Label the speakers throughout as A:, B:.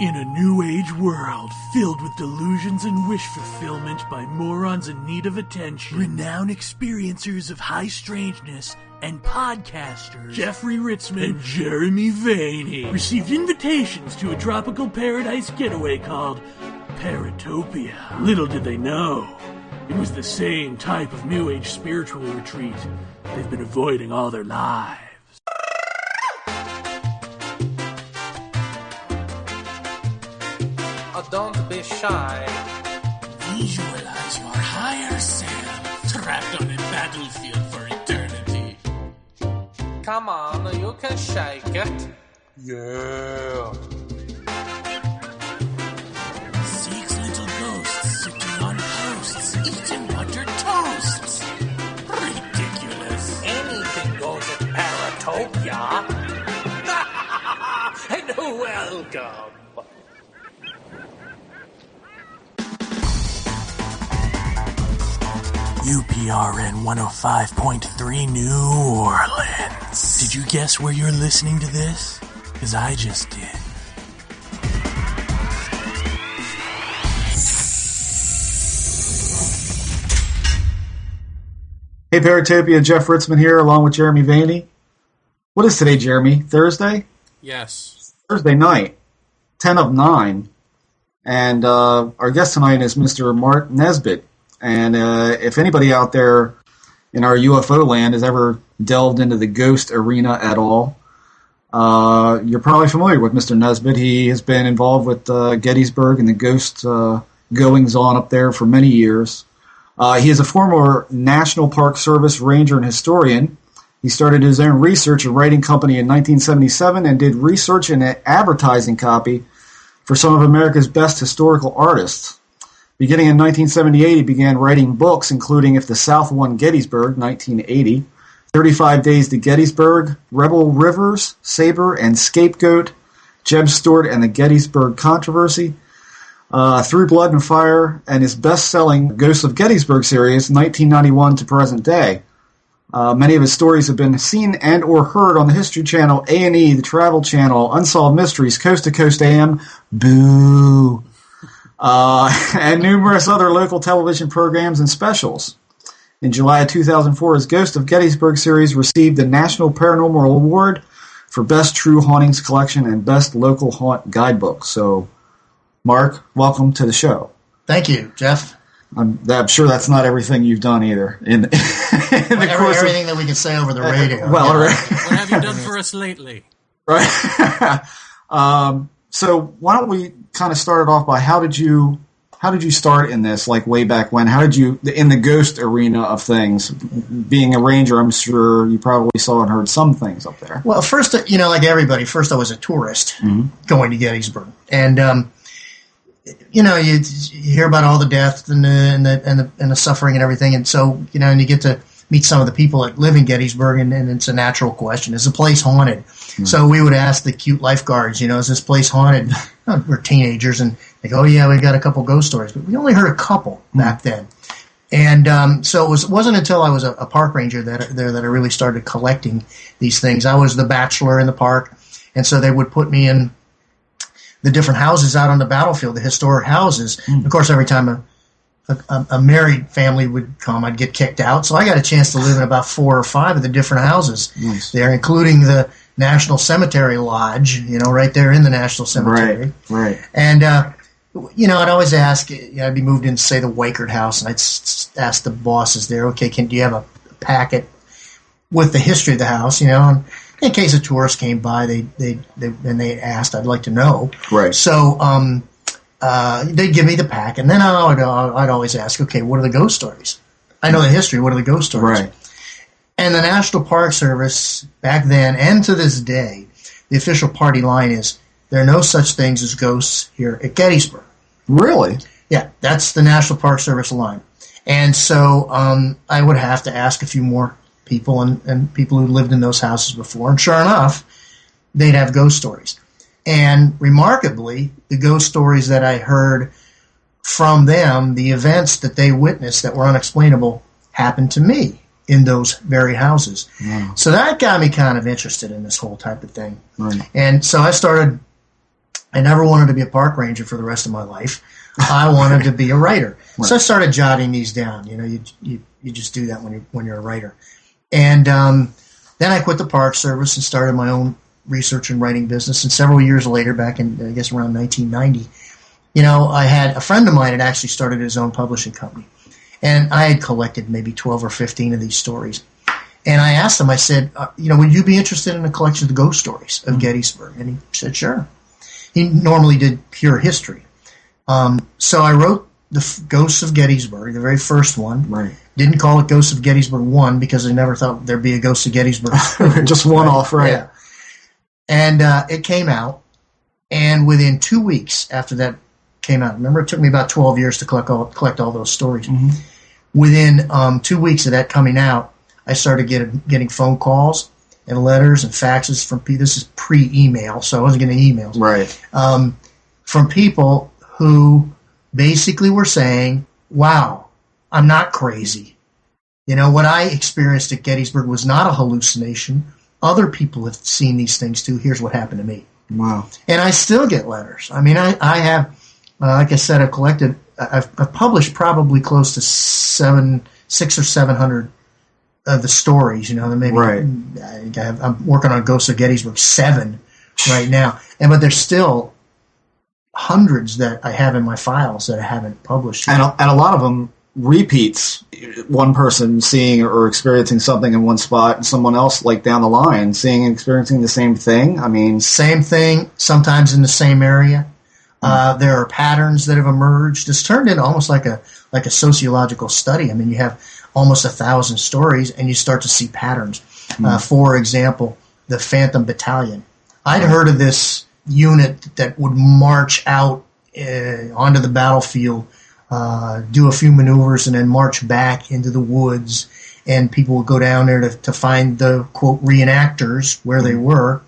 A: In a new age world filled with delusions and wish fulfillment by morons in need of attention, renowned experiencers of high strangeness and podcasters Jeffrey Ritzman and Jeremy Vaeni received invitations to a tropical paradise getaway called Paratopia. Little did they know, it was the same type of new age spiritual retreat they've been avoiding all their lives.
B: Don't be shy.
A: Visualize your higher self trapped on a battlefield for eternity.
B: Come on, you can shake it.
A: Yeah. 6 little ghosts sitting on posts, eating buttered toasts. Ridiculous.
B: Anything goes at Paratopia. And welcome.
A: UPRN 105.3 New Orleans. Did you guess where you're listening to this? 'Cause I just did.
C: Hey Paratopia, Jeff Ritzman here along with Jeremy Vaeni. What is today, Jeremy? Thursday?
B: Yes.
C: Thursday night, 10 of 9. And our guest tonight is Mr. Mark Nesbitt. And if anybody out there in our UFO land has ever delved into the ghost arena at all, you're probably familiar with Mr. Nesbitt. He has been involved with Gettysburg and the ghost goings-on up there for many years. He is a former National Park Service ranger and historian. He started his own research and writing company in 1977 and did research and advertising copy for some of America's best historical artists. Beginning in 1978, he began writing books, including If the South Won Gettysburg, 1980, 35 Days to Gettysburg, Rebel Rivers, Saber and Scapegoat, Jeb Stuart and the Gettysburg Controversy, Through Blood and Fire, and his best-selling Ghosts of Gettysburg series, 1991 to present day. Many of his stories have been seen and or heard on the History Channel, A&E, the Travel Channel, Unsolved Mysteries, Coast to Coast AM, Boo! And numerous other local television programs and specials. In July of 2004, his Ghost of Gettysburg series received the National Paranormal Award for Best True Hauntings Collection and Best Local Haunt Guidebook. So, Mark, welcome to the show.
D: Thank you, Jeff.
C: I'm sure that's not everything you've done either. In the course
D: everything that we can say over the radio.
C: Well, right.
B: What have you done for us lately?
C: Right. So why don't we kind of start it off by how did you start in this, like way back when? How did you, in the ghost arena of things, being a ranger, I'm sure you probably saw and heard some things up there.
D: Well, first, like everybody, first I was a tourist going to Gettysburg. And, you hear about all the death and the suffering and everything. And so, and you get to meet some of the people that live in Gettysburg, and it's a natural question. Is the place haunted? So we would ask the cute lifeguards, is this place haunted? We're teenagers, and they go, oh, yeah, we got a couple ghost stories. But we only heard a couple back then. And so it wasn't until I was a park ranger that I really started collecting these things. I was the bachelor in the park, and so they would put me in the different houses out on the battlefield, the historic houses. Of course, every time a married family would come, I'd get kicked out. So I got a chance to live in about 4 or 5 of the different houses there, including the National Cemetery Lodge, right there in the National Cemetery.
C: Right.
D: And, I'd always ask, I'd be moved into, say, the Wakert house, and I'd ask the bosses there, okay, do you have a packet with the history of the house, And in case a tourist came by, they asked, I'd like to know.
C: Right.
D: So, they'd give me the pack, and then I'd always ask, okay, what are the ghost stories? I know the history, what are the ghost stories?
C: Right.
D: And the National Park Service, back then and to this day, the official party line is, there are no such things as ghosts here at Gettysburg.
C: Really?
D: Yeah, that's the National Park Service line. And so I would have to ask a few more people and people who lived in those houses before, and sure enough, they'd have ghost stories. And remarkably, the ghost stories that I heard from them, the events that they witnessed that were unexplainable, happened to me in those very houses. So that got me kind of interested in this whole type of thing.
C: Right.
D: And so I started I never wanted to be a park ranger for the rest of my life. I wanted to be a writer. Right. So I started jotting these down. You just do that when you're a writer. And then I quit the Park Service and started my own research and writing business. And several years later, back in, I guess, around 1990, I had a friend of mine had actually started his own publishing company. And I had collected maybe 12 or 15 of these stories. And I asked him, I said, would you be interested in a collection of the ghost stories of Gettysburg? And he said, sure. He normally did pure history. So I wrote the Ghosts of Gettysburg, the very first one.
C: Right.
D: Didn't call it Ghosts of Gettysburg 1 because I never thought there'd be a Ghosts of Gettysburg.
C: Just one off, right?
D: Yeah. And it came out, and within 2 weeks after that came out, remember it took me about 12 years to collect all those stories. Mm-hmm. Within 2 weeks of that coming out, I started getting phone calls and letters and faxes from people. This is pre-email, so I wasn't getting emails.
C: Right.
D: From people who basically were saying, wow, I'm not crazy. What I experienced at Gettysburg was not a hallucination. Other people have seen these things too. Here's what happened to me.
C: Wow. And
D: I still get letters. I mean, I have, like I said, I've published probably close to 600 or 700 of the stories, maybe.
C: Right.
D: I'm working on Ghosts of Gettysburg 7 right now. But there's still hundreds that I have in my files that I haven't published.
C: And a lot of them repeats. One person seeing or experiencing something in one spot and someone else like down the line seeing and experiencing the same thing. I mean,
D: same thing, sometimes in the same area. There are patterns that have emerged. It's turned into almost like a sociological study. I mean, you have almost 1,000 stories and you start to see patterns. For example, the Phantom Battalion. I'd heard of this unit that would march out onto the battlefield, do a few maneuvers, and then march back into the woods. And people would go down there to find the, quote, reenactors where they were.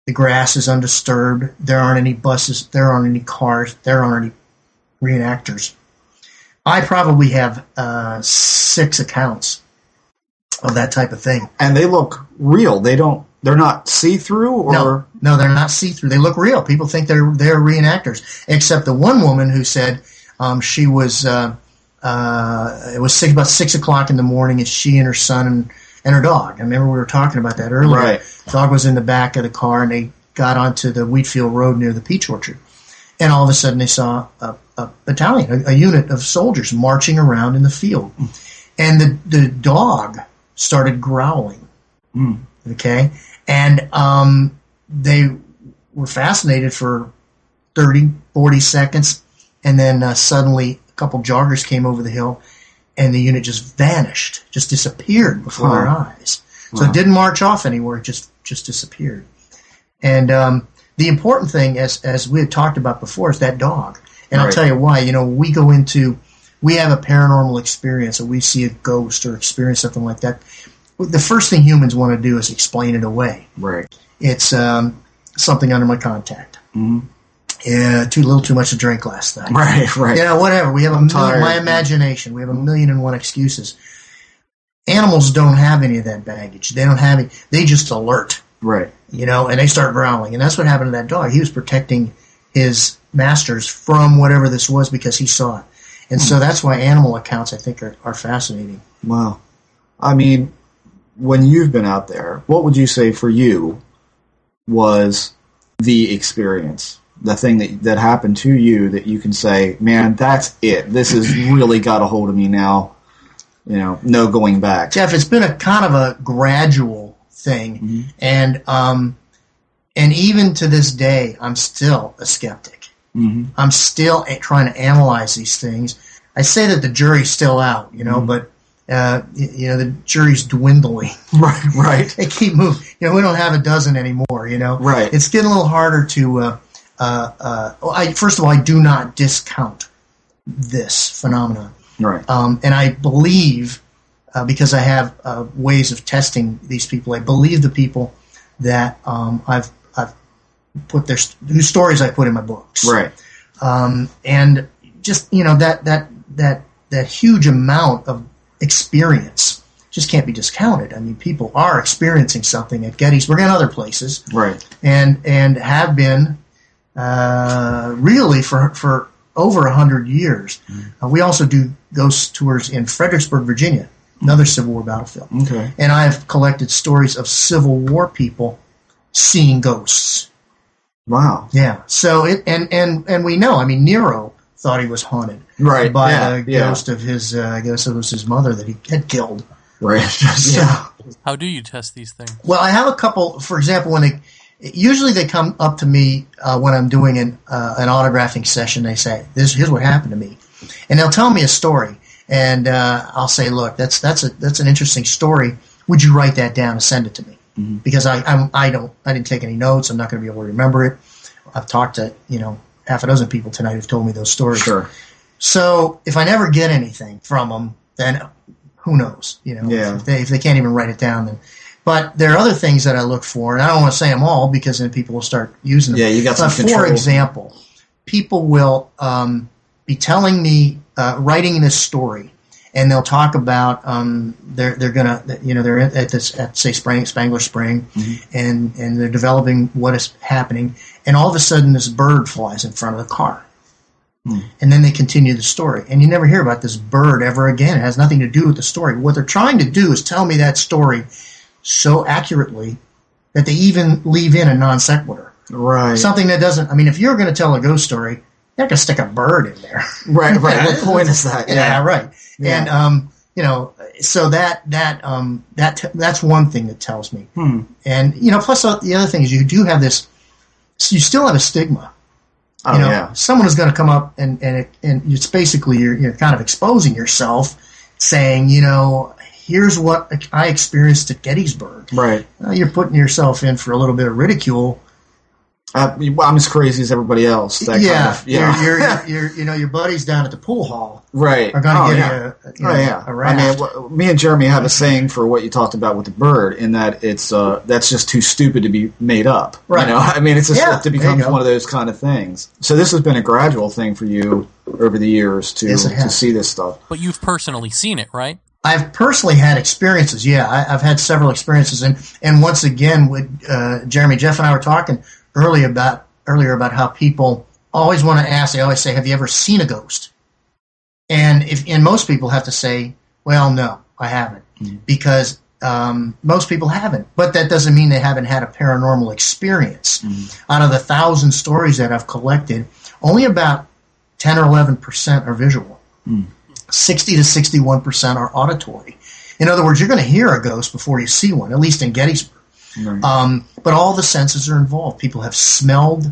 D: The grass is undisturbed. There aren't any buses. There aren't any cars. There aren't any reenactors. I probably have 6 accounts of that type of thing.
C: And they look real. They're not see-through? Or
D: No, they're not see-through. They look real. People think they're reenactors. Except the one woman who said she was, it was about 6 o'clock in the morning, and she and her son and her dog. I remember we were talking about that earlier.
C: Right.
D: The dog was in the back of the car, and they got onto the Wheatfield Road near the peach orchard. And all of a sudden they saw a battalion, a unit of soldiers marching around in the field. And the dog started growling. Okay? And they were fascinated for 30, 40 seconds. And then suddenly a couple joggers came over the hill, and the unit just vanished, just disappeared before their eyes. So it didn't march off anywhere, it just disappeared. And the important thing, as we had talked about before, is that dog. And I'll tell you why. We have a paranormal experience, or we see a ghost or experience something like that. The first thing humans want to do is explain it away.
C: Right.
D: It's something under my contact. Mm-hmm. Yeah, too much to drink last night.
C: Right.
D: Whatever. We have my imagination. We have 1,000,001 excuses. Animals don't have any of that baggage. They don't have it. They just alert.
C: Right.
D: And they start growling. And that's what happened to that dog. He was protecting his masters from whatever this was because he saw it. And so that's why animal accounts, I think, are fascinating.
C: Wow. I mean, when you've been out there, what would you say for you was the experience? The thing that happened to you that you can say, man, that's it. This has really got a hold of me now. No going back.
D: Jeff, it's been a kind of a gradual thing. Mm-hmm. And even to this day, I'm still a skeptic. Mm-hmm. I'm still trying to analyze these things. I say that the jury's still out, but the jury's dwindling.
C: Right.
D: They keep moving. We don't have a dozen anymore.
C: Right.
D: It's getting a little harder to. First of all, I do not discount this phenomenon.
C: Right.
D: And I believe, because I have ways of testing these people, I believe the people that I've put whose stories I put in my books.
C: Right.
D: And just that huge amount of experience just can't be discounted. I mean, people are experiencing something at Gettysburg and other places.
C: Right.
D: And have been really for over 100 years. We also do ghost tours in Fredericksburg, Virginia, another Civil War battlefield.
C: Okay.
D: And I have collected stories of Civil War people seeing ghosts.
C: Wow.
D: Yeah. So and we know. I mean, Nero thought he was haunted by the ghost of his. I guess it was his mother that he had killed.
C: Right.
D: So,
E: how do you test these things?
D: Well, I have a couple. For example, usually they come up to me when I'm doing an autographing session. They say, "Here's what happened to me," and they'll tell me a story, and I'll say, "Look, that's an interesting story. Would you write that down and send it to me?" Mm-hmm. Because I didn't take any notes. I'm not going to be able to remember it. I've talked to half a dozen people tonight who've told me those stories.
C: Sure.
D: So if I never get anything from them, then who knows? If they can't even write it down, then. But there are other things that I look for, and I don't want to say them all because then people will start using them.
C: Yeah, you got some control.
D: For example, people will be telling me, writing this story, and they'll talk about they're at say Spangler Spring, mm-hmm. and they're developing what is happening, and all of a sudden this bird flies in front of the car. And then they continue the story. And you never hear about this bird ever again. It has nothing to do with the story. What they're trying to do is tell me that story so accurately that they even leave in a non sequitur.
C: Right.
D: Something that doesn't... I mean, if you're going to tell a ghost story, you're not going to stick a bird in there.
C: Right. What point is that?
D: Yeah, right. Yeah. And, so that's one thing that tells me. And, plus the other thing is you do have this... You still have a stigma. Someone is going to come up and it's basically you're kind of exposing yourself, saying, here's what I experienced at Gettysburg.
C: Right.
D: You're putting yourself in for a little bit of ridicule.
C: I'm as crazy as everybody else. Your
D: buddies down at the pool hall,
C: right,
D: are going to give you a raft.
C: I mean, me and Jeremy have a saying for what you talked about with the bird, in that it's that's just too stupid to be made up.
D: Right.
C: I mean, it's just it becomes one of those kind of things. So this has been a gradual thing for you over the years to see this stuff.
E: But you've personally seen it, right?
D: I've personally had experiences. Yeah, I've had several experiences, and once again, with Jeremy, Jeff, and I were talking earlier about how people always want to ask. They always say, "Have you ever seen a ghost?" And most people have to say, "Well, no, I haven't," because most people haven't. But that doesn't mean they haven't had a paranormal experience. Out of the 1,000 stories that I've collected, only about 10 or 11% are visual. 60 to 61% are auditory. In other words, you're going to hear a ghost before you see one, at least in Gettysburg. Right. But all the senses are involved. People have smelled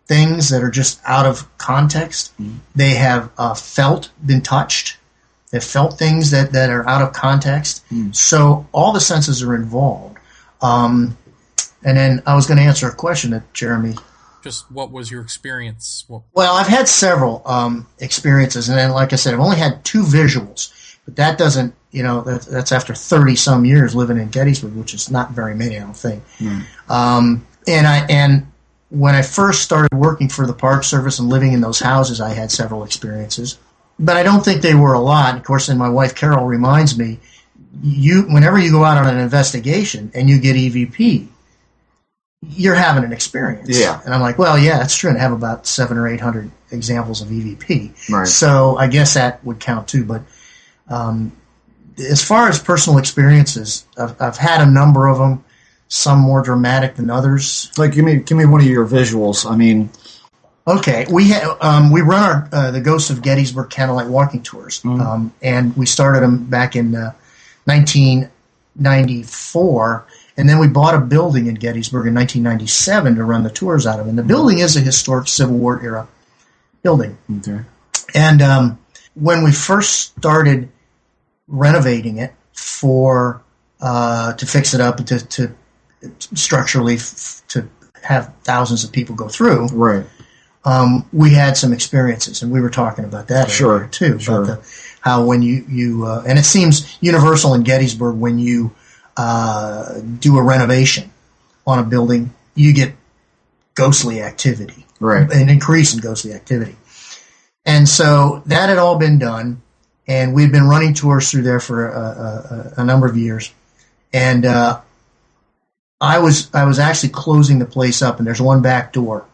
D: things that are just out of context. They have been touched. They've felt things that are out of context. So all the senses are involved. And then I was going to answer a question that Jeremy...
E: Just what was your experience?
D: Well, I've had several experiences, and then, like I said, I've only had 2 visuals. But that doesn't, that's after 30-some years living in Gettysburg, which is not very many, I don't think. And when I first started working for the Park Service and living in those houses, I had several experiences. But I don't think they were a lot. Of course, and my wife, Carol, reminds me, whenever you go out on an investigation and you get EVP, you're having an experience.
C: Yeah.
D: And I'm like, well, yeah, that's true. And I have about 700 or 800 examples of EVP.
C: Right.
D: So I guess that would count too. But as far as personal experiences, I've had a number of them, some more dramatic than others.
C: Like, give me one of your visuals. I mean...
D: Okay. We run our the Ghosts of Gettysburg Cadillac walking tours. And we started them back in 1994. And then we bought a building in Gettysburg in 1997 to run the tours out of. And the building is a historic Civil War era building.
C: Okay.
D: And when we first started renovating it to fix it up and to structurally to have thousands of people go through,
C: right?
D: We had some experiences, and we were talking about that earlier too.
C: Sure.
D: About how when you and it seems universal in Gettysburg, when you do a renovation on a building, you get ghostly activity,
C: right?
D: An increase in ghostly activity. And so that had all been done, and we'd been running tours through there for a number of years. And I was actually closing the place up, and there's one back door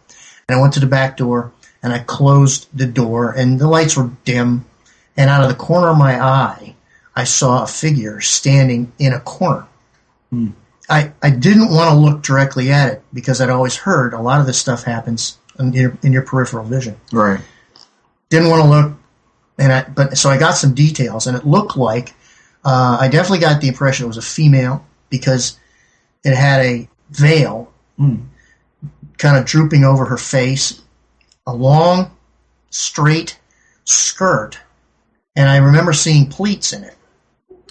D: And I went to the back door, and I closed the door, and the lights were dim. And out of the corner of my eye, I saw a figure standing in a corner. I didn't want to look directly at it because I'd always heard a lot of this stuff happens in your peripheral vision.
C: Right.
D: Didn't want to look, so I got some details, and it looked like I definitely got the impression it was a female because it had a veil kind of drooping over her face, a long, straight skirt, and I remember seeing pleats in it.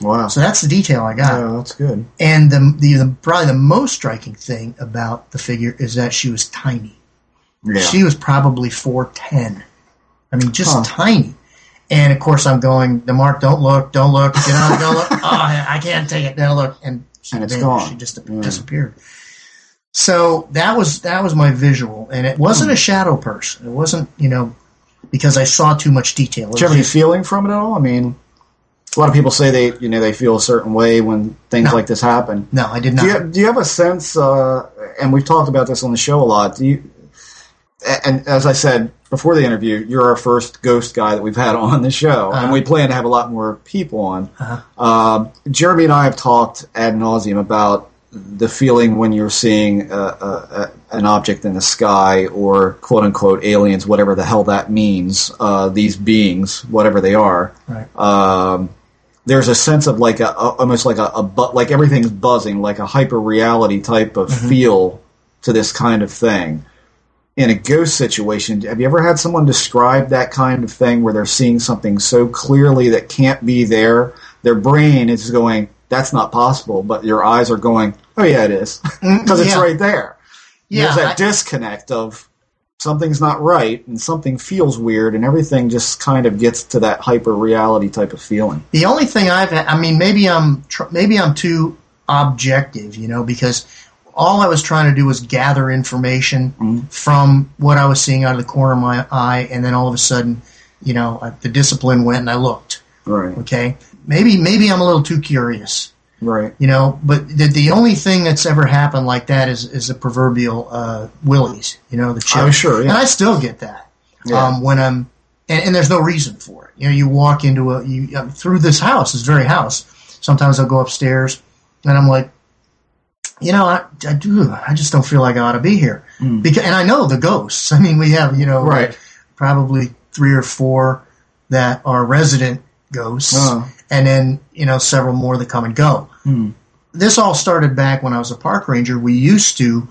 C: Wow.
D: So that's the detail I got.
C: Yeah, that's good.
D: And probably the most striking thing about the figure is that she was tiny.
C: Yeah.
D: She was probably 4'10". I mean, just tiny. And, of course, I'm going, Mark, don't look, get out, don't look. Oh, I can't take it, don't look. And
C: it's gone.
D: She just disappeared. So that was my visual. And it wasn't a shadow person. It wasn't, because I saw too much detail.
C: Did you have any feeling from it at all? I mean, a lot of people say they feel a certain way when things like this happen.
D: No, I did not.
C: Do you have a sense, and we've talked about this on the show a lot, and as I said before the interview, you're our first ghost guy that we've had on the show, and we plan to have a lot more people on. Jeremy and I have talked ad nauseum about the feeling when you're seeing an object in the sky or quote-unquote aliens, whatever the hell that means, these beings, whatever they are.
D: Right.
C: There's a sense of almost like everything's buzzing, like a hyper-reality type of feel to this kind of thing. In a ghost situation, have you ever had someone describe that kind of thing where they're seeing something so clearly that can't be there? Their brain is going, that's not possible, but your eyes are going, oh yeah, it is, because it's right there.
D: Yeah,
C: there's that disconnect of something's not right and something feels weird, and everything just kind of gets to that hyper reality type of feeling.
D: The only thing maybe I'm too objective, because all I was trying to do was gather information from what I was seeing out of the corner of my eye, and then all of a sudden, the discipline went and I looked.
C: Right.
D: Okay. Maybe I'm a little too curious.
C: Right.
D: But the only thing that's ever happened like that is the proverbial willies, the chip.
C: Oh, sure, yeah.
D: And I still get that when I'm, and there's no reason for it. You walk into through this very house. Sometimes I'll go upstairs and I'm like, I just don't feel like I ought to be here. And I know the ghosts. I mean, we have,
C: right.
D: probably 3 or 4 that are resident ghosts, and then, several more that come and go. This all started back when I was a park ranger. We used to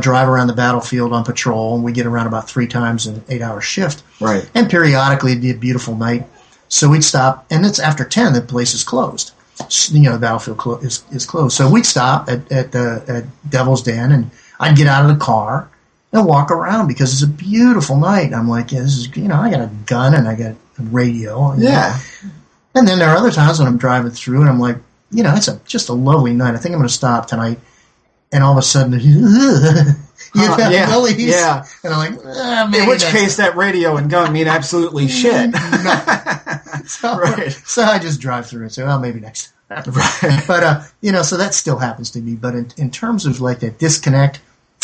D: drive around the battlefield on patrol, and we get around about 3 times in an 8-hour shift.
C: Right.
D: And periodically it'd be a beautiful night. So we'd stop, and it's after 10, the place is closed. The battlefield is closed. So we'd stop at Devil's Den, and I'd get out of the car and walk around because it's a beautiful night. I'm like, this is, I got a gun and I got a radio.
C: Yeah.
D: And then there are other times when I'm driving through and I'm like, it's just a lovely night. I think I'm going to stop tonight. And all of a sudden, willies.
C: Yeah.
D: And I'm like, maybe
C: in which case that radio and gun mean absolutely shit. Right.
D: So I just drive through and say, well, maybe next time.
C: Right.
D: But, so that still happens to me. But in terms of like that disconnect,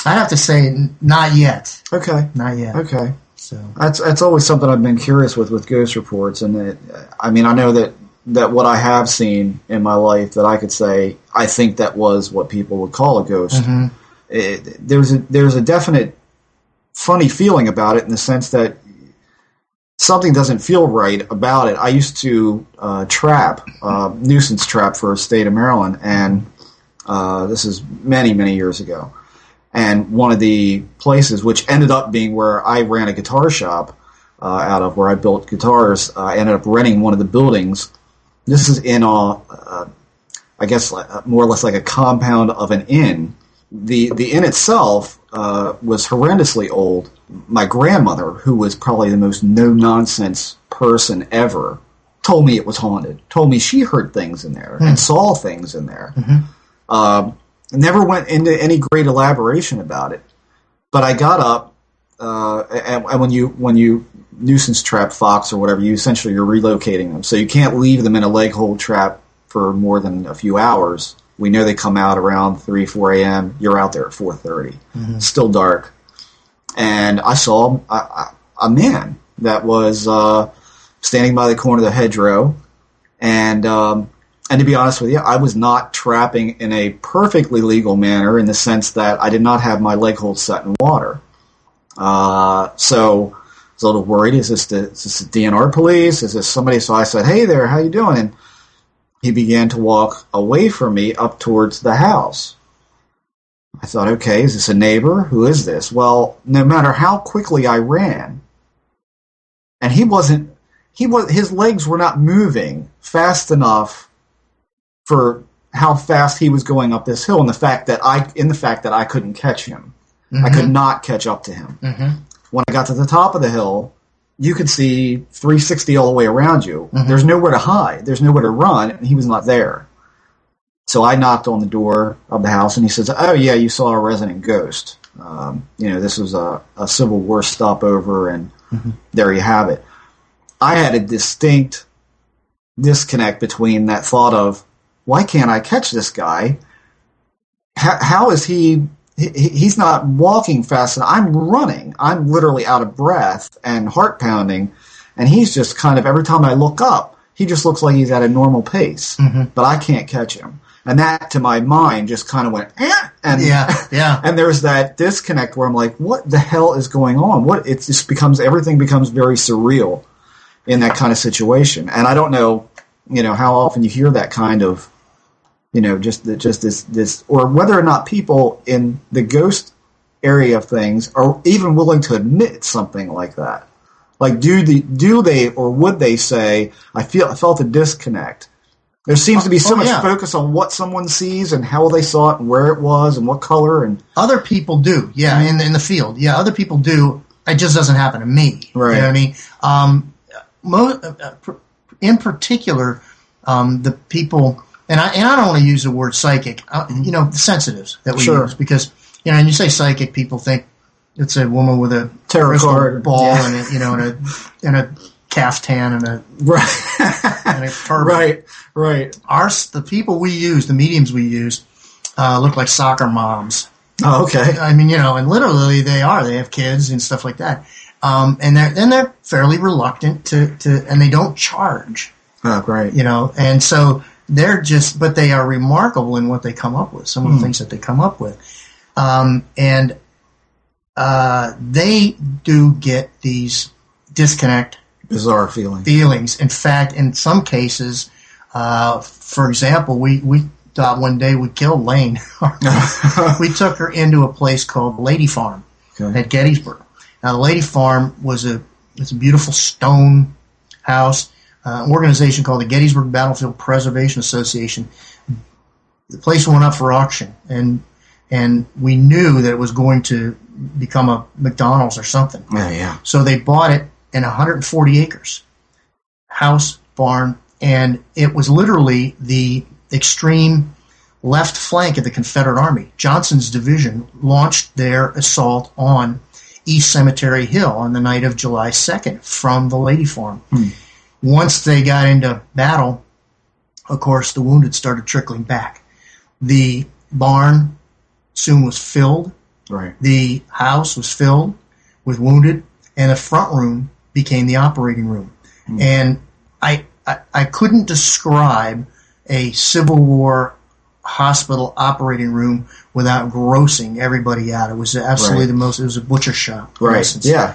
D: I have to say not yet.
C: Okay.
D: Not yet.
C: Okay.
D: So
C: that's always something I've been curious with ghost reports. And I know that what I have seen in my life that I could say, I think that was what people would call a ghost. There's a definite funny feeling about it in the sense that something doesn't feel right about it. I used to nuisance trap for a state of Maryland, and this is many, many years ago. And one of the places, which ended up being where I ran a guitar shop out of, where I built guitars, I ended up renting one of the buildings. This is in I guess more or less like a compound of an inn. The inn itself was horrendously old. My grandmother, who was probably the most no-nonsense person ever, told me it was haunted. Told me she heard things in there and saw things in there. Never went into any great elaboration about it. But I got up, and when you nuisance trap fox or whatever, you're relocating them. So you can't leave them in a leg hold trap for more than a few hours. We know they come out around 3, 4 a.m. You're out there at 4:30. Still dark. and I saw a man that was standing by the corner of the hedgerow, and to be honest with you, I was not trapping in a perfectly legal manner in the sense that I did not have my leg hold set in water. So I was a little worried. Is this the DNR police? Is this somebody? So I said, "Hey there, how you doing?" And he began to walk away from me up towards the house. I thought, okay, is this a neighbor? Who is this? Well, no matter how quickly I ran, and his legs were not moving fast enough for how fast he was going up this hill, and the fact that I couldn't catch him. Mm-hmm. I could not catch up to him. Mm-hmm. When I got to the top of the hill, you could see 360 all the way around you. Mm-hmm. There's nowhere to hide. There's nowhere to run, and he was not there. So I knocked on the door of the house, and he says, "Oh, yeah, you saw a resident ghost. This was a Civil War stopover, and there you have it." I had a distinct disconnect between that thought of, why can't I catch this guy? How is he... He's not walking fast enough. I'm running. I'm literally out of breath and heart pounding, and he's just kind of, every time I look up, he just looks like he's at a normal pace, but I can't catch him. And that, to my mind, just kind of went, and and there's that disconnect where I'm like, what the hell is going on? Everything becomes very surreal in that kind of situation. And I don't know, how often you hear that kind of, just this, or whether or not people in the ghost area of things are even willing to admit something like that. Like, do they, or would they say, I felt a disconnect? There seems to be so much focus on what someone sees and how they saw it and where it was and what color. And
D: other people do, in the field. Yeah, other people do. It just doesn't happen to me.
C: Right.
D: You know what I mean? In particular, the people... And I don't want to use the word psychic, the sensitives that we use, because, and you say psychic, people think it's a woman with a
C: tarot card
D: ball and a caftan and a turban.
C: Right.
D: The people we use, the mediums we use, look like soccer moms.
C: Oh, okay.
D: I mean, and literally they have kids and stuff like that. And they're fairly reluctant to, and they don't charge.
C: Oh, great.
D: And so but they are remarkable in what they come up with, some of the things that they come up with. And they do get these disconnect,
C: bizarre feelings.
D: In fact, in some cases, for example, we thought one day we killed Lane. We took her into a place called Lady Farm at Gettysburg. Now, the Lady Farm it's a beautiful stone house. Organization called the Gettysburg Battlefield Preservation Association. The place went up for auction, and we knew that it was going to become a McDonald's or something.
C: Yeah.
D: So they bought it in 140 acres, house, barn, and it was literally the extreme left flank of the Confederate Army. Johnson's division launched their assault on East Cemetery Hill on the night of July 2nd from the Lady Farm. Once they got into battle, of course, the wounded started trickling back. The barn soon was filled.
C: Right.
D: The house was filled with wounded, and the front room became the operating room. And I couldn't describe a Civil War hospital operating room without grossing everybody out. It was absolutely it was a butcher shop.
C: Right. Yeah.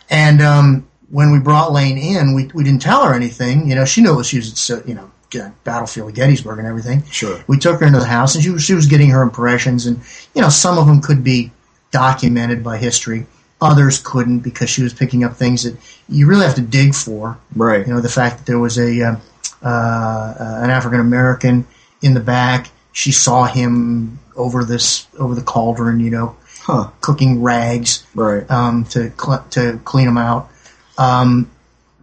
D: And when we brought Lane in, we didn't tell her anything. She knew she was at Battlefield of Gettysburg and everything.
C: Sure.
D: We took her into the house, and she was getting her impressions, and some of them could be documented by history. Others couldn't, because she was picking up things that you really have to dig for.
C: Right.
D: The fact that there was an African American in the back. She saw him over the cauldron, cooking rags,
C: right,
D: to clean them out.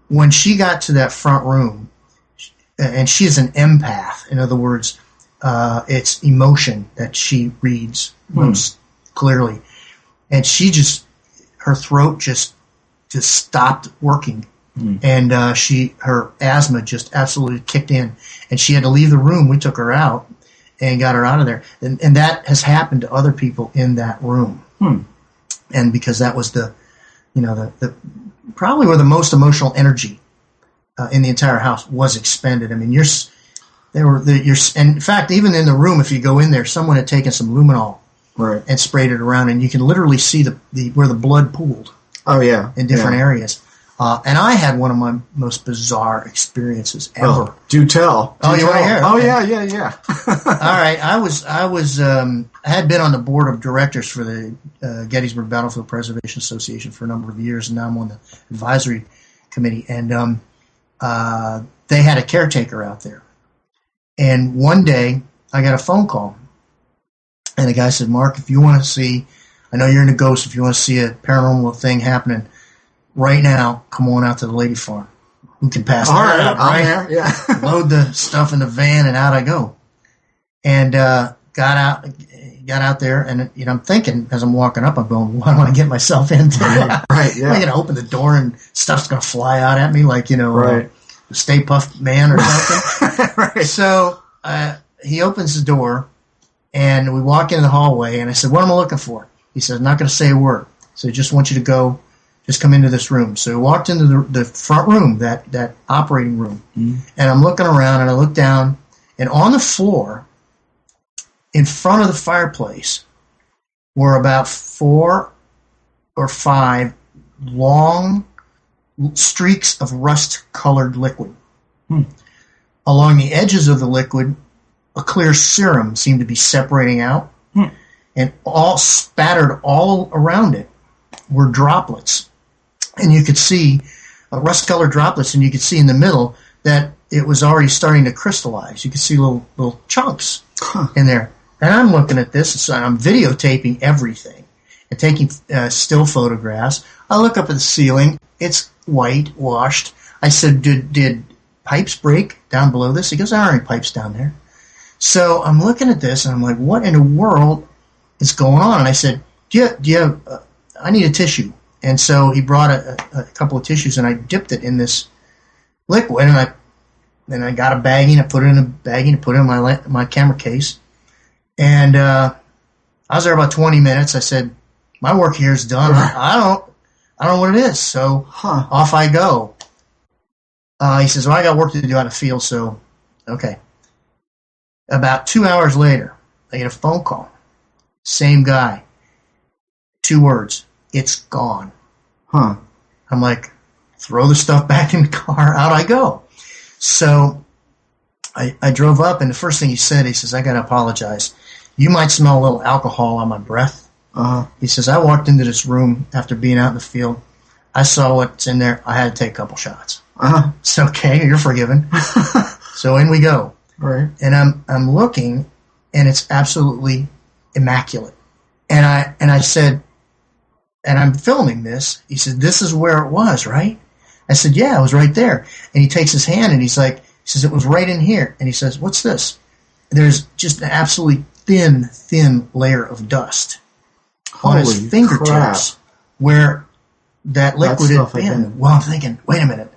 D: When she got to that front room, and she's an empath, in other words, it's emotion that she reads most clearly, and her throat just stopped working, and her asthma just absolutely kicked in, and she had to leave the room. We took her out and got her out of there, and that has happened to other people in that room. And because that was the probably where the most emotional energy in the entire house was expended. I mean, and in fact, even in the room, if you go in there, someone had taken some luminol
C: Right.
D: and sprayed it around, and you can literally see where the blood pooled.
C: Oh, yeah.
D: In different areas. And I had one of my most bizarre experiences ever.
C: Oh, do tell.
D: You want to hear it?
C: Oh,
D: Okay.
C: yeah.
D: All right. I had been on the board of directors for the Gettysburg Battlefield Preservation Association for a number of years, and now I'm on the advisory committee. And they had a caretaker out there. And one day, I got a phone call. And the guy said, Mark, if you want to see, I know you're into ghosts, if you want to see a paranormal thing happening right now, come on out to the Lady Farm. We can pass that out, right?
C: I'm there, yeah.
D: Load the stuff in the van, and out I go. And got out there, and I'm thinking as I'm walking up, I'm going, what do I want to get myself into?
C: Right, yeah.
D: I'm going to open the door, and stuff's going to fly out at me like,
C: right.
D: the Stay Puft Man or something.
C: Right.
D: So he opens the door, and we walk into the hallway, and I said, what am I looking for? He said, I'm not going to say a word. So I just want you to go, just come into this room. So we walked into the front room, that operating room, and I'm looking around, and I look down, and on the floor, in front of the fireplace, were about 4 or 5 long streaks of rust-colored liquid. Along the edges of the liquid, a clear serum seemed to be separating out, and all spattered all around it were droplets. And you could see rust-colored droplets, and you could see in the middle that it was already starting to crystallize. You could see little chunks in there. And I'm looking at this, and I'm videotaping everything and taking still photographs. I look up at the ceiling. It's whitewashed. I said, did pipes break down below this? He goes, there aren't any pipes down there. So I'm looking at this, and I'm like, what in the world is going on? And I said, do you have, I need a tissue. And so he brought a couple of tissues, and I dipped it in this liquid, and I got a bagging, I put it in a bagging, I put it in my camera case. And I was there about 20 minutes. I said, my work here is done. I don't know what it is. So off I go. He says, well, I got work to do out in the field, so okay. About 2 hours later, I get a phone call. Same guy. 2 words. It's gone. I'm like, throw the stuff back in the car. Out I go. So I drove up, and the first thing he said, he says, I got to apologize. You might smell a little alcohol on my breath. He says, I walked into this room after being out in the field. I saw what's in there. I had to take a couple shots. It's okay. You're forgiven. So in we go.
C: Right.
D: And I'm looking, and it's absolutely immaculate. And I said, and I'm filming this. He said, this is where it was, right? I said, yeah, it was right there. And he takes his hand, and he says, it was right in here. And he says, what's this? There's just an absolutely thin layer of dust on his fingertips where that liquid had been. Well, I'm thinking, wait a minute.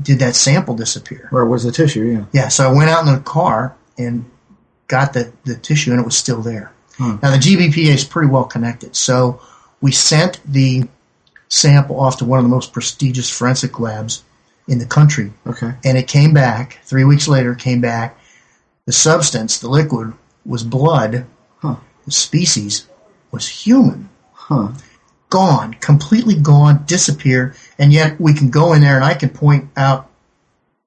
D: Did that sample disappear?
C: Where was the tissue? Yeah.
D: Yeah, so I went out in the car and got the tissue, and it was still there. Now, the GBPA is pretty well connected. So we sent the sample off to one of the most prestigious forensic labs in the country.
C: Okay.
D: And it came back, 3 weeks later, the substance, the liquid, was blood. The species was human. Gone, completely gone, disappeared, and yet we can go in there and I can point out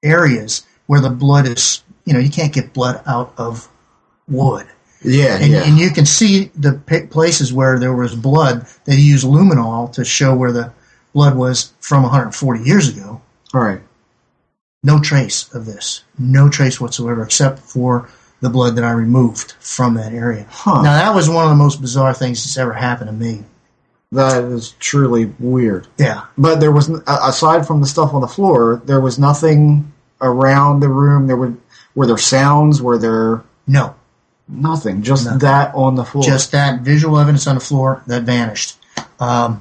D: areas where the blood is, you can't get blood out of wood.
C: Yeah,
D: and you can see the places where there was blood. They used luminol to show where the blood was from 140 years ago.
C: All right.
D: No trace of this. No trace whatsoever, except for the blood that I removed from that area. Now, that was one of the most bizarre things that's ever happened to me.
C: That is truly weird.
D: Yeah.
C: But there was, aside from the stuff on the floor, there was nothing around the room. Were there sounds? Were there...
D: No.
C: Nothing. Just that on the floor.
D: Just that visual evidence on the floor that vanished. I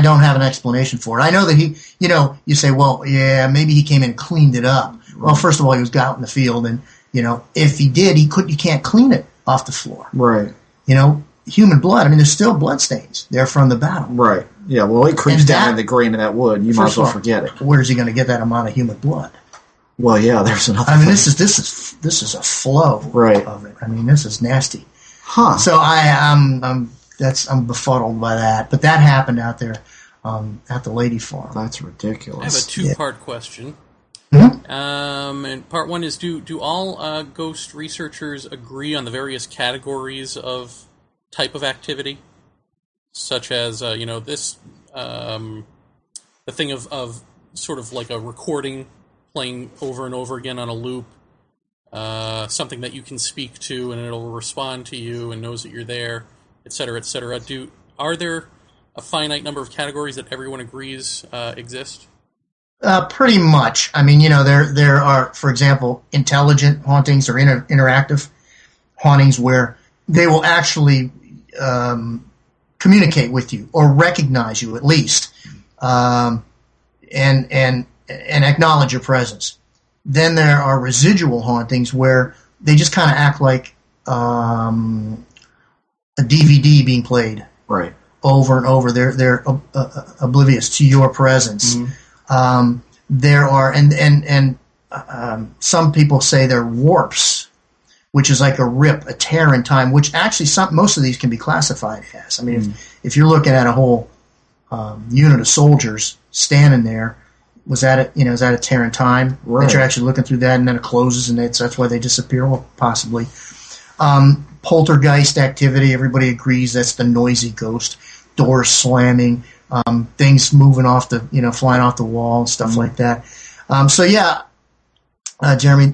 D: don't have an explanation for it. I know that he, you say, well, yeah, maybe he came in and cleaned it up. Right. Well, first of all, he was out in the field, and, if he did, you can't clean it off the floor.
C: Right.
D: human blood, I mean, there's still blood stains. They're from the battle.
C: Right. Yeah, well, it creeps down in the grain of that wood. You might as well forget it.
D: Where's he going to get that amount of human blood?
C: Well, yeah, there's another
D: I mean,
C: thing.
D: this is a flow of it. I mean, this is nasty.
C: Huh.
D: So I'm befuddled by that. But that happened out there at the Lady Farm.
C: That's ridiculous.
E: I have a two-part question.
D: Mm-hmm.
E: And part one is, do all ghost researchers agree on the various categories of type of activity? Such as, this, the thing of sort of like a recording playing over and over again on a loop, something that you can speak to and it'll respond to you and knows that you're there, et cetera, et cetera. Are there a finite number of categories that everyone agrees exist?
D: Pretty much. I mean, there are, for example, intelligent hauntings or interactive hauntings where they will actually communicate with you or recognize you at least, and acknowledge your presence. Then there are residual hauntings where they just kind of act like a DVD being played over and over. They're oblivious to your presence. Mm-hmm. There are and some people say they're warps, which is like a rip, a tear in time. Which actually most of these can be classified as. I mean, if you're looking at a whole unit of soldiers standing there, is that a tear in time? Right. That you're actually looking through that, and then it closes, and that's why they disappear. Well, possibly. Poltergeist activity. Everybody agrees that's the noisy ghost. Doors slamming. Things moving off flying off the wall and stuff like that. Jeremy,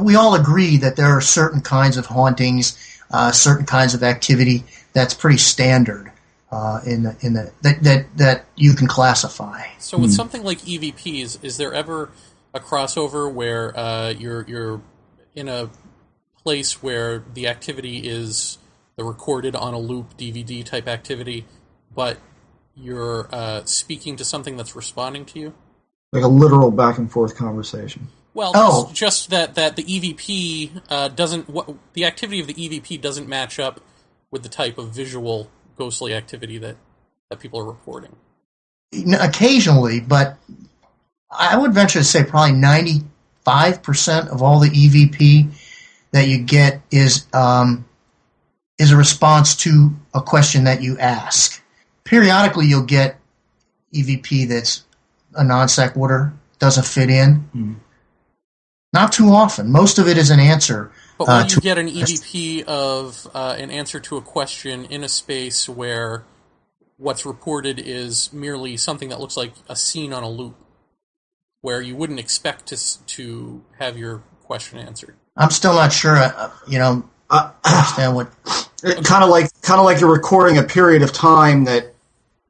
D: we all agree that there are certain kinds of hauntings, certain kinds of activity that's pretty standard that you can classify.
E: So with something like EVPs, is there ever a crossover where you're in a place where the activity is the recorded on a loop DVD type activity, but you're speaking to something that's responding to you?
C: Like a literal back and forth conversation.
E: Well, just that the EVP the activity of the EVP doesn't match up with the type of visual ghostly activity that people are reporting.
D: Occasionally, but I would venture to say probably 95% of all the EVP that you get is a response to a question that you ask. Periodically, you'll get EVP that's a non sequitur, doesn't fit in. Mm-hmm. Not too often. Most of it is an answer.
E: But when you get an EVP of an answer to a question in a space where what's reported is merely something that looks like a scene on a loop, where you wouldn't expect to have your question answered. I'm
D: still not sure. Understand what.
C: Kind of like you're recording a period of time that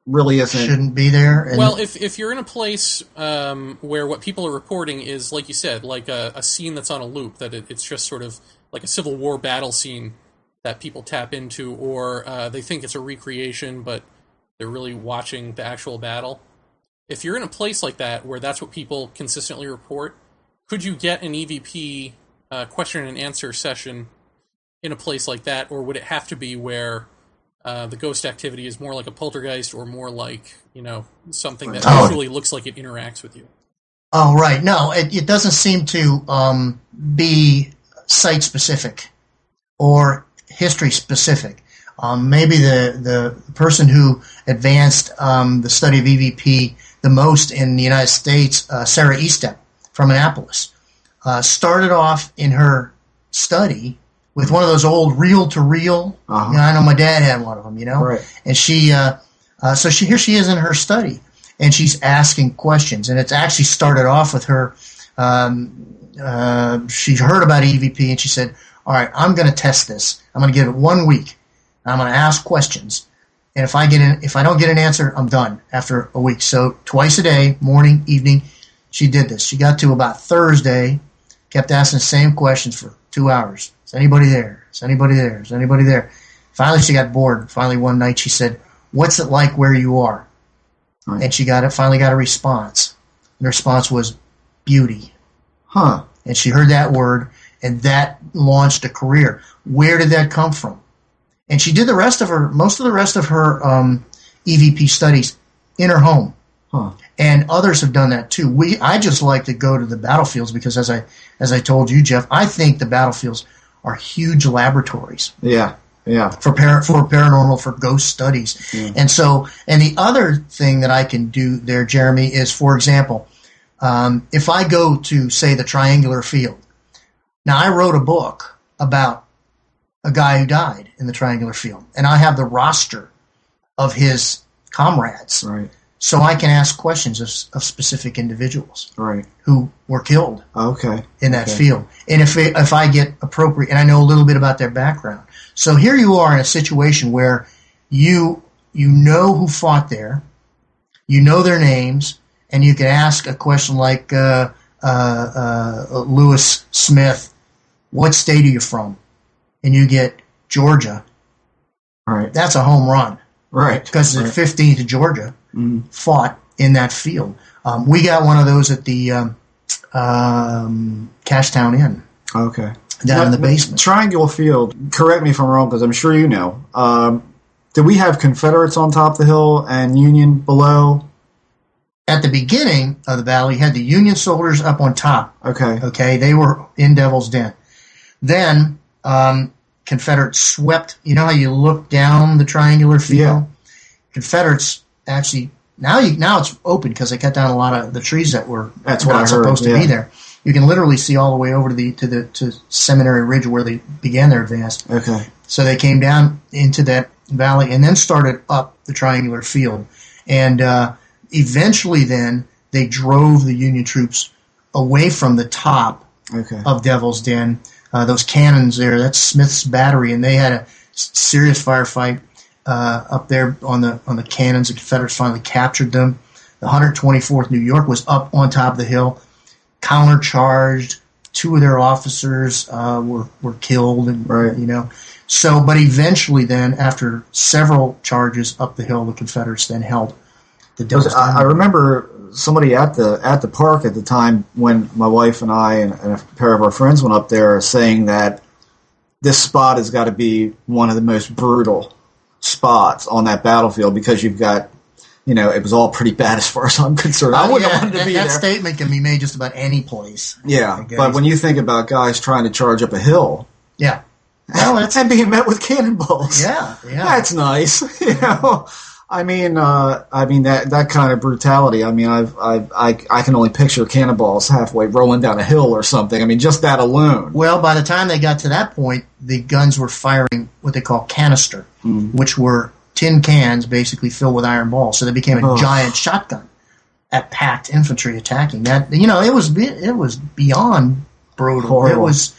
C: really
D: shouldn't be there.
E: Well, if you're in a place where what people are reporting is, like you said, like a scene that's on a loop, that it's just sort of like a Civil War battle scene that people tap into, or they think it's a recreation, but they're really watching the actual battle. If you're in a place like that where that's what people consistently report, could you get an EVP question and answer session in a place like that, or would it have to be where the ghost activity is more like a poltergeist, or more like something that visually looks like it interacts with you?
D: Oh, right. No, it doesn't seem to be site specific or history specific. Maybe the person who advanced the study of EVP the most in the United States, Sarah Estep from Annapolis, started off in her study with one of those old reel-to-reel. Uh-huh. I know my dad had one of them, Right. And she, so here she is in her study, and she's asking questions. And it's actually started off with her. She heard about EVP, and she said, "All right, I'm going to test this. I'm going to give it 1 week. I'm going to ask questions, and if I don't get an answer, I'm done after a week." So twice a day, morning, evening, she did this. She got to about Thursday, kept asking the same questions for 2 hours. Is anybody there? Is anybody there? Is anybody there? Finally, she got bored. Finally, one night, she said, "What's it like where you are?" Right. And she finally got a response. And the response was beauty.
C: Huh.
D: And she heard that word, and that launched a career. Where did that come from? And she did most of the rest of her EVP studies in her home.
C: Huh.
D: And others have done that too. I just like to go to the battlefields because, as I told you, Jeff, I think the battlefields are huge laboratories.
C: Yeah.
D: For paranormal, for ghost studies.
C: Yeah.
D: And the other thing that I can do there, Jeremy, is, for example, if I go to, say, the Triangular Field. Now, I wrote a book about a guy who died in the Triangular Field, and I have the roster of his comrades.
C: Right.
D: So I can ask questions of specific individuals
C: Right.
D: who were killed in that field. And if I get appropriate, and I know a little bit about their background. So here you are in a situation where you know who fought there, you know their names, and you can ask a question like Lewis Smith, what state are you from? And you get Georgia.
C: Right.
D: That's a home run.
C: Right.
D: Because the 15th Georgia fought in that field. We got one of those at the Cashtown Inn.
C: Okay.
D: Down in the basement.
C: Triangular Field, correct me if I'm wrong, because I'm sure you know. Did we have Confederates on top of the hill and Union below?
D: At the beginning of the battle, you had the Union soldiers up on top.
C: Okay.
D: Okay, they were in Devil's Den. Then Confederates swept. You know how you look down the Triangular Field?
C: Yeah.
D: Confederates actually now it's open because they cut down a lot of the trees that were
C: That's what I
D: not
C: heard,
D: supposed to be there. You can literally see all the way over to Seminary Ridge where they began their advance.
C: Okay.
D: So they came down into that valley and then started up the Triangular Field. And eventually then they drove the Union troops away from the top of Devil's Den. Those cannons there, that's Smith's battery, and they had a serious firefight up there on the cannons. The Confederates finally captured them. The 124th New York was up on top of the hill, countercharged. 2 of their officers were killed, and So, but eventually, then after several charges up the hill, the Confederates then held the Devil's Den.
C: I remember somebody at the park at the time when my wife and I and a pair of our friends went up there saying that this spot has got to be one of the most brutal spots on that battlefield because you've got, it was all pretty bad as far as I'm concerned. I wouldn't have wanted to be there.
D: That statement can be made just about any place.
C: Yeah, but when you think about guys trying to charge up a hill,
D: yeah, well,
C: and being met with cannonballs,
D: yeah,
C: that's nice. I mean that kind of brutality. I mean, I can only picture cannonballs halfway rolling down a hill or something. I mean, just that alone.
D: Well, by the time they got to that point, the guns were firing what they call canister, which were tin cans basically filled with iron balls. So they became a giant shotgun at packed infantry attacking. That it was beyond brutal.
C: Horrible.
D: It was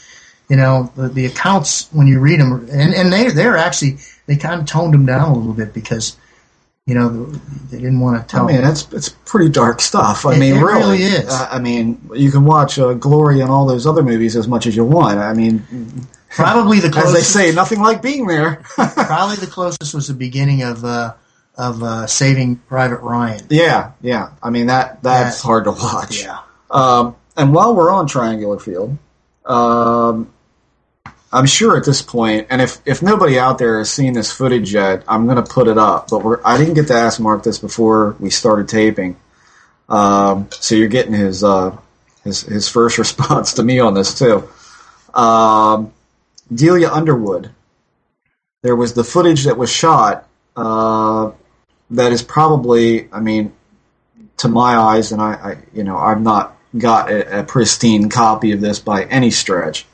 D: the accounts when you read them, and they're actually they kind of toned them down a little bit because. They didn't want to tell.
C: I mean, it's pretty dark stuff. I mean,
D: it
C: really
D: is.
C: I mean, you can watch Glory and all those other movies as much as you want. I mean,
D: probably the closest,
C: as they say, nothing like being there.
D: Probably the closest was the beginning of Saving Private Ryan.
C: Yeah. I mean, that's hard to watch.
D: Yeah.
C: And while we're on Triangular Field, I'm sure at this point, and if nobody out there has seen this footage yet, I'm going to put it up. But I didn't get to ask Mark this before we started taping, so you're getting his first response to me on this too. Delia Underwood. There was the footage that was shot that is probably, I mean, to my eyes, and I've not got a pristine copy of this by any stretch.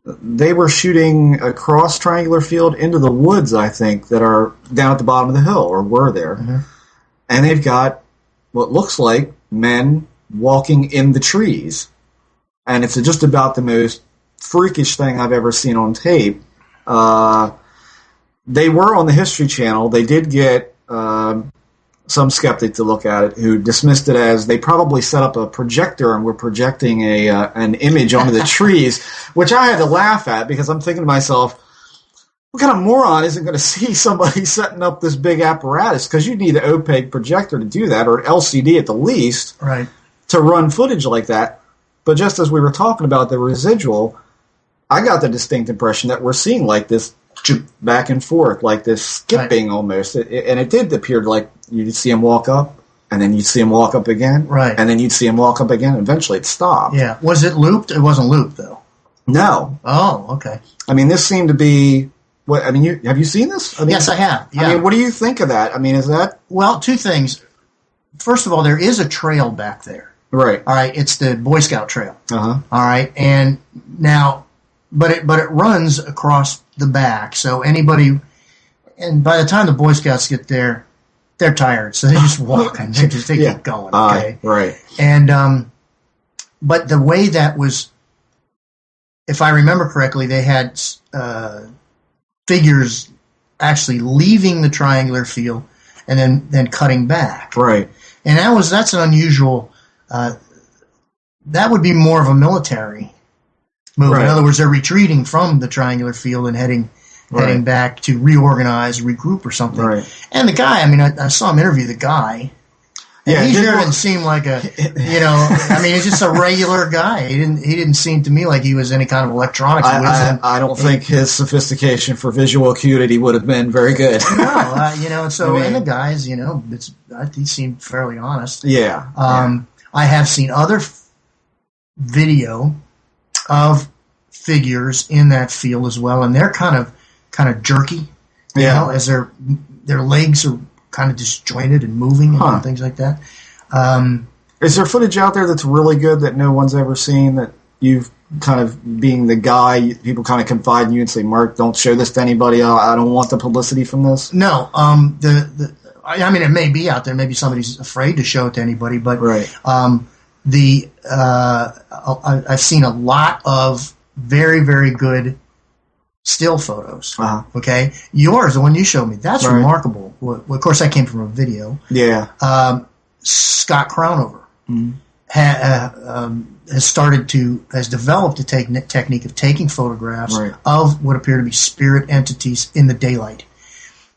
C: They were shooting across Triangular Field into the woods, I think, that are down at the bottom of the hill, or were there. Mm-hmm. And they've got what looks like men walking in the trees. And it's just about the most freakish thing I've ever seen on tape. They were on the History Channel. They did get some skeptic to look at it who dismissed it as they probably set up a projector and were projecting an image onto the trees, which I had to laugh at because I'm thinking to myself, what kind of moron isn't going to see somebody setting up this big apparatus? Because you need an opaque projector to do that, or an LCD at the least,
D: right,
C: to run footage like that. But just as we were talking about the residual, I got the distinct impression that we're seeing like this back and forth, like this skipping almost. And it did appear like you'd see him walk up, and then you'd see him walk up again.
D: Right.
C: And then you'd see him walk up again, and eventually it stopped.
D: Yeah. Was it looped? It wasn't looped, though.
C: No.
D: Oh, okay.
C: I mean, this seemed to be... What I mean, have you seen this? I mean,
D: Yes, I have. Yeah.
C: I mean, what do you think of that? I mean, is that...
D: Well, two things. First of all, there is a trail back there.
C: Right.
D: All right. It's the Boy Scout trail.
C: Uh-huh.
D: All right. And now... But it runs across the back, so anybody... And by the time the Boy Scouts get there, they're tired, so they just walk and they keep going. Okay,
C: right.
D: And but the way that was, if I remember correctly, they had figures actually leaving the triangular field and then cutting back.
C: Right.
D: And that's an unusual. That would be more of a military move.
C: Right.
D: In other words, they're retreating from the triangular field and heading back to reorganize, regroup, or something.
C: Right.
D: And the guy, I mean, I saw him interview the guy.
C: Yeah,
D: he sure didn't seem like a, I mean, he's just a regular guy. He didn't seem to me like he was any kind of electronics wizard.
C: I don't think his sophistication for visual acuity would have been very good.
D: No, so, and the guys, he seemed fairly honest.
C: Yeah.
D: I have seen other video of figures in that field as well, and they're kind of jerky, you know, as their legs are kind of disjointed and moving and things like that.
C: Is there footage out there that's really good that no one's ever seen, that you've kind of, being the guy, people kind of confide in you and say, Mark, don't show this to anybody, I don't want the publicity from this?
D: No, I mean, it may be out there, maybe somebody's afraid to show it to anybody, but I've seen a lot of very, very good still photos. Okay, yours, the one you showed me, that's remarkable. Well, of course, that came from a video.
C: Yeah.
D: Scott Crownover has developed a technique of taking photographs of what appear to be spirit entities in the daylight.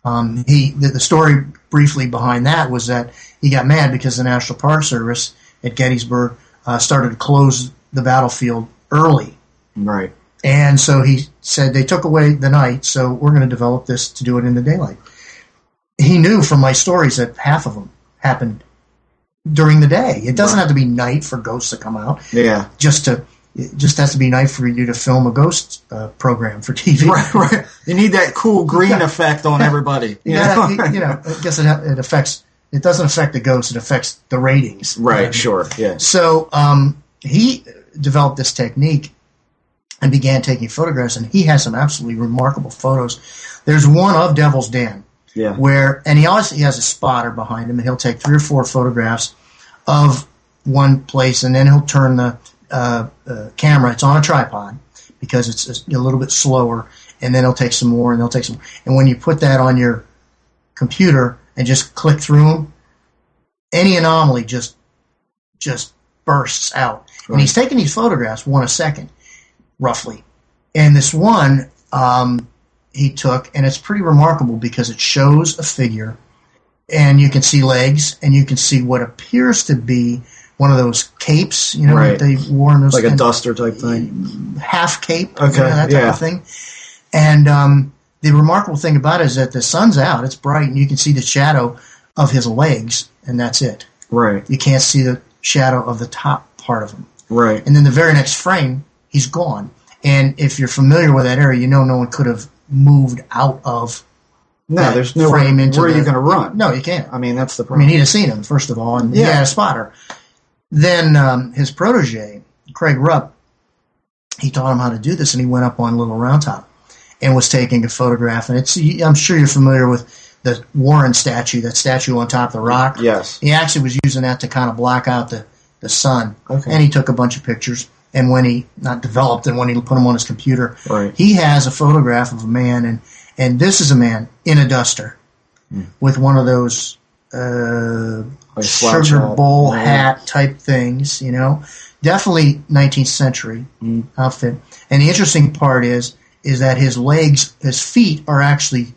D: The story briefly behind that was that he got mad because the National Park Service at Gettysburg started to close the battlefield early.
C: Right.
D: And so he said, they took away the night, so we're going to develop this to do it in the daylight. He knew from my stories that half of them happened during the day. It doesn't have to be night for ghosts to come out.
C: Yeah.
D: It just has to be night for you to film a ghost program for TV.
C: Right. You need that cool green effect on everybody.
D: I guess it affects. It doesn't affect the ghosts. It affects the ratings.
C: Right. Sure. Yeah.
D: So he developed this technique and began taking photographs, and he has some absolutely remarkable photos. There's one of Devil's Den, and he has a spotter behind him, and he'll take 3 or 4 photographs of one place, and then he'll turn the camera. It's on a tripod because it's a little bit slower, and then he'll take some more, and he'll take some more. And when you put that on your computer and just click through them, any anomaly just bursts out. Right. And he's taking these photographs 1 a second, roughly. And this one he took, and it's pretty remarkable because it shows a figure, and you can see legs, and you can see what appears to be one of those capes, that they wore in those,
C: like a duster type thing,
D: half cape,
C: that
D: type of thing. And the remarkable thing about it is that the sun's out, it's bright, and you can see the shadow of his legs, and that's it.
C: Right.
D: You can't see the shadow of the top part of him.
C: Right.
D: And then the very next frame, he's gone. And if you're familiar with that area, no one could have moved out of
C: there's no
D: frame into
C: where are you going to run?
D: No, you can't.
C: I mean, that's the
D: I
C: problem.
D: mean, he'd have seen him, first of all, and he had a spotter. Then his protege, Craig Rupp, he taught him how to do this, and he went up on Little Round Top and was taking a photograph. And I'm sure you're familiar with the Warren statue, that statue on top of the rock.
C: Yes.
D: He actually was using that to kind of block out the sun.
C: Okay.
D: And he took a bunch of pictures. And when he when he put them on his computer,
C: right.
D: he has a photograph of a man, and this is a man in a duster with one of those
C: like
D: sugar bowl hat type things, definitely 19th century outfit. And the interesting part is that his feet are actually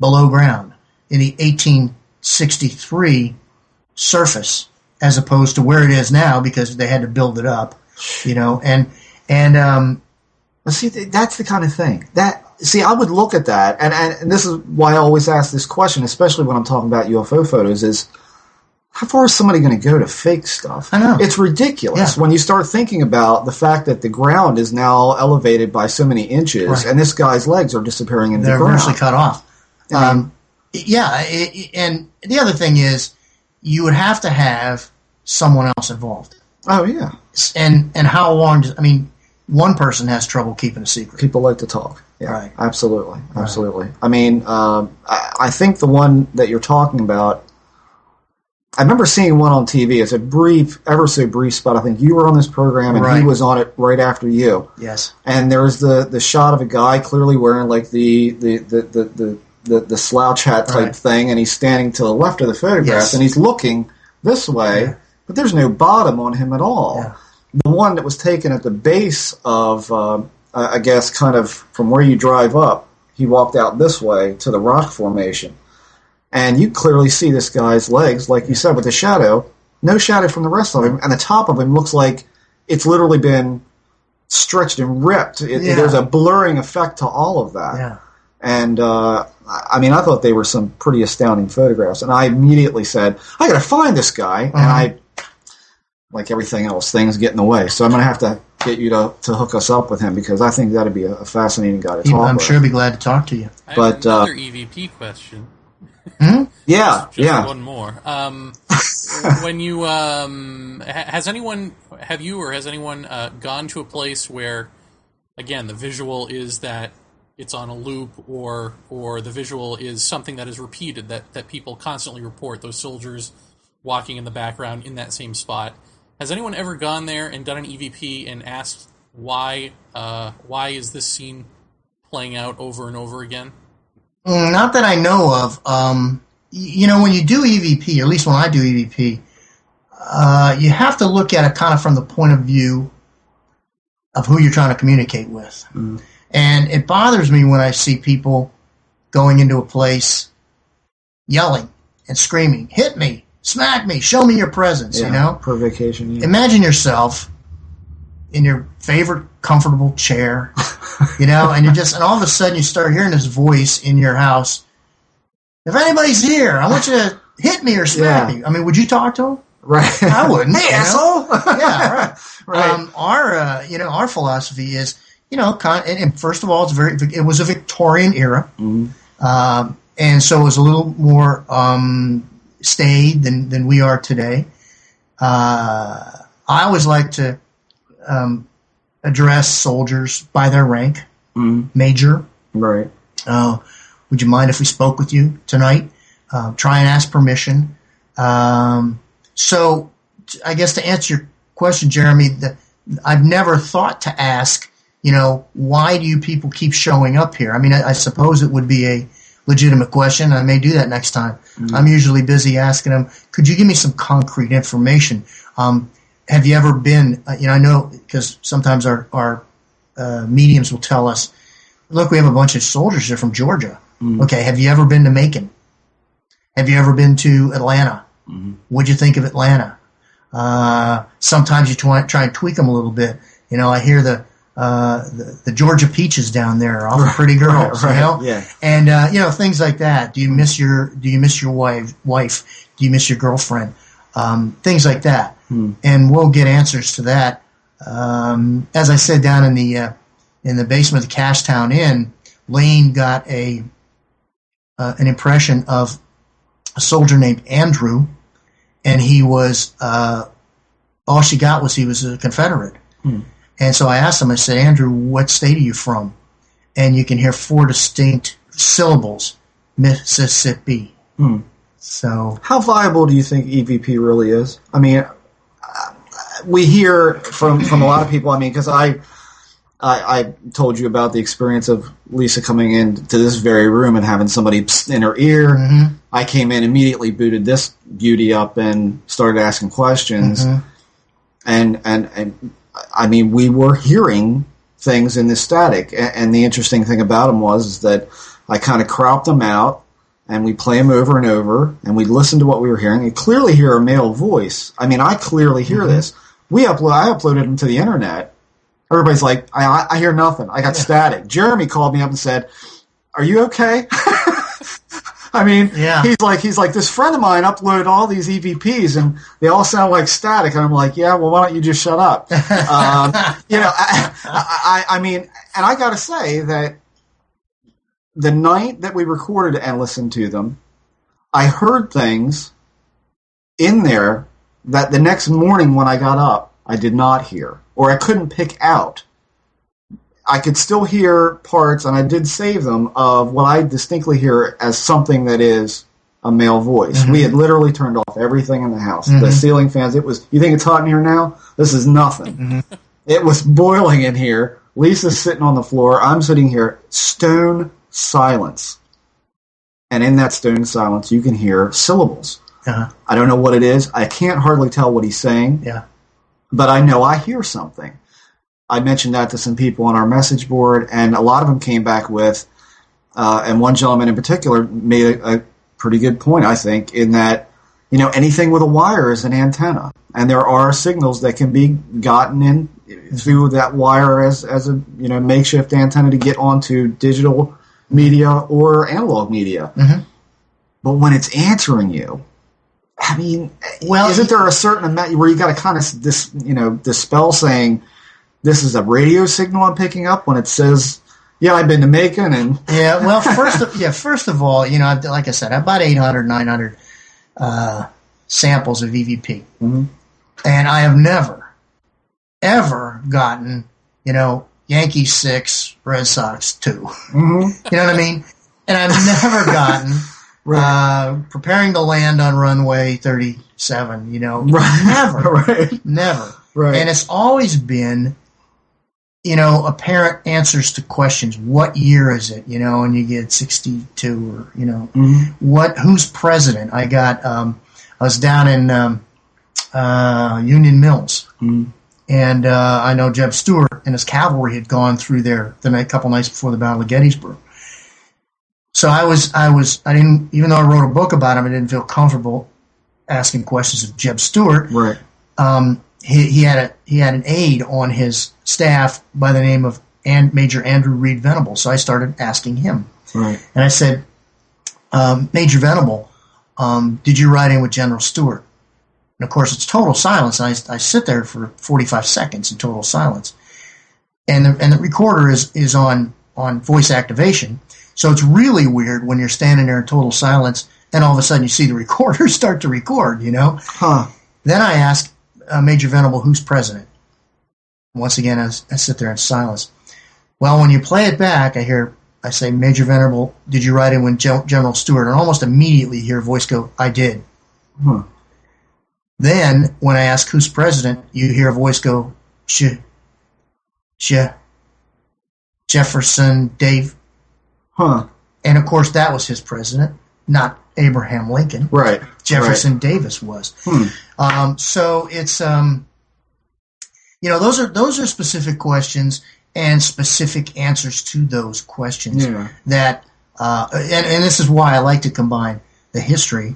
D: below ground in the 1863 surface, as opposed to where it is now because they had to build it up. And
C: See, that's the kind of thing. I would look at that, and this is why I always ask this question, especially when I'm talking about UFO photos, is how far is somebody going to go to fake stuff?
D: I know.
C: It's ridiculous when you start thinking about the fact that the ground is now elevated by so many inches, and this guy's legs are disappearing into the ground.
D: They're virtually cut off. And the other thing is, you would have to have someone else involved.
C: Oh, yeah.
D: And how long does... I mean, one person has trouble keeping a secret.
C: People like to talk. Yeah,
D: right.
C: Absolutely. I mean, I think the one that you're talking about, I remember seeing one on TV. It's a brief, ever so brief spot. I think you were on this program, and he was on it right after you.
D: Yes.
C: And there was the shot of a guy clearly wearing like the slouch hat type thing, and he's standing to the left of the photograph, and he's looking this way, but there's no bottom on him at all.
D: Yeah.
C: The one that was taken at the base of, I guess, kind of from where you drive up, he walked out this way to the rock formation. And you clearly see this guy's legs, like you said, with the shadow. No shadow from the rest of him. And the top of him looks like it's literally been stretched and ripped. There's a blurring effect to all of that.
D: Yeah.
C: And, I mean, I thought they were some pretty astounding photographs. And I immediately said, I got to find this guy. And I... Like everything else, things get in the way. So I'm going to have to get you to hook us up with him, because I think that'd be a fascinating guy to talk with.
D: I'm sure he'd be glad to talk to you.
E: I have another EVP question.
C: Yeah,
E: Just one more. When you has anyone gone to a place where, again, the visual is that it's on a loop, or the visual is something that is repeated, that people constantly report, those soldiers walking in the background in that same spot? Has anyone ever gone there and done an EVP and asked why is this scene playing out over and over again?
D: Not that I know of. When you do EVP, or at least when I do EVP, you have to look at it kind of from the point of view of who you're trying to communicate with. Mm. And it bothers me when I see people going into a place yelling and screaming, "Hit me! Smack me! Show me your presence!"
C: Per vacation. Yeah.
D: Imagine yourself in your favorite comfortable chair, and and all of a sudden you start hearing this voice in your house. "If anybody's here, I want you to hit me or smack me." I mean, would you talk to him?
C: Right.
D: I wouldn't.
C: Hey, asshole.
D: Yeah, right.
C: Right.
D: Our philosophy is, and first of all, it was a Victorian era, and so it was a little more staid than we are today. I always like to address soldiers by their rank, major.
C: Right.
D: Would you mind if we spoke with you tonight? Try and ask permission. So I guess to answer your question, Jeremy, I've never thought to ask, why do you people keep showing up here? I mean, I suppose it would be a legitimate question. I may do that next time. Mm-hmm. I'm usually busy asking them, could you give me some concrete information? Have you ever been, I know, because sometimes our mediums will tell us, look, we have a bunch of soldiers here from Georgia. Mm-hmm. Okay, have you ever been to Macon? Have you ever been to Atlanta? Mm-hmm. What'd you think of Atlanta? Sometimes you try and tweak them a little bit. I hear the Georgia peaches down there are awful pretty girls,
C: Yeah.
D: And things like that. Do you miss your wife? Do you miss your girlfriend? Things like that. And we'll get answers to that. As I said, down in the basement of the Cashtown Inn, Lane got an impression of a soldier named Andrew, and he was all she got was he was a Confederate. And so I asked him, I said, "Andrew, what state are you from?" And you can hear 4 distinct syllables, Mississippi. So,
C: how viable do you think EVP really is? I mean, we hear from a lot of people. I mean, because I told you about the experience of Lisa coming into this very room and having somebody in her ear. Mm-hmm. I came in, immediately booted this beauty up and started asking questions. Mm-hmm. And I mean, we were hearing things in the static. And the interesting thing about them was that I kind of cropped them out, and we play them over and over, and we listen to what we were hearing. You clearly hear a male voice. I mean, I clearly hear this. I uploaded them to the internet. everybody's like, I hear nothing. I got static. Jeremy called me up and said, "Are you okay?" I mean, he's like, this friend of mine uploaded all these EVPs and they all sound like static. And I'm like, yeah, well, why don't you just shut up? I mean, and I got to say that the night that we recorded and listened to them, I heard things in there that the next morning when I got up, I did not hear, or I couldn't pick out. I could still hear parts, and I did save them, of what I distinctly hear as something that is a male voice. Mm-hmm. We had literally turned off everything in the house. Mm-hmm. The ceiling fans, you think it's hot in here now? This is nothing. Mm-hmm. It was boiling in here. Lisa's sitting on the floor. I'm sitting here. Stone silence. And in that stone silence, you can hear syllables. Uh-huh. I don't know what it is. I can't hardly tell what he's saying. Yeah. But I know I hear something. I mentioned that to some people on our message board, and a lot of them came back with, and one gentleman in particular made a pretty good point, I think, in that, anything with a wire is an antenna, and there are signals that can be gotten in through that wire as a makeshift antenna to get onto digital media or analog media. Mm-hmm. But when it's answering you, I mean, isn't there a certain amount where you got to kind of dispel saying, this is a radio signal I'm picking up when it says, I've been to Macon and...
D: Yeah, well, first of all, like I said, I bought 800, 900 samples of EVP. Mm-hmm. And I have never, ever gotten, Yankees 6, Red Sox 2. Mm-hmm. You know what I mean? And I've never gotten preparing to land on runway 37, Never. Never. Right. And it's always been... apparent answers to questions. What year is it? And you get 62 or, mm-hmm. Who's president? I was down in Union Mills. Mm-hmm. And I know Jeb Stuart and his cavalry had gone through there the couple nights before the Battle of Gettysburg. So I didn't, even though I wrote a book about him, I didn't feel comfortable asking questions of Jeb Stuart. Right. He had an aide on his staff by the name of Major Andrew Reed Venable, so I started asking him. Right. And I said, Major Venable, did you ride in with General Stuart? And of course, it's total silence. I sit there for 45 seconds in total silence, and the recorder is on voice activation. So it's really weird when you're standing there in total silence, and all of a sudden you see the recorder start to record. Huh. Then I ask Major Venable, who's president? Once again, I sit there in silence. Well, when you play it back, I say, Major Venable, did you ride in with General Stuart? And almost immediately you hear a voice go, I did. Huh. Then, when I ask who's president, you hear a voice go, Jefferson Dave. Huh. And of course, that was his president, not Abraham Lincoln. Right. Jefferson Davis was. So it's those are specific questions and specific answers to those questions that and this is why I like to combine the history,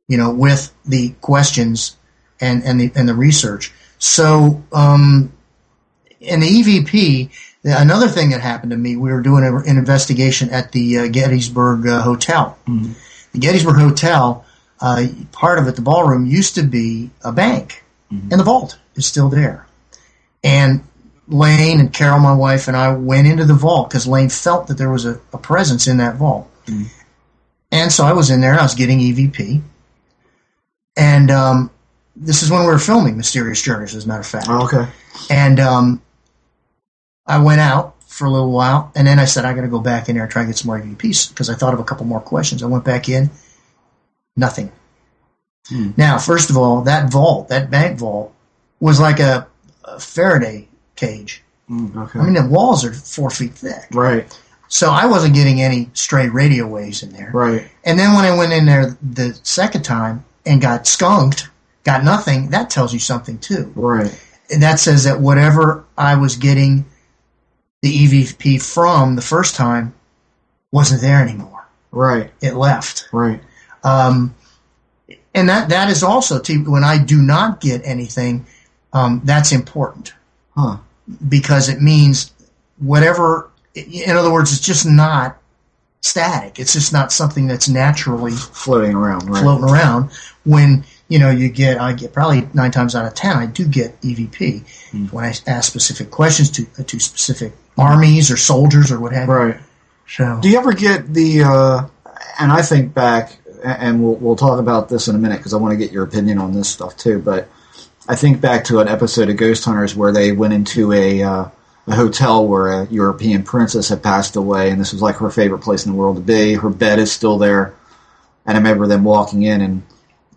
D: with the questions and the research. So in the EVP, another thing that happened to me, we were doing an investigation at the Gettysburg Hotel. Mm-hmm. The Gettysburg Hotel, part of it, the ballroom, used to be a bank, and the vault is still there. And Lane and Carol, my wife, and I went into the vault because Lane felt that there was a presence in that vault. Mm-hmm. And so I was in there, I was getting EVP. And this is when we were filming Mysterious Journeys, as a matter of fact. Oh, okay. And I went out for a little while, and then I said, I got to go back in there and try and get some more EVPs because I thought of a couple more questions. I went back in, nothing. Now, first of all, that bank vault, was like a Faraday cage. Okay. I mean, the walls are 4 feet thick. Right. So I wasn't getting any stray radio waves in there. Right. And then when I went in there the second time and got skunked, got nothing, that tells you something too. Right. And that says that whatever I was getting the EVP from the first time wasn't there anymore. Right. It left. Right. And that is also, when I do not get anything, that's important. Huh. because it means whatever. In other words, it's just not static. It's just not something that's naturally
C: floating around. Right.
D: Floating around. When I get probably 9 times out of 10, I do get EVP when I ask specific questions to specific armies or soldiers or what have you.
C: Right.
D: So,
C: do you ever get the? And I think back, and we'll talk about this in a minute because I want to get your opinion on this stuff too. But I think back to an episode of Ghost Hunters where they went into a hotel where a European princess had passed away, and this was like her favorite place in the world to be. Her bed is still there, and I remember them walking in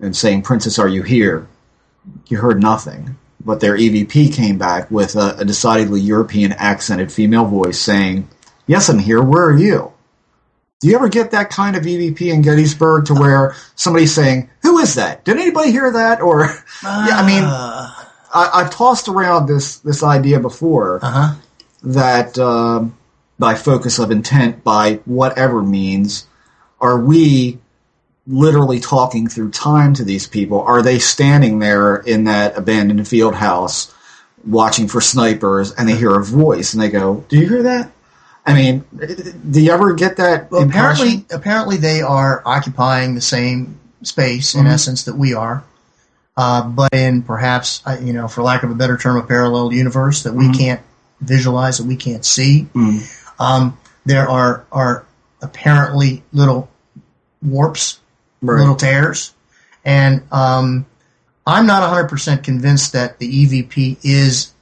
C: and saying, "Princess, are you here?" You heard nothing, but their EVP came back with a decidedly European accented female voice saying, "Yes, I'm here. Where are you?" Do you ever get that kind of EVP in Gettysburg to where somebody's saying, "Who is that? Did anybody hear that?" Or, yeah, I mean, I've tossed around this idea before that by focus of intent, by whatever means, are we literally talking through time to these people? Are they standing there in that abandoned field house watching for snipers and they hear a voice and they go, "Do you hear that?" I mean, do you ever get that impression?
D: Apparently they are occupying the same space, in essence, that we are, but in perhaps, for lack of a better term, a parallel universe that we can't visualize, that we can't see. There are apparently little warps, little tears, and I'm not 100% convinced that the EVP is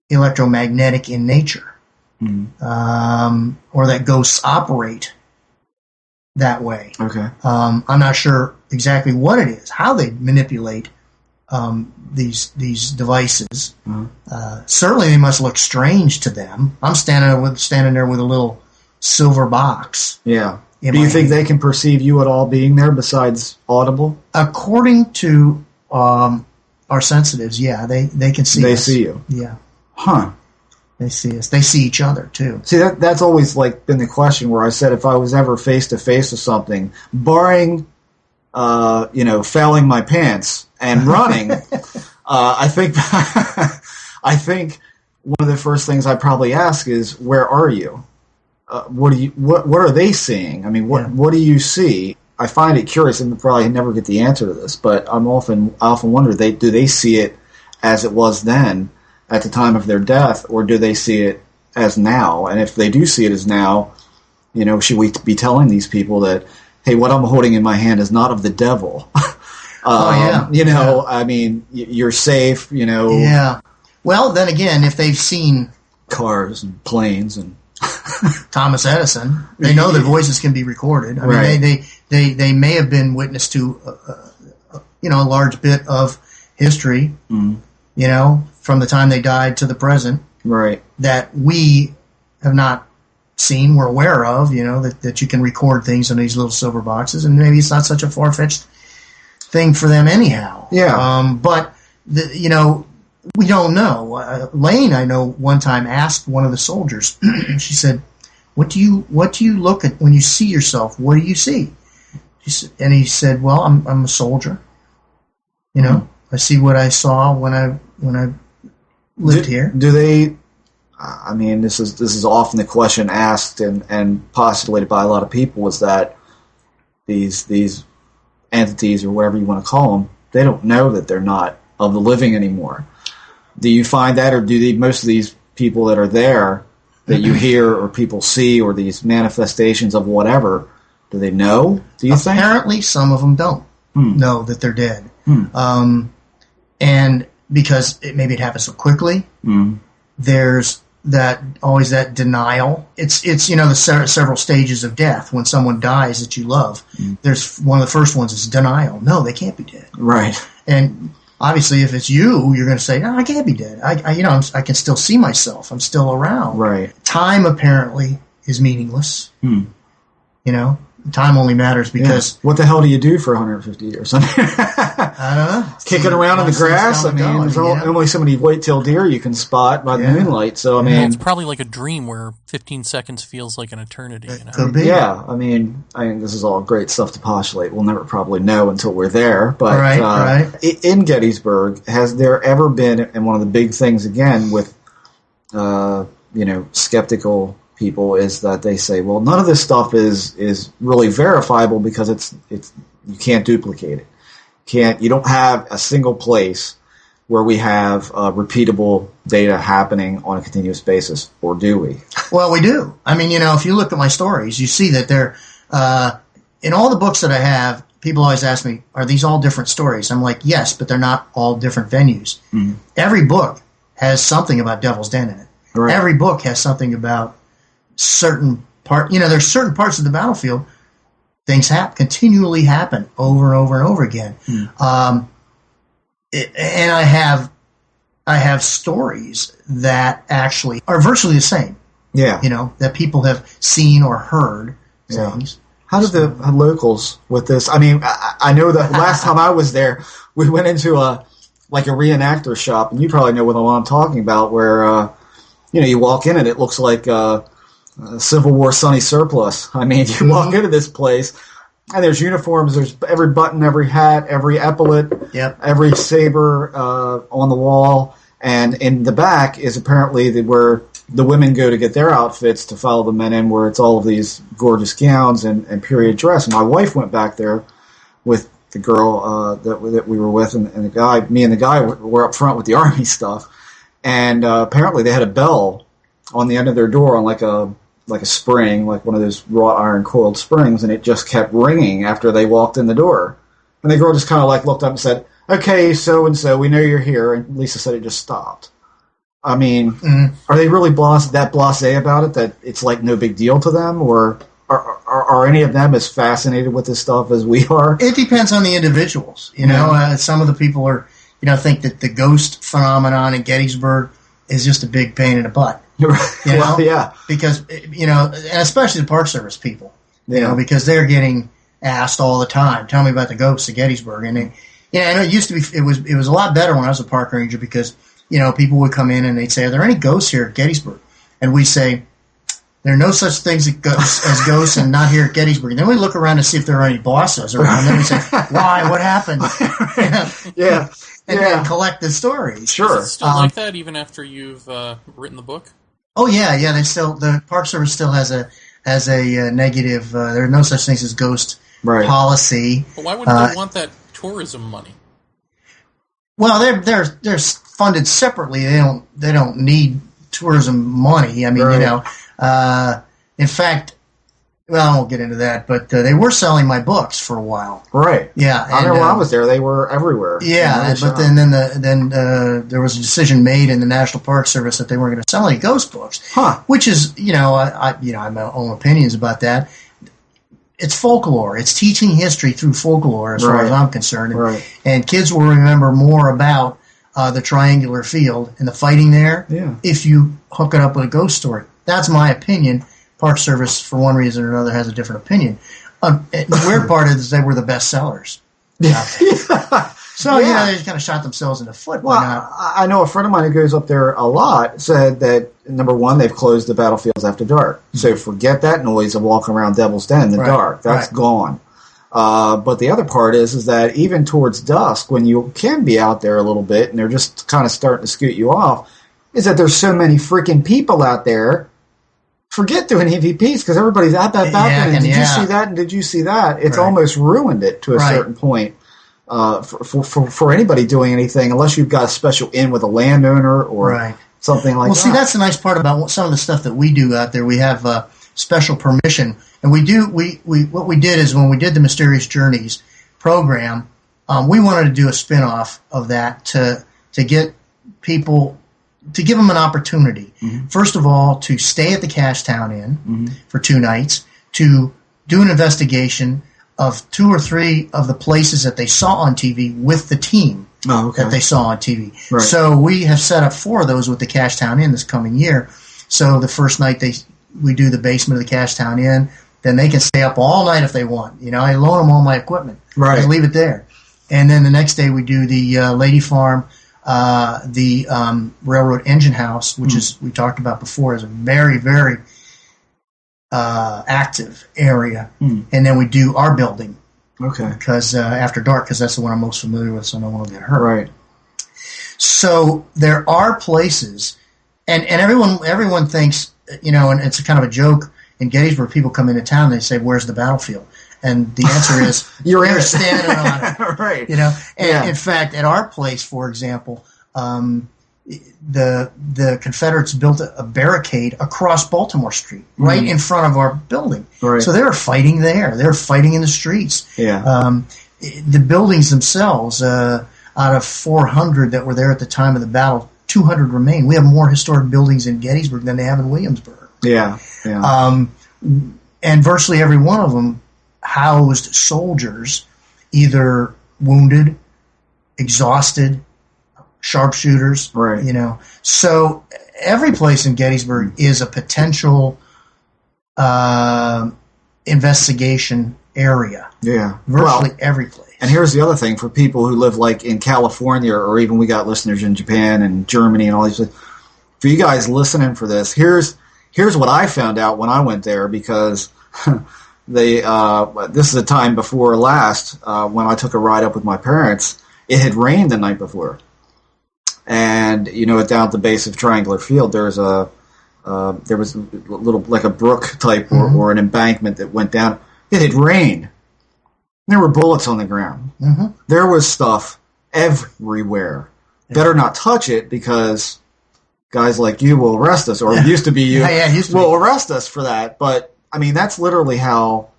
D: electromagnetic in nature. Or that ghosts operate that way.
C: Okay.
D: I'm not sure exactly what it is, how they manipulate these devices. Certainly, they must look strange to them. I'm standing there with a little silver box.
C: Yeah. Do you think they can perceive you at all being there besides audible?
D: According to our sensitives, yeah, they can see us.
C: They see you.
D: Yeah.
C: Huh.
D: They see us. They see each other, too.
C: See, that's always been the question where I said if I was ever face-to-face with something, barring, failing my pants and running, I think one of the first things I'd probably ask is, where are you? What are they seeing? I mean, what do you see? I find it curious, and probably never get the answer to this, but I often wonder, do they see it as it was then, at the time of their death, or do they see it as now? And if they do see it as now, should we be telling these people that, hey, what I'm holding in my hand is not of the devil? I mean, you're safe,
D: Yeah. Well, then again, if they've seen
C: cars and planes and
D: Thomas Edison, they know their voices can be recorded. I mean, they may have been witness to, a large bit of history, from the time they died to the present,
C: right? That
D: we have not seen, we're aware of, that you can record things in these little silver boxes, and maybe it's not such a far-fetched thing for them anyhow.
C: Yeah.
D: But we don't know. Lane, I know, one time asked one of the soldiers. She said, "What do you look at when you see yourself? What do you see?" And he said, "Well, I'm a soldier. I see what I saw when I lived here."
C: Do they? I mean, this is often the question asked and postulated by a lot of people, is that these entities, or whatever you want to call them, they don't know that they're not of the living anymore. Do you find that, or do most of these people that are there that you hear or people see, or these manifestations of whatever, do they know? Do you think?
D: Apparently, some of them don't know that they're dead, and because maybe it happens so quickly. There's always that denial. It's the several stages of death. When someone dies that you love, there's one of the first ones is denial. No, they can't be dead.
C: Right.
D: And obviously, if it's you, you're going to say, "No, I can't be dead. I can still see myself. I'm still around."
C: Right.
D: Time apparently is meaningless. Time only matters because...
C: What the hell do you do for 150 years?
D: I don't know.
C: Kicking around in the grass? I mean, there's only so many white-tailed deer you can spot by the moonlight. So, I mean...
E: Well, it's probably like a dream where 15 seconds feels like an eternity.
D: Could be.
C: Yeah. I mean, this is all great stuff to postulate. We'll never probably know until we're there. But
D: right.
C: In Gettysburg, has there ever been, and one of the big things, again, with skeptical people is that they say, well, none of this stuff is really verifiable because it's you can't duplicate it. You don't have a single place where we have repeatable data happening on a continuous basis, or do we? Well,
D: we do. I mean, if you look at my stories, you see that they're in all the books that I have. People always ask me, are these all different stories? I'm like, yes, but they're not all different venues. Mm-hmm. Every book has something about Devil's Den in it. Right. Every book has something about certain part. There's certain parts of the battlefield, things continually happen over and over and over again. Mm-hmm. And I have stories that actually are virtually the same.
C: Yeah.
D: That people have seen or heard things.
C: How did the locals with this? I mean, I know that last time I was there, we went into a reenactor shop, and you probably know what I'm talking about, where you walk in and it looks like a Civil War Sunny surplus. I mean, you walk into this place, and there's uniforms, there's every button, every hat, every epaulet, every saber on the wall, and in the back is apparently where the women go to get their outfits to follow the men in, where it's all of these gorgeous gowns and period dress. And my wife went back there with the girl that we were with, and the guy. Me and the guy were up front with the army stuff, and apparently they had a bell on the end of their door on like a spring, like one of those wrought iron coiled springs, and it just kept ringing after they walked in the door. And the girl just kind of looked up and said, "Okay, so and so, we know you're here." And Lisa said it just stopped. I mean, are they really that blasé about it, that it's like no big deal to them, or are any of them as fascinated with this stuff as we are?
D: It depends on the individuals. Some of the people are, think that the ghost phenomenon in Gettysburg is just a big pain in the butt.
C: Well, yeah.
D: Because, and especially the Park Service people, because they're getting asked all the time, tell me about the ghosts of Gettysburg. And I know it used to be, it was a lot better when I was a park ranger, because people would come in and they'd say, are there any ghosts here at Gettysburg? And we'd say, there are no such things as ghosts and not here at Gettysburg. And then we look around to see if there are any bosses around. And then we say, why? What happened?
C: Yeah.
D: And then collect the stories.
C: Sure.
E: Is it still like that even after you've written the book?
D: Oh, yeah. The Park Service still has a negative, there are no such things as ghost policy.
E: But why wouldn't they want that tourism money?
D: Well, they're funded separately. They don't need tourism money. I mean, in fact, well, I won't get into that, but they were selling my books for a while.
C: Right.
D: Yeah.
C: I remember when I was there, they were everywhere.
D: Yeah, but then there was a decision made in the National Park Service that they weren't going to sell any ghost books.
C: Huh.
D: Which is, I have my own opinions about that. It's folklore. It's teaching history through folklore, as far as I'm concerned. And kids will remember more about the triangular field and the fighting there if you hook it up with a ghost story. That's my opinion. Park Service, for one reason or another, has a different opinion. The weird part is they were the best sellers. So, they just kind of shot themselves in the foot.
C: Well, I know a friend of mine who goes up there a lot said that, number one, they've closed the battlefields after dark. Mm-hmm. So forget that noise of walking around Devil's Den in the dark. That's gone. But the other part is that even towards dusk, when you can be out there a little bit and they're just kind of starting to scoot you off, is that there's so many freaking people out there. Forget doing EVPs because everybody's at that balcony. Did you see that? And did you see that? It's almost ruined it to a certain point for anybody doing anything, unless you've got a special in with a landowner or something like that. Well,
D: see, that's the nice part about some of the stuff that we do out there. We have special permission, and what we did is when we did the Mysterious Journeys program, we wanted to do a spin-off of that to get people, to give them an opportunity, first of all, to stay at the Cashtown Inn for 2 nights, to do an investigation of 2 or 3 of the places that they saw on TV with the team that they saw on TV. Right. So we have set up 4 of those with the Cashtown Inn this coming year. So the first night we do the basement of the Cashtown Inn, then they can stay up all night if they want. I loan them all my equipment. Right. I leave it there. And then the next day we do the Lady Farm, the Railroad Engine House, which is, we talked about before, is a very, very active area. And then we do our building.
C: Okay.
D: Because after dark, because that's the one I'm most familiar with, so no one will get hurt.
C: Right.
D: So there are places And everyone thinks, and it's a kind of a joke in Gettysburg. People come into town and they say, "Where's the battlefield?" And the answer is,
C: You're
D: standing on it.
C: Right.
D: And in fact, at our place, for example, the Confederates built a barricade across Baltimore Street, right in front of our building.
C: Right.
D: So they were fighting there. They were fighting in the streets.
C: Yeah.
D: The buildings themselves, out of 400 that were there at the time of the battle, 200 remain. We have more historic buildings in Gettysburg than they have in Williamsburg.
C: Yeah.
D: And virtually every one of them housed soldiers, either wounded, exhausted, sharpshooters.
C: Right.
D: So every place in Gettysburg is a potential investigation area.
C: Yeah.
D: Virtually every place.
C: And here's the other thing for people who live like in California, or even we got listeners in Japan and Germany and all these places. For you guys listening for this, here's what I found out when I went there, because this is the time before last when I took a ride up with my parents. It had rained the night before, and down at the base of Triangular Field, there was a little, like a brook type or an embankment that went down. It had rained. There were bullets on the ground. Mm-hmm. There was stuff everywhere. Yeah. Better not touch it, because guys like you will arrest us, or used to be you will arrest us for that. But, that's literally how,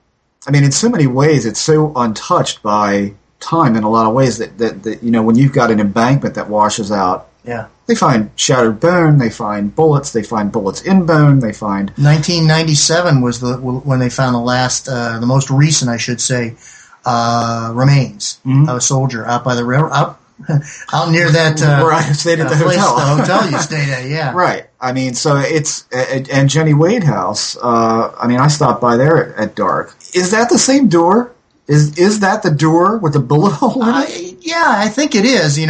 C: in so many ways, it's so untouched by time in a lot of ways that when you've got an embankment that washes out, they find shattered bone, they find bullets in bone, they find...
D: 1997 was when they found the most recent, I should say, remains of a soldier out by the railroad, out near that
C: where I stayed at the hotel.
D: The hotel you stayed at, yeah.
C: Right. So it's and Jenny Wade House. I stopped by there at dark. Is that the same door? Is that the door with the bullet hole in it?
D: Yeah, I think it is. We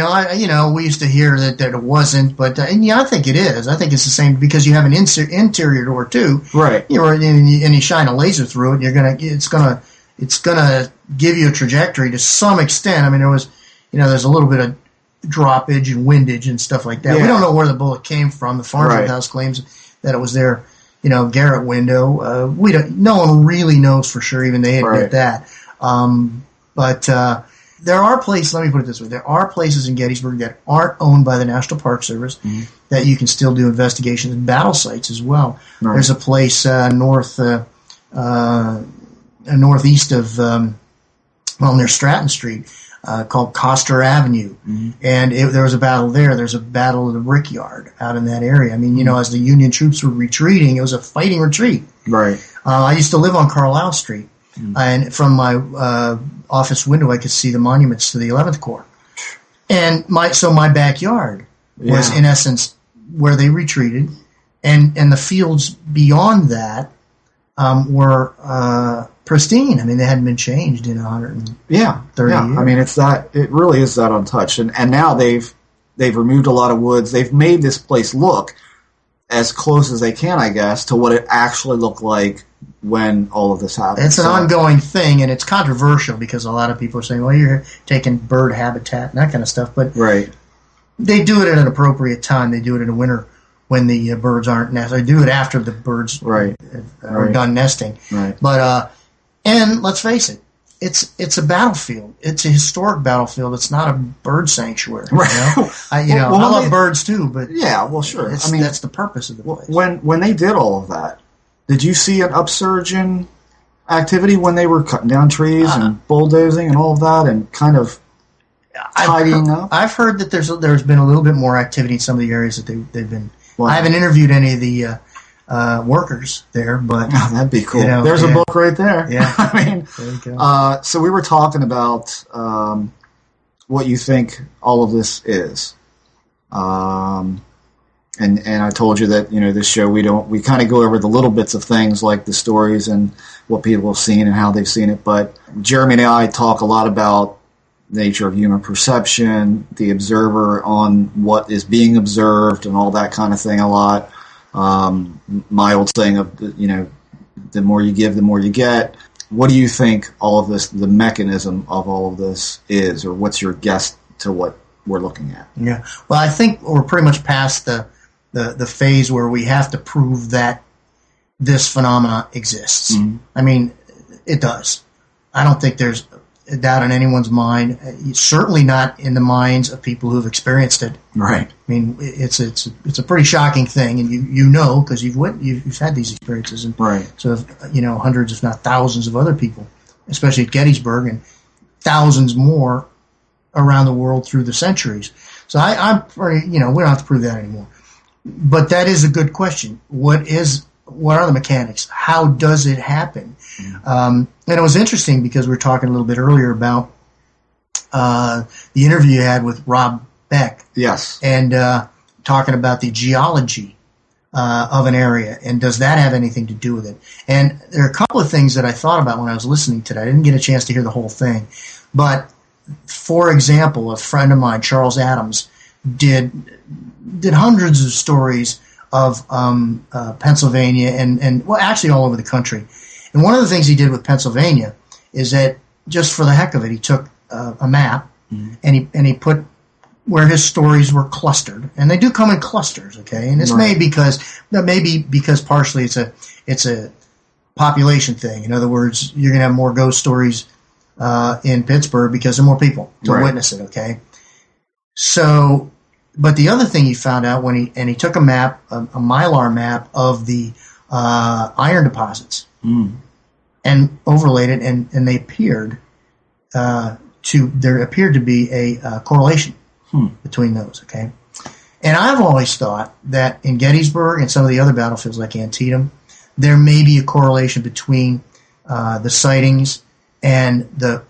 D: used to hear that it wasn't, but I think it is. I think it's the same, because you have an interior door too.
C: Right.
D: And you shine a laser through it. It's gonna give you a trajectory to some extent. There was, there's a little bit of droppage and windage and stuff like that. Yeah. We don't know where the bullet came from. The Farnsworth House claims that it was their, garret window. No one really knows for sure. Even they admit that. But there are places, let me put it this way, there are places in Gettysburg that aren't owned by the National Park Service that you can still do investigations and battle sites as well. Right. There's a place northeast of, near Stratton Street, called Coster Avenue. And there was a battle there. There's a battle of the Brickyard out in that area. As the Union troops were retreating, it was a fighting retreat.
C: Right.
D: I used to live on Carlisle Street. And from my office window, I could see the monuments to the 11th Corps. And my backyard was, in essence, where they retreated. And the fields beyond that were pristine. They hadn't been changed in 130 years.
C: It really is that untouched. And now they've removed a lot of woods. They've made this place look as close as they can, I guess, to what it actually looked like when all of this happened.
D: It's an ongoing thing, and it's controversial, because a lot of people are saying, well, you're taking bird habitat and that kind of stuff. But they do it at an appropriate time. They do it in the winter when the birds aren't nesting. They do it after the birds are done nesting. Right. But and let's face it, it's a battlefield. It's a historic battlefield. It's not a bird sanctuary. Right. I love birds too, but
C: sure.
D: That's the purpose of the place.
C: When they did all of that, did you see an upsurge in activity when they were cutting down trees and bulldozing and all of that, and kind of tidying up?
D: I've heard that there's been a little bit more activity in some of the areas that they've been. Wow. I haven't interviewed any of the workers there, but
C: that'd be cool. There's a book right there.
D: Yeah,
C: there you go. So we were talking about what you think all of this is, and I told you that this show we kind of go over the little bits of things like the stories and what people have seen and how they've seen it. But Jeremy and I talk a lot about the nature of human perception, the observer on what is being observed, and all that kind of thing a lot. My old saying of, the more you give, the more you get. What do you think all of this, the mechanism of all of this is, or what's your guess to what we're looking at?
D: Yeah. Well, I think we're pretty much past the the phase where we have to prove that this phenomena exists.
C: Mm-hmm.
D: I mean, it does. I don't think there's a doubt in anyone's mind. Certainly not in the minds of people who've experienced it.
C: Right.
D: I mean, it's a pretty shocking thing, and you know, because you've had these experiences, and
C: Right.
D: so hundreds, if not thousands, of other people, especially at Gettysburg, and thousands more around the world through the centuries. So I'm pretty, we don't have to prove that anymore. But that is a good question. What are the mechanics? How does it happen? And it was interesting because we were talking a little bit earlier about the interview you had with Rob Beck.
C: Yes.
D: And talking about the geology of an area, and does that have anything to do with it? And there are a couple of things that I thought about when I was listening to that. I didn't get a chance to hear the whole thing. But, for example, a friend of mine, Charles Adams, did hundreds of stories of Pennsylvania and well, actually all over the country. And one of the things he did with Pennsylvania is that, just for the heck of it, he took a map and he put where his stories were clustered, and they do come in clusters, okay. And this may be because partially it's a population thing. In other words, you're going to have more ghost stories in Pittsburgh because there are more people to witness it, okay. So, but the other thing he found out when he took a map, a Mylar map of the iron deposits, and overlaid it, and they appeared there appeared to be a correlation between those, okay? And I've always thought that in Gettysburg and some of the other battlefields like Antietam, there may be a correlation between the sightings and the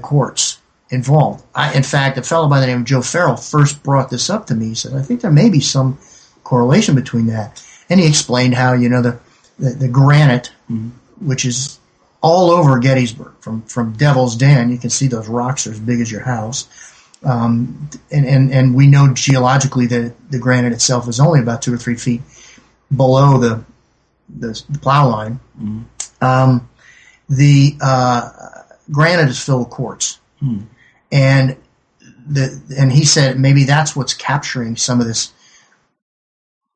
D: quartz involved. In fact, a fellow by the name of Joe Farrell first brought this up to me. He said, I think there may be some correlation between that. And he explained how, the granite, which is all over Gettysburg, from Devil's Den, you can see those rocks are as big as your house. And we know geologically that the granite itself is only about 2 or 3 feet below the plow line. The granite is filled with quartz. And he said maybe that's what's capturing some of this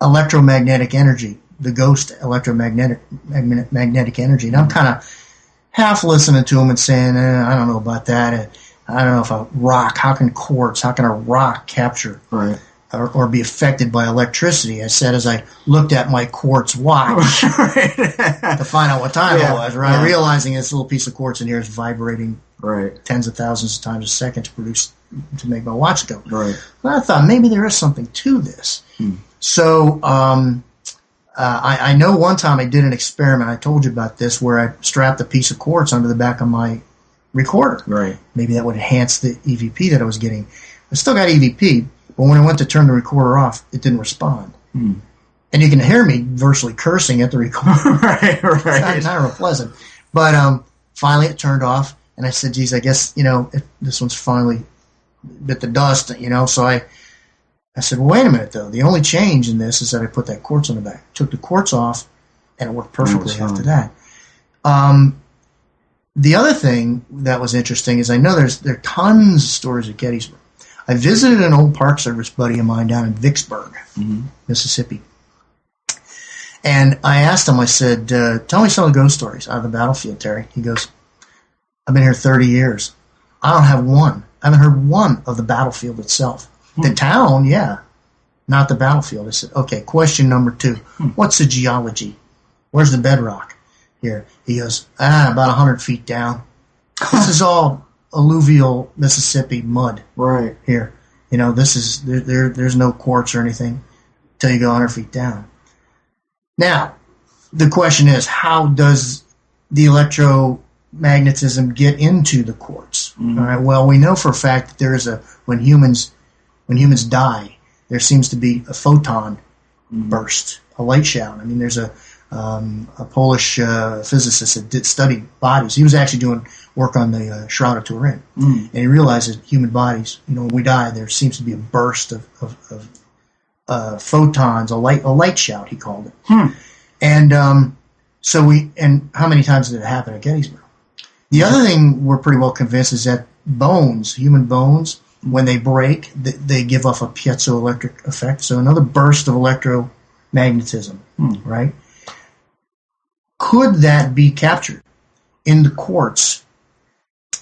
D: electromagnetic energy, the ghost magnetic energy. And I'm kind of half listening to him and saying, I don't know about that. I don't know if a rock, how can a rock capture or be affected by electricity? I said as I looked at my quartz watch to find out what time it was, realizing this little piece of quartz in here is vibrating tens of thousands of times a second to make my watch go. And I thought maybe there is something to this. So I know one time I did an experiment. I told you about this, where I strapped a piece of quartz under the back of my recorder. Maybe that would enhance the EVP that I was getting. I still got EVP, but when I went to turn the recorder off, it didn't respond. And you can hear me virtually cursing at the recorder. It's not real pleasant. But finally it turned off, and I said, geez, I guess, if this one's finally bit the dust, So I said, well, wait a minute, though. The only change in this is that I put that quartz on the back. Took the quartz off, and it worked perfectly after that. The other thing that was interesting is I know there are tons of stories at Gettysburg. I visited an old Park Service buddy of mine down in Vicksburg, Mississippi. And I asked him, I said, tell me some of the ghost stories out of the battlefield, Terry. He goes, I've been here 30 years. I don't have one. I haven't heard one of the battlefield itself. The town, not the battlefield. I said, okay, question number 2. What's the geology? Where's the bedrock here? He goes, about 100 feet down. This is all alluvial Mississippi mud here. This is there's no quartz or anything until you go 100 feet down. Now, the question is, how does the electromagnetism get into the quartz? All right. Well, we know for a fact that there is when humans die, there seems to be a photon burst, a light shout. I mean, there's a Polish physicist that studied bodies. He was actually doing work on the Shroud of Turin, and he realized that human bodies, when we die, there seems to be a burst of photons, a light shout, he called it. And and how many times did it happen at Gettysburg? The other thing we're pretty well convinced is that human bones, when they break, they give off a piezoelectric effect, so another burst of electromagnetism, right? Could that be captured in the quartz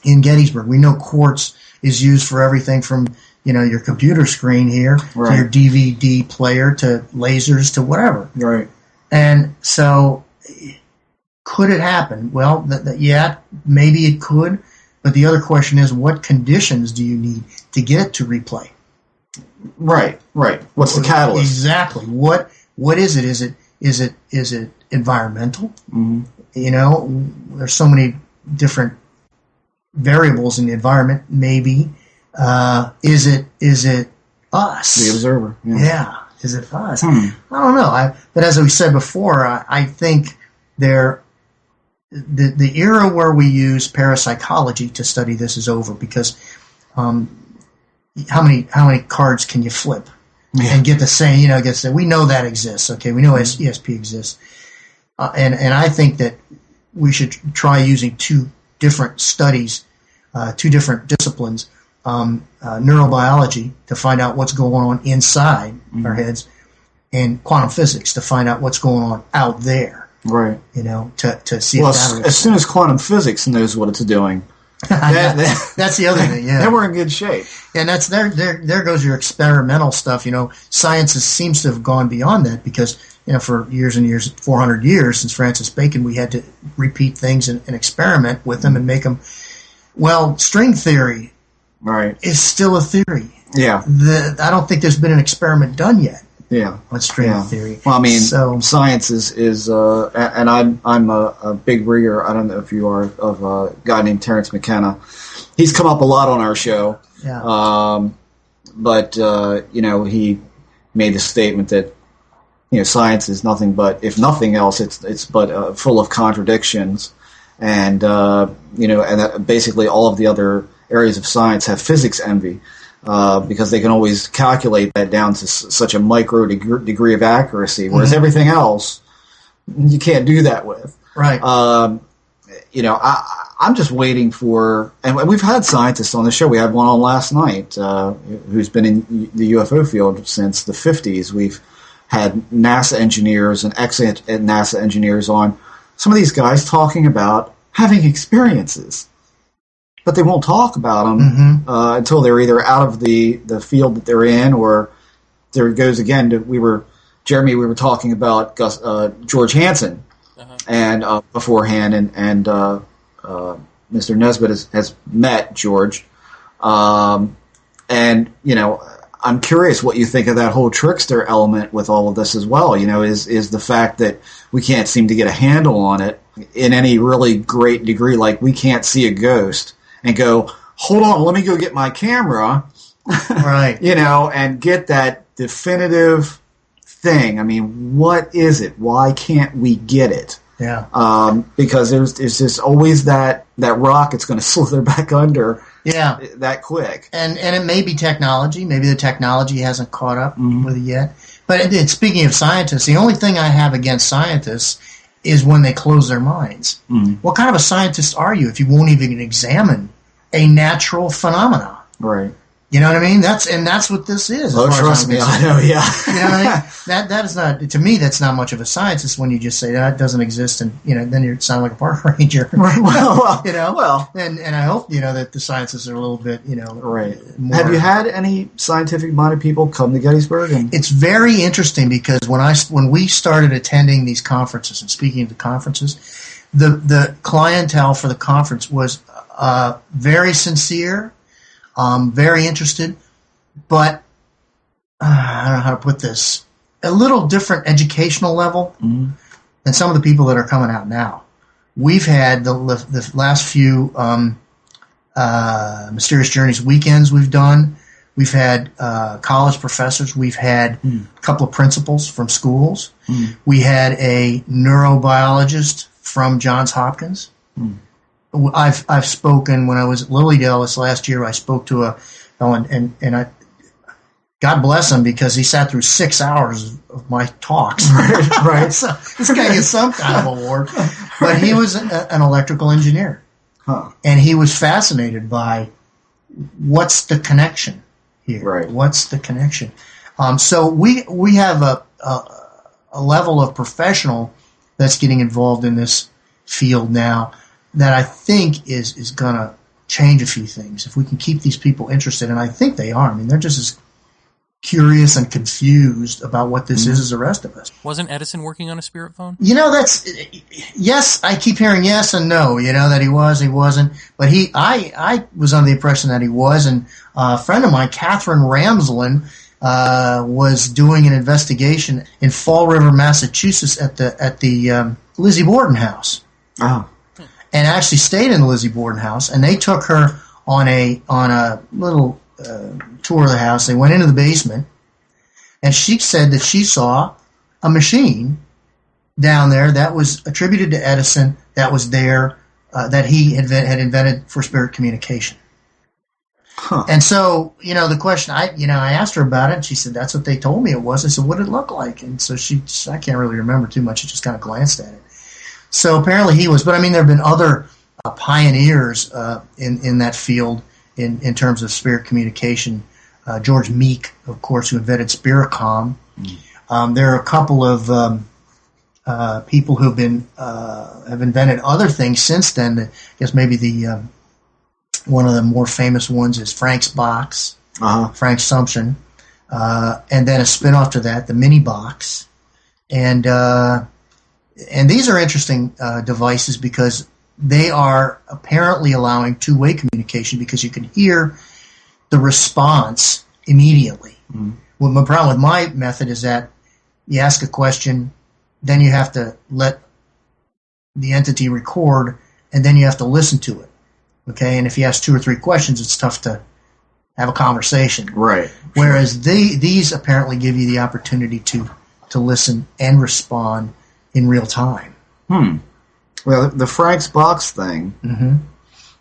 D: in Gettysburg? We know quartz is used for everything from, your computer screen here to your DVD player to lasers to whatever.
C: Right.
D: And so could it happen? Well, yeah, maybe it could. But the other question is, what conditions do you need to get it to replay?
C: Right. What's the catalyst?
D: Exactly. What is it? Is it environmental?
C: Mm-hmm.
D: There's so many different variables in the environment. Maybe is it us?
C: The observer.
D: Yeah. Is it us? I don't know. But as we said before, I think the era where we use parapsychology to study this is over, because how many cards can you flip and get the same? We know that exists. Okay, we know ESP exists, and I think that we should try using two different studies, two different disciplines, neurobiology to find out what's going on inside our heads, and quantum physics to find out what's going on out there.
C: Right.
D: To see.
C: Well, as soon as quantum physics knows what it's doing,
D: that's the other thing. Yeah,
C: then we're in good shape.
D: And that's there goes your experimental stuff. Science seems to have gone beyond that, because for years and years, 400 years since Francis Bacon, we had to repeat things and experiment with them and make them. Well, string theory, is still a theory.
C: Yeah.
D: I don't think there's been an experiment done yet.
C: Yeah,
D: on string theory.
C: Well, I mean, science is and I'm a big reader. I don't know if you are, of a guy named Terence McKenna. He's come up a lot on our show.
D: Yeah.
C: But he made the statement that science is nothing but, if nothing else, it's but full of contradictions, and and that basically all of the other areas of science have physics envy. Because they can always calculate that down to such a micro degree of accuracy, whereas everything else you can't do that with.
D: Right.
C: I'm just waiting for, and we've had scientists on the show. We had one on last night who's been in the UFO field since the 50s. We've had NASA engineers and ex-NASA engineers on. Some of these guys talking about having experiences. But they won't talk about them until they're either out of the field that they're in, or there it goes again. We were talking about George Hansen and beforehand, and Mr. Nesbitt has met George, and I'm curious what you think of that whole trickster element with all of this as well. Is the fact that we can't seem to get a handle on it in any really great degree, like we can't see a ghost and go, hold on, let me go get my camera,
D: right?
C: And get that definitive thing. I mean, what is it? Why can't we get it?
D: Yeah.
C: Because there's just always that rock that's going to slither back under.
D: Yeah.
C: That quick.
D: And it may be technology. Maybe the technology hasn't caught up with it yet. But speaking of scientists, the only thing I have against scientists is when they close their minds. What kind of a scientist are you if you won't even examine a natural phenomena?
C: Right.
D: You know what I mean? That's what this is.
C: Oh, trust me, I know. Yeah.
D: You know what I mean? That is not, to me. That's not much of a scientist when you just say that doesn't exist, and then you sound like a park ranger.
C: Well,
D: and I hope that the scientists are a little bit
C: right.
D: More,
C: have you had any scientific-minded people come to Gettysburg?
D: It's very interesting, because when we started attending these conferences and speaking at the conferences, the clientele for the conference was very sincere. Very interested, but I don't know how to put this. A little different educational level than some of the people that are coming out now. We've had the last few Mysterious Journeys weekends we've done. We've had college professors. We've had a couple of principals from schools. We had a neurobiologist from Johns Hopkins. I've spoken when I was at Lilydale this last year. I spoke to a fellow, and I, God bless him, because he sat through 6 hours of my talks.
C: Right.
D: So this guy gets some kind of award. But he was an electrical engineer, and he was fascinated by what's the connection here?
C: Right.
D: What's the connection? So we have a level of professional that's getting involved in this field now that I think is going to change a few things if we can keep these people interested, and I think they are. I mean, they're just as curious and confused about what this is as the rest of us.
E: Wasn't Edison working on a spirit phone?
D: That's yes. I keep hearing yes and no. That he wasn't. But I was under the impression that he was. And a friend of mine, Catherine Ramsland, was doing an investigation in Fall River, Massachusetts, at the Lizzie Borden house.
C: Oh.
D: And actually stayed in the Lizzie Borden house. And they took her on a little tour of the house. They went into the basement, and she said that she saw a machine down there that was attributed to Edison, that was there, that he had invented for spirit communication.
C: Huh.
D: And so, the question, I asked her about it, and she said, that's what they told me it was. I said, what did it look like? And so I can't really remember too much. She just kind of glanced at it. So apparently he was, but I mean, there have been other pioneers in that field in terms of spirit communication. George Meek, of course, who invented Spiricom. There are a couple of people who've been have invented other things since then. I guess maybe the one of the more famous ones is Frank's box, Frank's Sumption, and then a spin-off to that, the mini box, and these are interesting devices because they are apparently allowing two-way communication because you can hear the response immediately. Well, my problem with my method is that you ask a question, then you have to let the entity record, and then you have to listen to it. Okay, and if you ask 2 or 3 questions, it's tough to have a conversation.
C: Right.
D: Whereas these apparently give you the opportunity to listen and respond in real time.
C: Well, the Frank's box thing,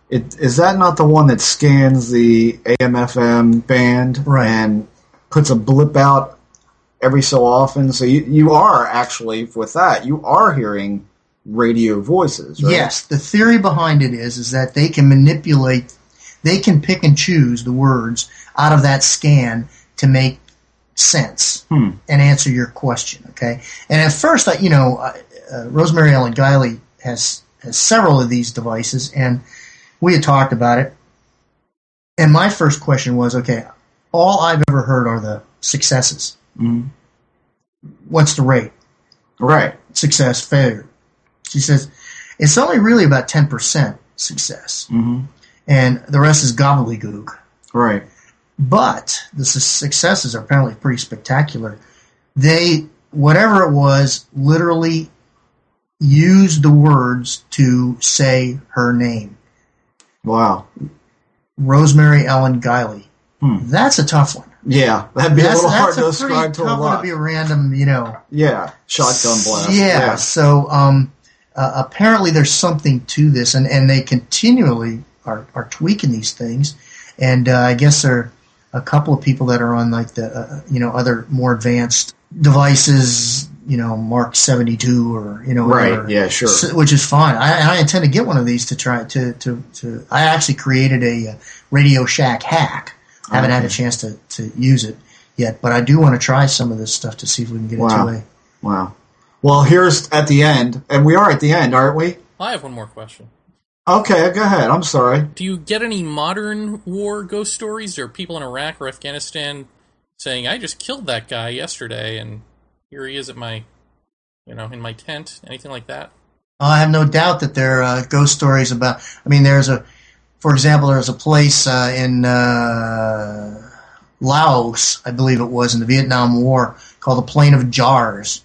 C: is that not the one that scans the AM/FM band and puts a blip out every so often? So you are actually, with that, you are hearing radio voices, right?
D: Yes. The theory behind it is that they can manipulate, they can pick and choose the words out of that scan to make sense and answer your question, okay? And at first, Rosemary Ellen Guiley has several of these devices, and we had talked about it. And my first question was, okay, all I've ever heard are the successes. What's the rate?
C: Right.
D: Success, failure. She says, it's only really about 10% success. And the rest is gobbledygook.
C: Right.
D: But the successes are apparently pretty spectacular. They, whatever it was, literally used the words to say her name.
C: Wow.
D: Rosemary Ellen Guiley. That's a tough one.
C: Yeah, that'd be a little hard to describe to a lot.
D: That's a pretty tough one to be a random,
C: Yeah, shotgun blast.
D: Yeah, so apparently there's something to this, and they continually are tweaking these things. And I guess there are a couple of people that are on like the other more advanced devices, Mark 72 or
C: right,
D: whatever,
C: yeah, sure,
D: which is fine. I intend to get one of these to try to. I actually created a Radio Shack hack. I haven't had a chance to use it yet, but I do want to try some of this stuff to see if we can get it two-way.
C: Wow. Well, here's at the end, and we are at the end, aren't we?
E: I have one more question.
C: Okay, go ahead. I'm sorry.
E: Do you get any modern war ghost stories? Or people in Iraq or Afghanistan saying, I just killed that guy yesterday, and here he is at my, in my tent? Anything like that?
D: I have no doubt that there are ghost stories about... For example, there's a place in Laos, I believe it was, in the Vietnam War, called the Plain of Jars.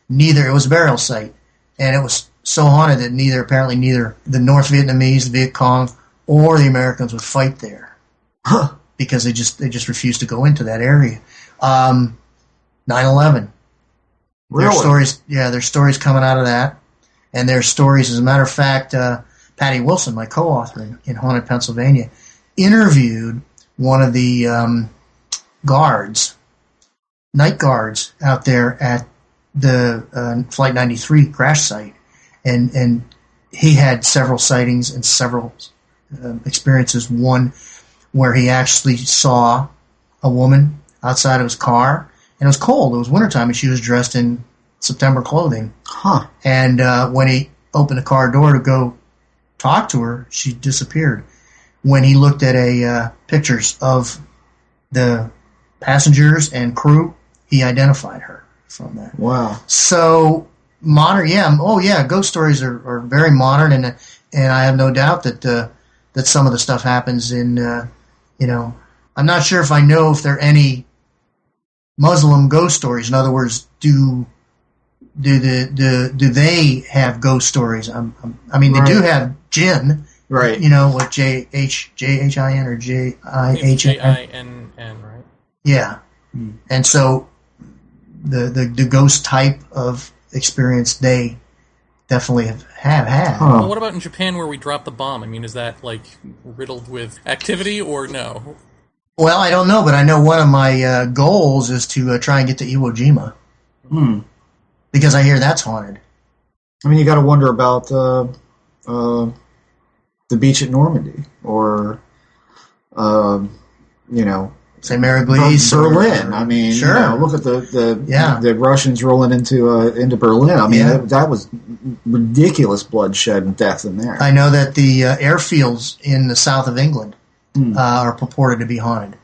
D: It was a burial site, and it was so haunted that apparently neither the North Vietnamese, the Viet Cong, or the Americans would fight there because they just refused to go into that area. 9/11.
C: Really?
D: There's stories coming out of that, and there's stories. As a matter of fact, Patty Wilson, my co-author in Haunted Pennsylvania, interviewed one of the night guards out there at the Flight 93 crash site, and he had several sightings and several experiences. One where he actually saw a woman outside of his car, and it was cold. It was wintertime, and she was dressed in September clothing.
C: Huh.
D: And when he opened the car door to go talk to her, she disappeared. When he looked at pictures of the passengers and crew, he identified her from that.
C: Wow.
D: So modern, ghost stories are very modern, and I have no doubt that some of the stuff happens in, I'm not sure if I know if there are any Muslim ghost stories. In other words, do they have ghost stories? They do have jinn.
C: Right.
D: What J-H-I-N or J-I-H-N?
E: J-I-N-N, right?
D: Yeah. And so the ghost type of experience they definitely have had.
C: Huh.
E: Well, what about in Japan where we dropped the bomb? I mean, is that like riddled with activity or no?
D: Well, I don't know, but I know one of my goals is to try and get to Iwo Jima. Because I hear that's haunted.
C: I mean, you got to wonder about the beach at Normandy, or
D: St. Mary Glees,
C: Berlin. I mean,
D: sure.
C: Look at the Russians rolling into Berlin. I mean, that was ridiculous bloodshed and death in there.
D: I know that the airfields in the south of England are purported to be haunted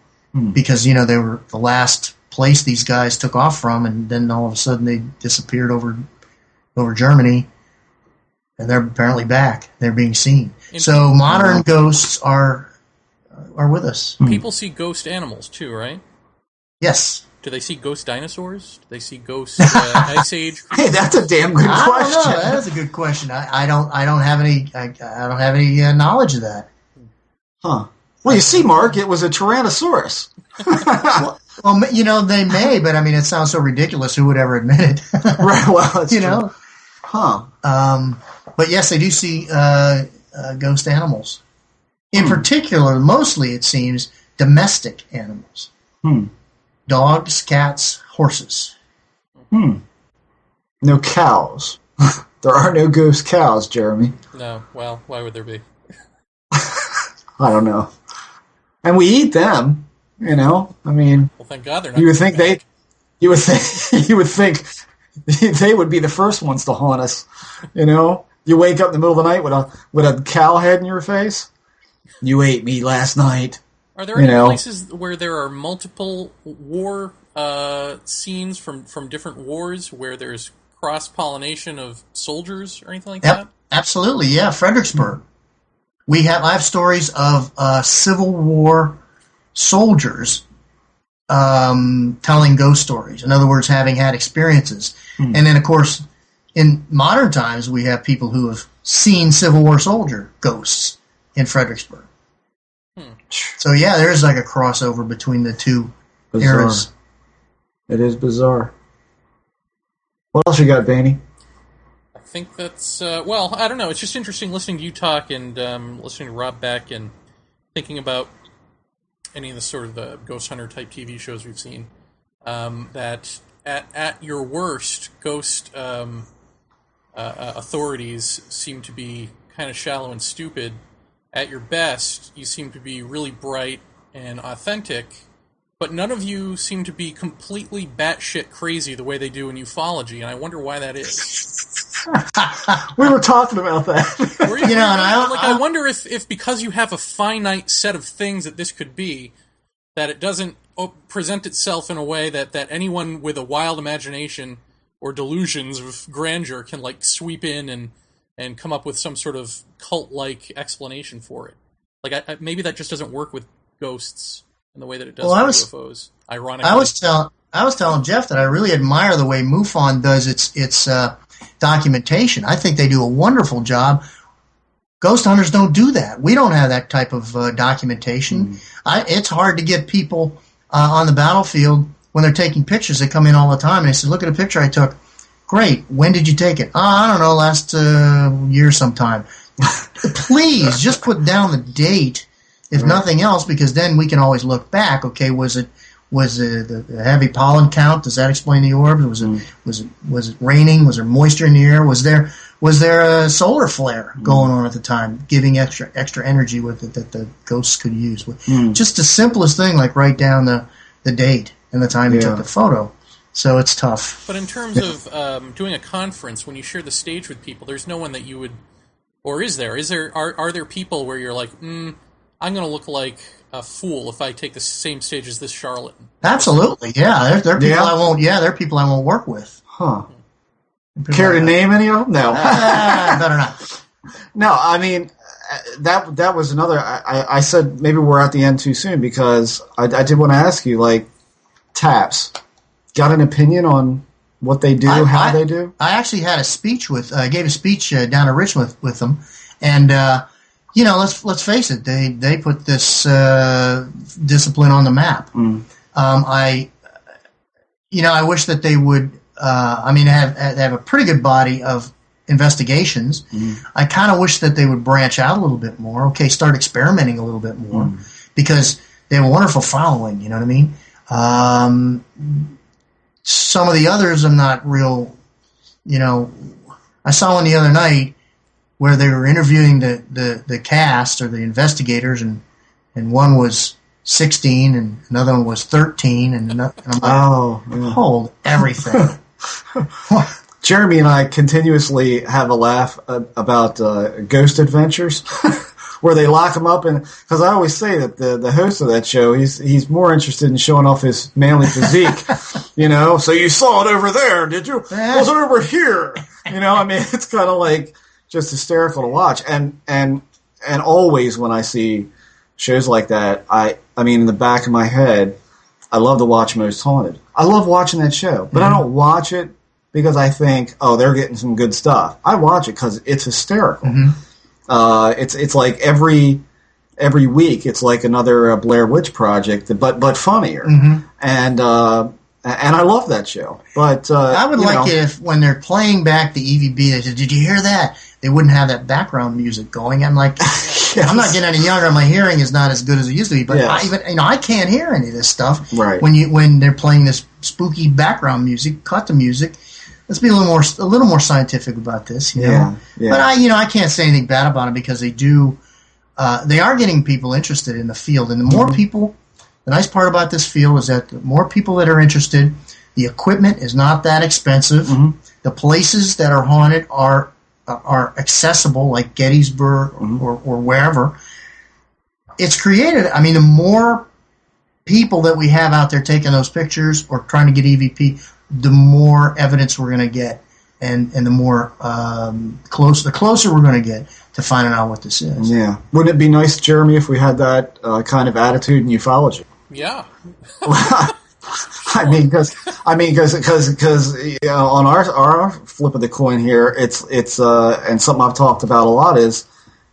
D: because they were the last place these guys took off from, and then all of a sudden they disappeared over Germany, and they're apparently back. They're being seen. So modern ghosts are with us.
E: People see ghost animals too, right?
D: Yes.
E: Do they see ghost dinosaurs? Do they see ghost Ice Age?
C: Hey, that's a damn good question.
D: I don't know. That is a good question. I don't have any knowledge of that.
C: Huh. Well, you see, Mark, it was a Tyrannosaurus.
D: Well, they may, but I mean, it sounds so ridiculous. Who would ever admit it?
C: Right. Well, that's true.
D: Huh. But yes, they do see ghost animals. In particular, mostly it seems domestic animals. Dogs, cats, horses.
C: No cows. There are no ghost cows, Jeremy.
E: No. Well, why would there be?
C: I don't know. And we eat them. I mean.
E: Well, thank God they're not.
C: You would think You would think they would be the first ones to haunt us. You wake up in the middle of the night with a cow head in your face. You ate me last night.
E: Are there any places where there are multiple war scenes from different wars where there's cross-pollination of soldiers or anything like that?
D: Absolutely, yeah. Fredericksburg. I have stories of Civil War soldiers telling ghost stories. In other words, having had experiences. And then, of course, in modern times, we have people who have seen Civil War soldier ghosts in Fredericksburg. So, yeah, there's like a crossover between the two eras.
C: It is bizarre. What else you got, Vaeni?
E: I think that's, I don't know. It's just interesting listening to you talk and listening to Rob Beck and thinking about any of the sort of the Ghost Hunter type TV shows we've seen. That at your worst, ghost authorities seem to be kind of shallow and stupid. At your best, you seem to be really bright and authentic, but none of you seem to be completely batshit crazy the way they do in ufology, and I wonder why that is.
C: We were talking about that.
E: I wonder if because you have a finite set of things that this could be, that it doesn't present itself in a way that anyone with a wild imagination or delusions of grandeur can sweep in and come up with some sort of cult-like explanation for it. Maybe that just doesn't work with ghosts in the way that it does with UFOs. Ironically,
D: I was telling Jeff that I really admire the way MUFON does its documentation. I think they do a wonderful job. Ghost hunters don't do that. We don't have that type of documentation. It's hard to get people on the battlefield when they're taking pictures. They come in all the time and they say, "Look at a picture I took." Great. When did you take it? I don't know, last year sometime. Please, just put down the date, if nothing else, because then we can always look back. Okay, was it the heavy pollen count? Does that explain the orbs? Was it raining? Was there moisture in the air? Was there Was there a solar flare going on at the time, giving extra energy with it that the ghosts could use? Just the simplest thing, like write down the date and the time you took the photo. So it's tough.
E: But in terms of doing a conference, when you share the stage with people, there's no one that you would, or is there? Are there people where you're like, I'm going to look like a fool if I take the same stage as this charlatan?
D: Absolutely, yeah. There are people I won't. Yeah, there are people I won't work with.
C: Huh. Care to name any of them? No.
D: Better not.
C: No, I mean, that was another. I said maybe we're at the end too soon because I did want to ask you, like, TAPS. Got an opinion on what they do, how they do?
D: I actually had a speech gave a speech down in Richmond with them, and let's face it, they put this discipline on the map. I wish that they would. They have a pretty good body of investigations. I kind of wish that they would branch out a little bit more. Okay, start experimenting a little bit more because they have a wonderful following. You know what I mean? Some of the others I'm not real. I saw one the other night where they were interviewing the cast or the investigators, and one was 16 and another one was 13, and I'm like, hold everything.
C: Jeremy and I continuously have a laugh about Ghost Adventures, where they lock him up, and because I always say that the host of that show, he's more interested in showing off his manly physique, So you saw it over there, did you? Was it over here? It's kind of like just hysterical to watch, and always when I see shows like that, I mean, in the back of my head, I love to watch Most Haunted. I love watching that show, but I don't watch it because I think, they're getting some good stuff. I watch it because it's hysterical. It's like every week, it's like another Blair Witch Project, but funnier. And I love that show. But
D: I would like it if when they're playing back the EVB, they said, "Did you hear that?" They wouldn't have that background music going. I'm like, I'm not getting any younger. My hearing is not as good as it used to be. But I can't hear any of this stuff.
C: Right.
D: When they're playing this spooky background music, cut the music. Let's be a little more scientific about this.
C: Yeah.
D: But I can't say anything bad about it because they do. They are getting people interested in the field, and the more people. The nice part about this field is that the more people that are interested, the equipment is not that expensive. The places that are haunted are accessible, like Gettysburg or wherever. It's created. I mean, the more people that we have out there taking those pictures or trying to get EVP, the more evidence we're going to get, and the more the closer we're going to get to finding out what this is.
C: Yeah. Wouldn't it be nice, Jeremy, if we had that kind of attitude in ufology?
E: Yeah.
C: I mean, because on our flip of the coin here, it's and something I've talked about a lot is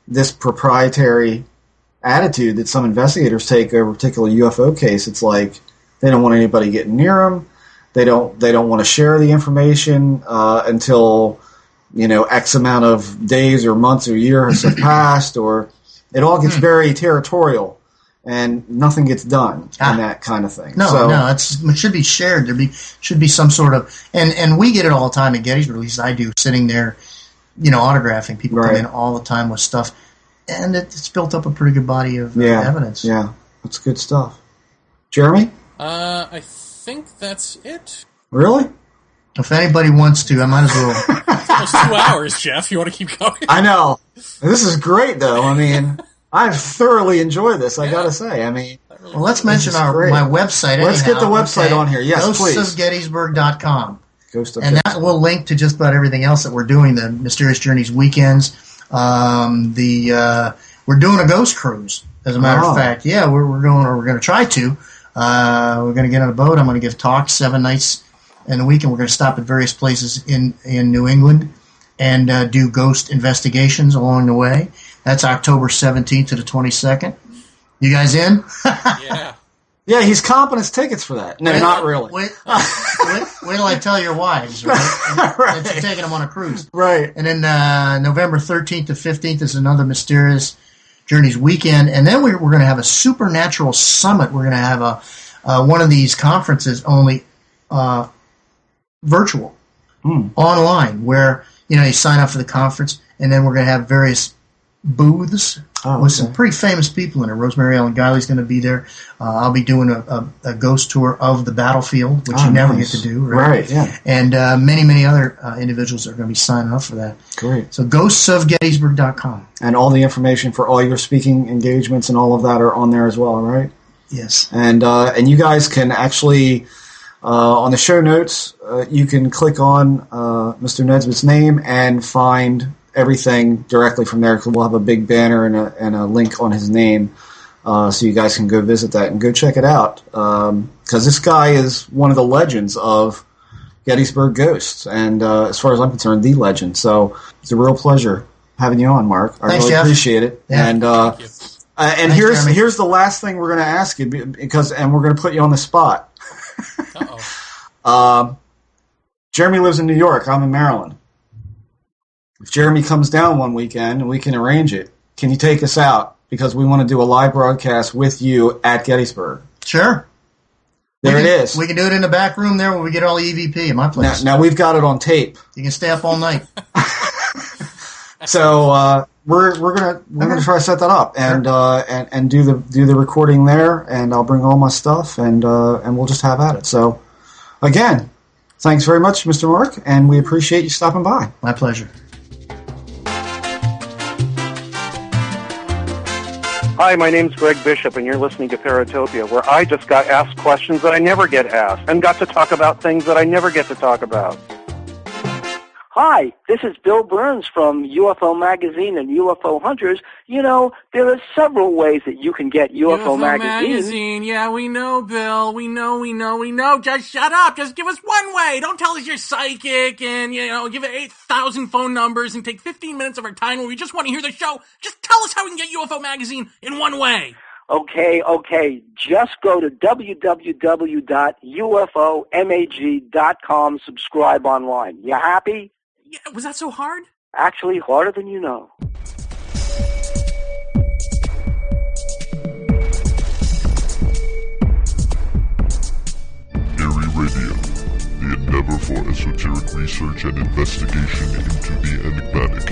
C: this proprietary attitude that some investigators take over a particular UFO case. It's like they don't want anybody getting near them. They don't want to share the information until X amount of days or months or years have passed, or it all gets very territorial. And nothing gets done and that kind of thing.
D: No, it should be shared. Should be some sort of, and we get it all the time at Gettysburg. At least I do, sitting there, autographing. People come in all the time with stuff, and it's built up a pretty good body of evidence.
C: Yeah, that's good stuff. Jeremy,
E: I think that's it.
C: Really?
D: If anybody wants to, I might as well.
E: It's almost 2 hours, Jeff. You want to keep going?
C: I know. This is great, though. I mean. I've thoroughly enjoyed this, I gotta say. I mean,
D: well, let's mention my website.
C: Let's get the website on here. Yes, please.
D: GhostsofGettysburg.com. And that will link to just about everything else that we're doing. The Mysterious Journeys weekends. We're doing a ghost cruise. As a matter of fact, we're going to try to. We're going to get on a boat. I'm going to give talks 7 nights in the week, and we're going to stop at various places in New England and do ghost investigations along the way. That's October 17th to the 22nd. You guys in?
E: Yeah.
C: Yeah, he's comping his tickets for that. No, not really.
D: Wait till I tell your wives, right? That you're taking them on a cruise.
C: Right.
D: And then November 13th to 15th is another Mysterious Journeys weekend. And then we're going to have a supernatural summit. We're going to have one of these conferences only virtual, online, where you sign up for the conference, and then we're going to have various booths with some pretty famous people in it. Rosemary Ellen Guiley's going to be there. I'll be doing a ghost tour of the battlefield, which you never get to do.
C: Right, yeah.
D: And many other individuals are going to be signing up for that.
C: Great.
D: So ghostsofgettysburg.com.
C: And all the information for all your speaking engagements and all of that are on there as well, right?
D: Yes.
C: And you guys can actually, on the show notes, you can click on Mr. Nesbitt's name and find everything directly from there, because we'll have a big banner and a link on his name, so you guys can go visit that and go check it out, because this guy is one of the legends of Gettysburg Ghosts, and as far as I'm concerned, the legend. So it's a real pleasure having you on, Mark. I really appreciate it.
D: Yeah.
C: And
D: Thanks,
C: here's the last thing we're going to ask you, and we're going to put you on the spot. Jeremy lives in New York. I'm in Maryland. If Jeremy comes down one weekend and we can arrange it, can you take us out? Because we want to do a live broadcast with you at Gettysburg.
D: Sure.
C: There it is.
D: We can do it in the back room there where we get all the EVP at my place.
C: Now we've got it on tape.
D: You can stay up all night.
C: So we're gonna try to set that up and do the recording there, and I'll bring all my stuff and we'll just have at it. So again, thanks very much, Mr. Mark, and we appreciate you stopping by.
D: My pleasure.
F: Hi, my name's Greg Bishop, and you're listening to Paratopia, where I just got asked questions that I never get asked, and got to talk about things that I never get to talk about.
G: Hi, this is Bill Burns from UFO Magazine and UFO Hunters. There are several ways that you can get UFO Magazine.
A: Yeah, we know, Bill. We know. Just shut up. Just give us one way. Don't tell us you're psychic and, give it 8,000 phone numbers and take 15 minutes of our time where we just want to hear the show. Just tell us how we can get UFO Magazine in one way.
G: Okay. Just go to www.ufomag.com, subscribe online. You happy?
A: Yeah, was that so hard?
G: Actually, harder than you know.
H: Eerie Radio, the endeavor for esoteric research and investigation into the enigmatic.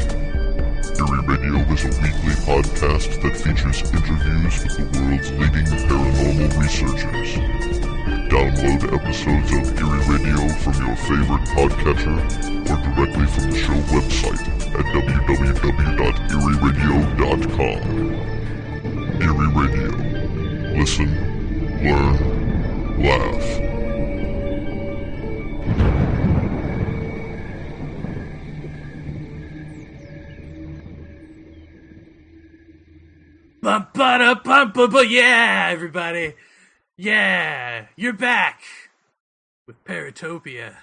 H: Eerie Radio is a weekly podcast that features interviews with the world's leading paranormal researchers. Download episodes of Eerie Radio from your favorite podcatcher or directly from the show website at www.eerieradio.com. Eerie Radio. Listen, learn, laugh.
A: Yeah, everybody. Yeah, you're back with Paratopia.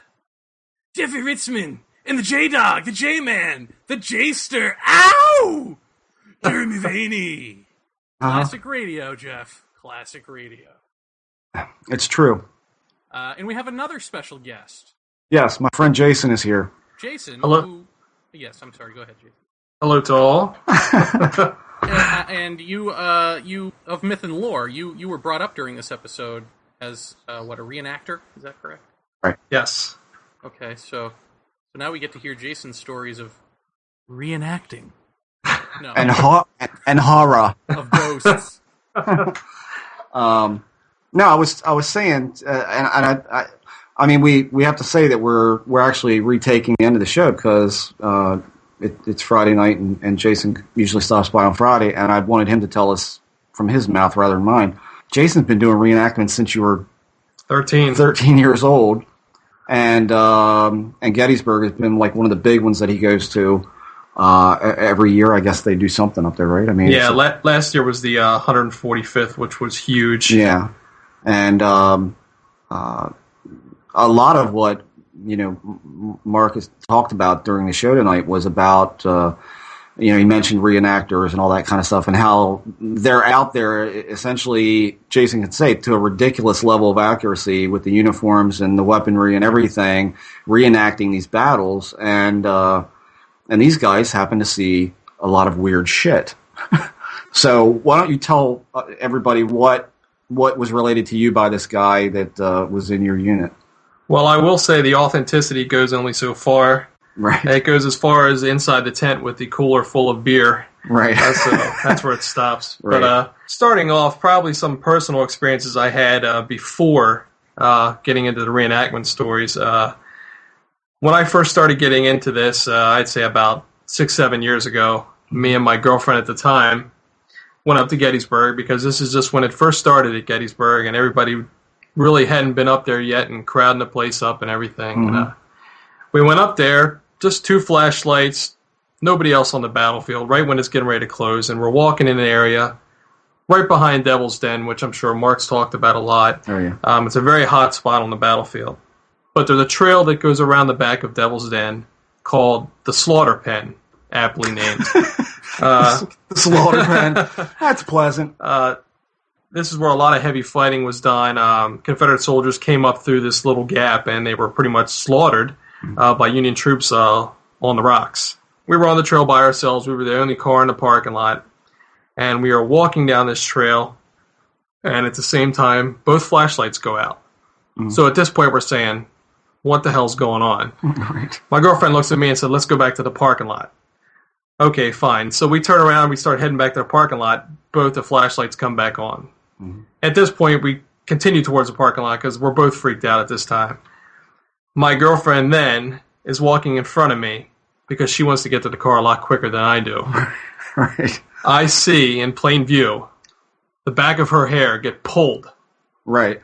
A: Jeffy Ritzman and the J-Dog, the J-Man, the J-Ster. Ow! Jeremy Vaeni. Classic radio, Jeff. Classic radio.
C: It's true.
E: And we have another special guest.
C: Yes, my friend Jason is here.
E: Jason.
I: Hello.
E: Yes, I'm sorry. Go ahead, Jason.
I: Hello to all.
E: And you of myth and lore, you were brought up during this episode as a reenactor? Is that correct?
C: Right.
I: Yes.
E: Okay, so now we get to hear Jason's stories of
A: Reenacting.
E: no
C: And horror.
E: of ghosts.
C: No, I was saying, and I mean, we have to say that we're actually retaking the end of the show because it's Friday night, and Jason usually stops by on Friday, and I wanted him to tell us from his mouth rather than mine. Jason's been doing reenactment since you were 13 years old, and Gettysburg has been like one of the big ones that he goes to every year. I guess they do something up there, right? I mean,
I: yeah. Last year was the 145th, which was huge.
C: Yeah, and a lot of what Mark has talked about during the show tonight was about he mentioned reenactors and all that kind of stuff, and how they're out there essentially, Jason could say, to a ridiculous level of accuracy with the uniforms and the weaponry and everything, reenacting these battles, and these guys happen to see a lot of weird shit. So why don't you tell everybody what was related to you by this guy that was in your unit?
I: Well, I will say the authenticity goes only so far.
C: Right.
I: And it goes as far as inside the tent with the cooler full of beer.
C: Right.
I: That's where it stops.
C: Right.
I: But starting off, probably some personal experiences I had before getting into the reenactment stories. When I first started getting into this, I'd say about 6-7 years ago, me and my girlfriend at the time went up to Gettysburg, because this is just when it first started at Gettysburg, and everybody really hadn't been up there yet and crowding the place up and everything.
C: Mm-hmm.
I: And, we went up there, just 2 flashlights, nobody else on the battlefield, right when it's getting ready to close, and we're walking in an area right behind Devil's Den, which I'm sure Mark's talked about a lot.
C: Oh, yeah.
I: It's a very hot spot on the battlefield. But there's a trail that goes around the back of Devil's Den called the Slaughter Pen, aptly named.
C: The Slaughter Pen. That's pleasant.
I: This is where a lot of heavy fighting was done. Confederate soldiers came up through this little gap, and they were pretty much slaughtered by Union troops on the rocks. We were on the trail by ourselves. We were the only car in the parking lot. And we are walking down this trail, and at the same time, both flashlights go out. Mm-hmm. So at this point, we're saying, what the hell's going on?
C: Right.
I: My girlfriend looks at me and said, let's go back to the parking lot. Okay, fine. So we turn around, we start heading back to the parking lot. Both the flashlights come back on. Mm-hmm. At this point, we continue towards the parking lot because we're both freaked out at this time. My girlfriend then is walking in front of me because she wants to get to the car a lot quicker than I do.
C: Right.
I: I see in plain view the back of her hair get pulled.
C: Right.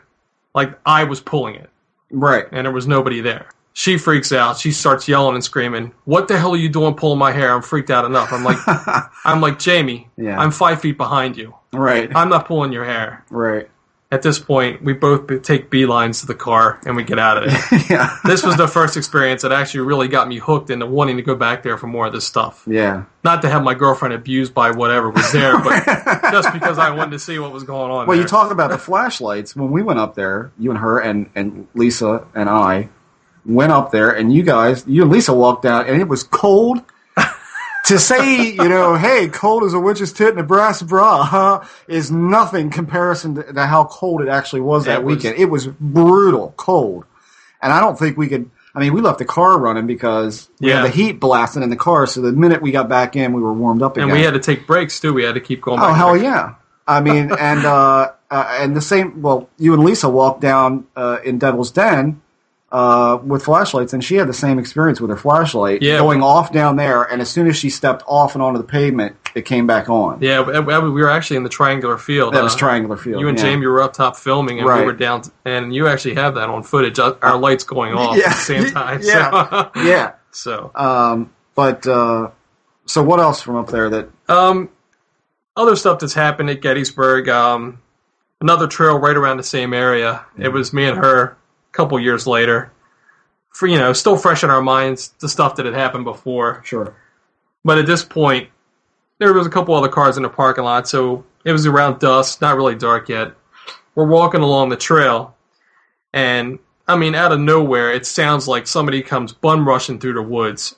I: Like I was pulling it.
C: Right.
I: And there was nobody there. She freaks out. She starts yelling and screaming, what the hell are you doing pulling my hair? I'm freaked out enough. I'm like, Jamie,
C: yeah.
I: I'm 5 feet behind you.
C: Right.
I: I'm not pulling your hair.
C: Right.
I: At this point, we both take beelines to the car and we get out of it.
C: Yeah.
I: This was the first experience that actually really got me hooked into wanting to go back there for more of this stuff.
C: Yeah.
I: Not to have my girlfriend abused by whatever was there, but just because I wanted to see what was going on.
C: Well,
I: there.
C: you talk about the flashlights. When we went up there, you and her and Lisa and I went up there, and you and Lisa walked out, and it was cold. To say, hey, cold as a witch's tit in a brass bra, is nothing comparison to how cold it actually was that weekend. It was brutal cold. And I don't think we could, we left the car running because we had the heat blasting in the car, so the minute we got back in, we were warmed up again.
I: And we had to take breaks, too. We had to keep going back.
C: Oh, hell yeah. And the same, you and Lisa walked down in Devil's Den, with flashlights, and she had the same experience with her flashlight going off down there, and as soon as she stepped off and onto the pavement, it came back on.
I: Yeah, we were actually in the triangular field.
C: That was triangular field.
I: You and Jamie were up top filming, and we were down, and you actually have that on footage, our lights going off at the same time.
C: Yeah,
I: so.
C: yeah.
I: So,
C: so what else from up there that...
I: other stuff that's happened at Gettysburg, another trail right around the same area. It was me and her couple years later, for still fresh in our minds, the stuff that had happened before.
C: Sure.
I: But at this point, there was a couple other cars in the parking lot, so it was around dusk, not really dark yet. We're walking along the trail, and out of nowhere, it sounds like somebody comes bum rushing through the woods.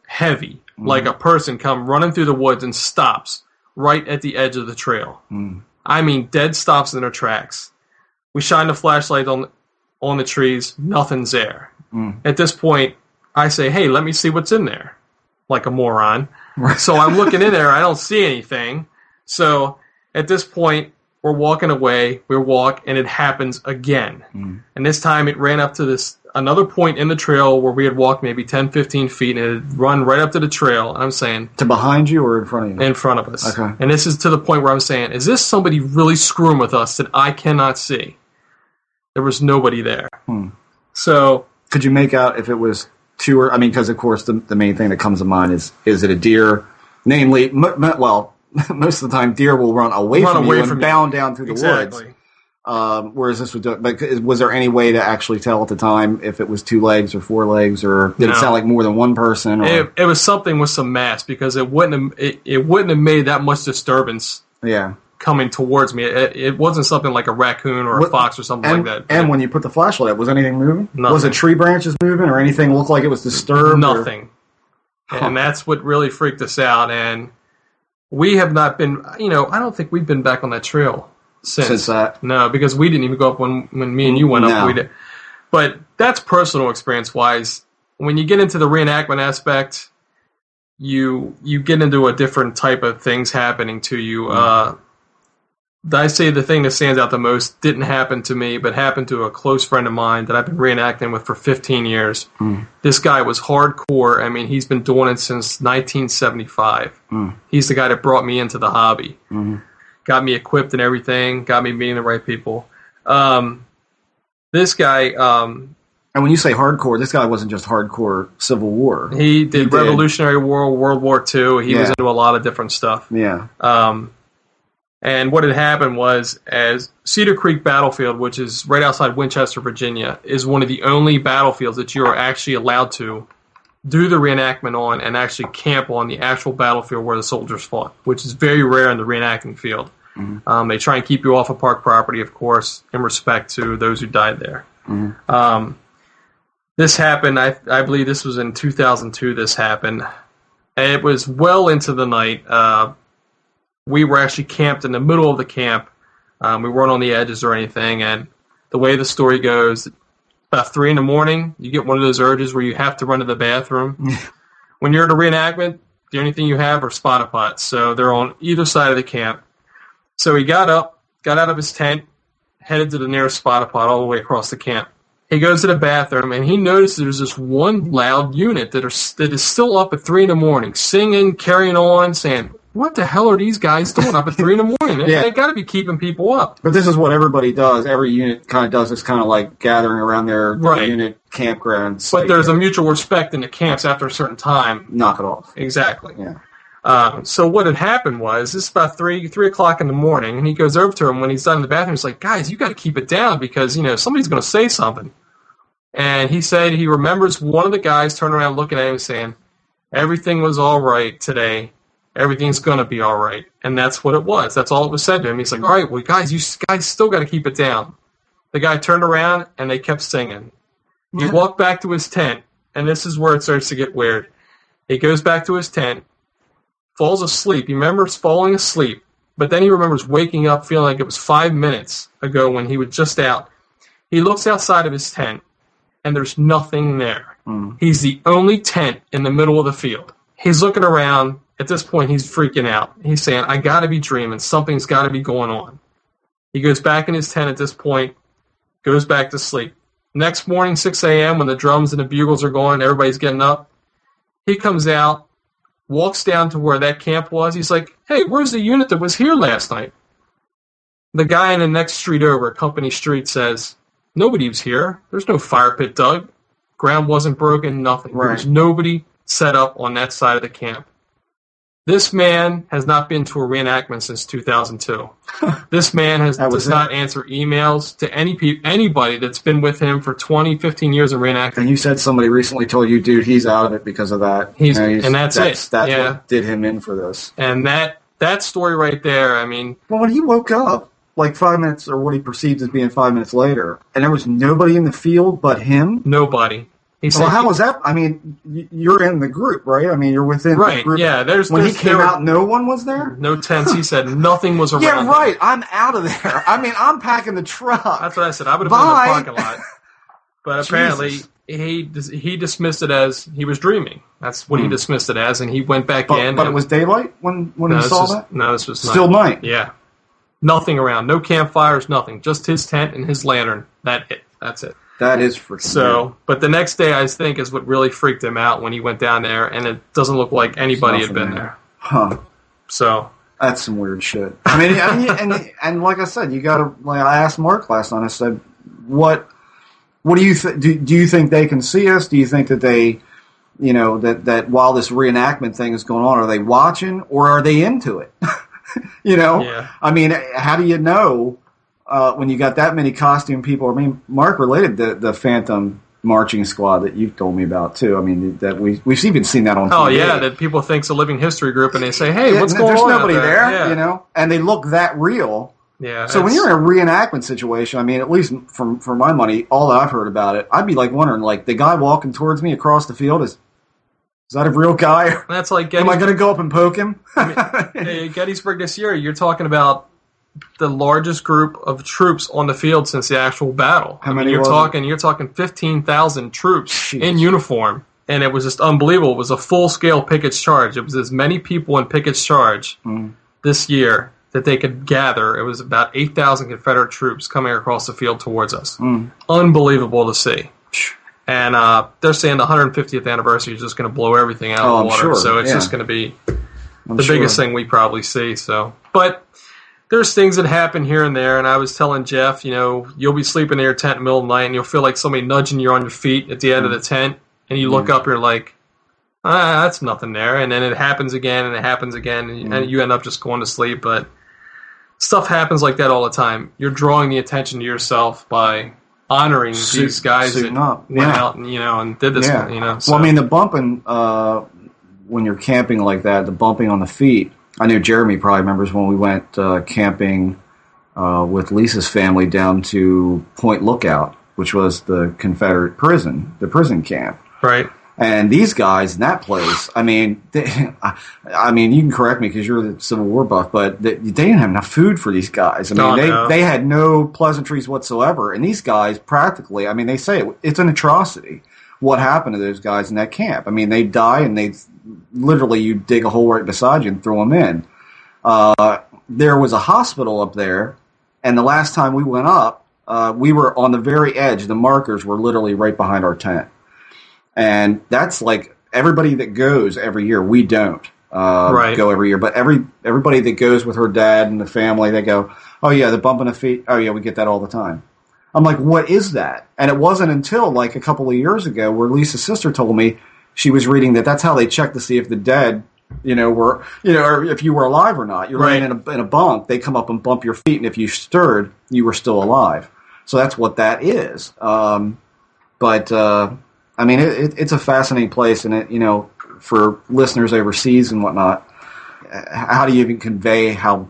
I: Heavy, like a person come running through the woods and stops right at the edge of the trail. Dead stops in their tracks. We shine the flashlight on the trees, nothing's there. At this point, I say, hey, let me see what's in there, like a moron. So I'm looking in there, I don't see anything. So at this point, we're walking away, we walk, and it happens again. And this time it ran up to another point in the trail where we had walked maybe 10, 15 feet, and it had run right up to the trail. And I'm saying...
C: To behind you or in front of you?
I: In front of us.
C: Okay.
I: And this is to the point where I'm saying, is this somebody really screwing with us that I cannot see? There was nobody there. So...
C: Could you make out if it was two or... because, of course, the main thing that comes to mind is it a deer? Namely, most of the time, deer will run away from you and bound down through the woods. Whereas this would do it. But was there any way to actually tell at the time if it was 2 legs or 4 legs, or did it sound like more than one person? Or?
I: It was something with some mass, because it wouldn't have made that much disturbance.
C: Yeah.
I: Coming towards me. It wasn't something like a raccoon or a fox or something like that.
C: And when you put the flashlight up, was anything moving?
I: Nothing.
C: Was it tree branches moving or anything look like it was disturbed?
I: Nothing. And that's what really freaked us out. And we have not been, I don't think we've been back on that trail since
C: that.
I: No, because we didn't even go up when me and you went up. We did. But that's personal experience-wise. when you get into the reenactment aspect, you get into a different type of things happening to you. I say the thing that stands out the most didn't happen to me, but happened to a close friend of mine that I've been reenacting with for 15 years. This guy was hardcore. I mean, he's been doing it since 1975. He's the guy that brought me into the hobby. Got me equipped and everything, got me meeting the right people. This guy... and
C: when you say hardcore, this guy wasn't just hardcore Civil War.
I: He did Revolutionary War, World War II. He was into a lot of different stuff.
C: Yeah.
I: And what had happened was, as Cedar Creek Battlefield, which is right outside Winchester, Virginia, is one of the only battlefields that you are actually allowed to do the reenactment on and actually camp on the actual battlefield where the soldiers fought, which is very rare in the reenacting field. They try and keep you off of park property, of course, in respect to those who died there. This happened, I believe this was in 2002 this happened. And it was well into the night. We were actually camped in the middle of the camp. We weren't on the edges or anything. And the way the story goes, about 3 in the morning, you get one of those urges where you have to run to the bathroom. When you're at a reenactment, the only thing you have are spotter pots. So they're on either side of the camp. So he got up, got out of his tent, headed to the nearest spotter pot all the way across the camp. He goes to the bathroom, and he notices there's this one loud unit that is still up at 3 in the morning, singing, carrying on, saying, what the hell are these guys doing up at 3 in the morning? They got to be keeping people up.
C: But this is what everybody does. Every unit kind of does this kind of like gathering around their unit campground.
I: But there's a mutual respect in the camps after a certain time.
C: Knock it off.
I: Exactly.
C: Yeah.
I: So what had happened was, this is about 3 o'clock in the morning, and he goes over to him when he's done in the bathroom. He's like, guys, you got to keep it down because, somebody's going to say something. And he said he remembers one of the guys turning around looking at him saying, everything was all right today. Everything's going to be all right. And that's what it was. That's all it was said to him. He's like, all right, well, guys, you guys still got to keep it down. The guy turned around, and they kept singing. He walked back to his tent, and this is where it starts to get weird. He goes back to his tent, falls asleep. He remembers falling asleep, but then he remembers waking up feeling like it was 5 minutes ago when he was just out. He looks outside of his tent, and there's nothing there. He's the only tent in the middle of the field. He's looking around. At this point, he's freaking out. He's saying, I got to be dreaming. Something's got to be going on. He goes back in his tent at this point, goes back to sleep. Next morning, 6 a.m., when the drums and the bugles are going, everybody's getting up, he comes out, walks down to where that camp was. He's like, hey, where's the unit that was here last night? The guy in the next street over, Company Street, says, nobody was here. There's no fire pit dug. Ground wasn't broken, nothing. There was nobody set up on that side of the camp. This man has not been to a reenactment since 2002. This man does not answer emails to anybody that's been with him for 20, 15 years of reenactment.
C: And you said somebody recently told you, dude, he's out of it because of that.
I: And that's it.
C: That's what did him in for this.
I: And that story right there, I mean...
C: Well, when he woke up, like 5 minutes, or what he perceived as being 5 minutes later, and there was nobody in the field but him?
I: Nobody.
C: Well, how was that? I mean, you're in the group, right? I mean, you're within the group.
I: Yeah,
C: when he came out, no one was there?
I: No tents. He said nothing was around.
C: Yeah, right. I'm out of there. I mean, I'm packing the truck.
I: That's what I said. I would have been in the parking lot. But apparently, he dismissed it as he was dreaming. That's what he dismissed it as, and he went back in.
C: But it was daylight when he saw that?
I: No, this was night.
C: Still night?
I: Yeah. Nothing around. No campfires, nothing. Just his tent and his lantern. That's it.
C: That is freaking weird.
I: But the next day, I think, is what really freaked him out when he went down there, and it doesn't look like anybody had been there.
C: Huh.
I: So.
C: That's some weird shit. I mean, and like I said, you got to, like I asked Mark last night, I said, what do you think? Do you think they can see us? Do you think that they, that while this reenactment thing is going on, are they watching or are they into it?
I: Yeah.
C: I mean, how do you know? When you got that many costume people, I mean, Mark related the Phantom marching squad that you've told me about too. I mean, that we've even seen that on TV.
I: Oh yeah, that people think's a living history group, and they say, "Hey, what's going on?"
C: There's nobody there,
I: yeah.
C: and they look that real.
I: Yeah.
C: So when you're in a reenactment situation, I mean, at least for my money, all that I've heard about it, I'd be like wondering, like the guy walking towards me across the field is that a real guy?
I: That's like
C: am I going to go up and poke him?
I: I mean, Gettysburg this year, you're talking about. the largest group of troops on the field since the actual battle.
C: How many
I: you're
C: was
I: talking? You're talking 15,000 troops
C: Jeez.
I: in uniform, and it was just unbelievable. It was a full-scale Pickett's charge. It was as many people in Pickett's charge this year that they could gather. It was about 8,000 Confederate troops coming across the field towards us. Unbelievable to see. And they're saying the 150th anniversary is just going to blow everything out of the water.
C: Sure.
I: So it's just going to be the biggest thing we probably see. So, but there's things that happen here and there. And I was telling Jeff, you'll be sleeping in your tent in the middle of the night, and you'll feel like somebody nudging you on your feet at the end of the tent, and you look up, you're like, that's nothing there. And then it happens again, and it happens again, and you end up just going to sleep. But stuff happens like that all the time. You're drawing the attention to yourself by honoring these guys that went out and did this. So.
C: Well, I mean, the bumping when you're camping like that, the bumping on the feet. I know Jeremy probably remembers when we went camping with Lisa's family down to Point Lookout, which was the Confederate prison, the prison camp.
I: Right.
C: And these guys in that place, I mean, you can correct me because you're the Civil War buff, but they didn't have enough food for these guys. I mean, they had no pleasantries whatsoever. And these guys practically, I mean, they say it's an atrocity what happened to those guys in that camp. I mean, they die and they literally, you dig a hole right beside you and throw them in. There was a hospital up there, and the last time we went up, we were on the very edge. The markers were literally right behind our tent. And that's like everybody that goes every year. We don't go every year, but everybody that goes with her dad and the family, they go, oh yeah, the bumping of feet. Oh yeah, we get that all the time. I'm like, what is that? And it wasn't until like a couple of years ago where Lisa's sister told me she was reading that's how they check to see if the dead, were, or if you were alive or not. You're laying in a bunk. They come up and bump your feet, and if you stirred, you were still alive. So that's what that is. I mean, it's a fascinating place, and for listeners overseas and whatnot, how do you even convey how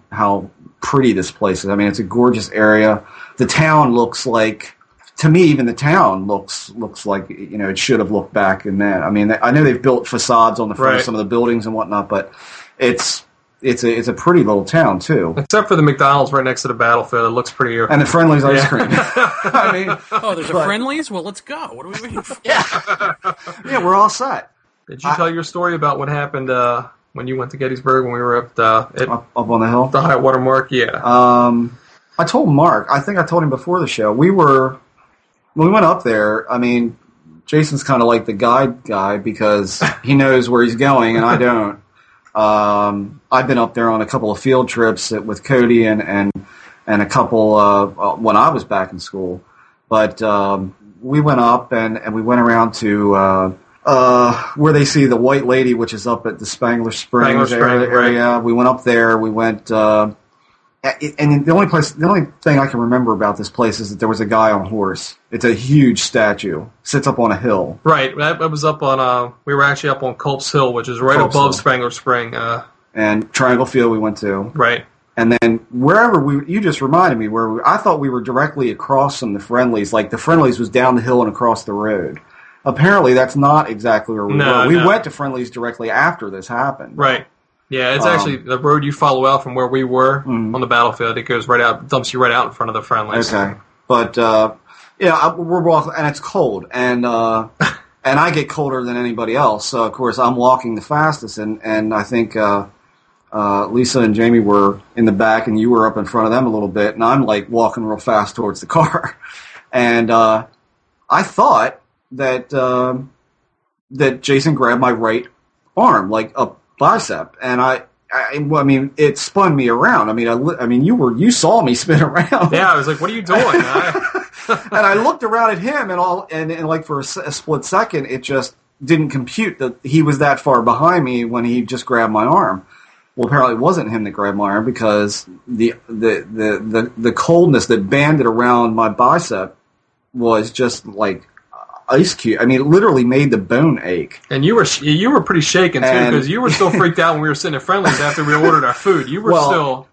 C: pretty this place is? I mean, it's a gorgeous area. The town looks like, to me, even the town looks like it should have looked back in that. I mean, I know they've built facades on the front of some of the buildings and whatnot, but it's a pretty little town too.
I: Except for the McDonald's right next to the battlefield, it looks prettier.
C: And the Friendly's ice cream. I mean,
E: there's a Friendly's? Well, let's go. What are we waiting for?
C: Yeah, we're all set.
I: Did you tell your story about what happened when you went to Gettysburg when we were up
C: on the hill?
I: The high water mark, yeah.
C: I told Mark. I think I told him before the show. When we went up there, I mean, Jason's kind of like the guide guy because he knows where he's going and I don't. I've been up there on a couple of field trips with Cody and a couple when I was back in school. But we went up and we went around to where they see the White Lady, which is up at the Spangler Springs area. Right. We went up there. We went, and the only thing I can remember about this place is that there was a guy on a horse. It's a huge statue. Sits up on a hill.
I: Right. That was up on. We were actually up on Culp's Hill, which is right above Spangler Spring.
C: And Triangle Field we went to.
I: Right.
C: And then wherever you just reminded me I thought we were directly across from the Friendly's. Like the Friendly's was down the hill and across the road. Apparently, that's not exactly where we were. We went to Friendly's directly after this happened.
I: Right. Yeah, it's actually the road you follow out from where we were on the battlefield. It goes right out, dumps you right out in front of the Friendly's.
C: Okay. But, we're walking, and it's cold. And and I get colder than anybody else. So, of course, I'm walking the fastest. And I think Lisa and Jamie were in the back, and you were up in front of them a little bit. And I'm, like, walking real fast towards the car. And I thought that Jason grabbed my right arm, like a bicep, and I mean, it spun me around. I mean, you saw me spin around.
I: Yeah, I was like, "What are you doing?"
C: And I looked around at him, and like for a split second, it just didn't compute that he was that far behind me when he just grabbed my arm. Well, apparently it wasn't him that grabbed my arm because the coldness that banded around my bicep was just like ice cube. I mean, it literally made the bone ache.
I: And you were pretty shaken too, because you were still freaked out when we were sitting at Friendly's after we ordered our food. You were still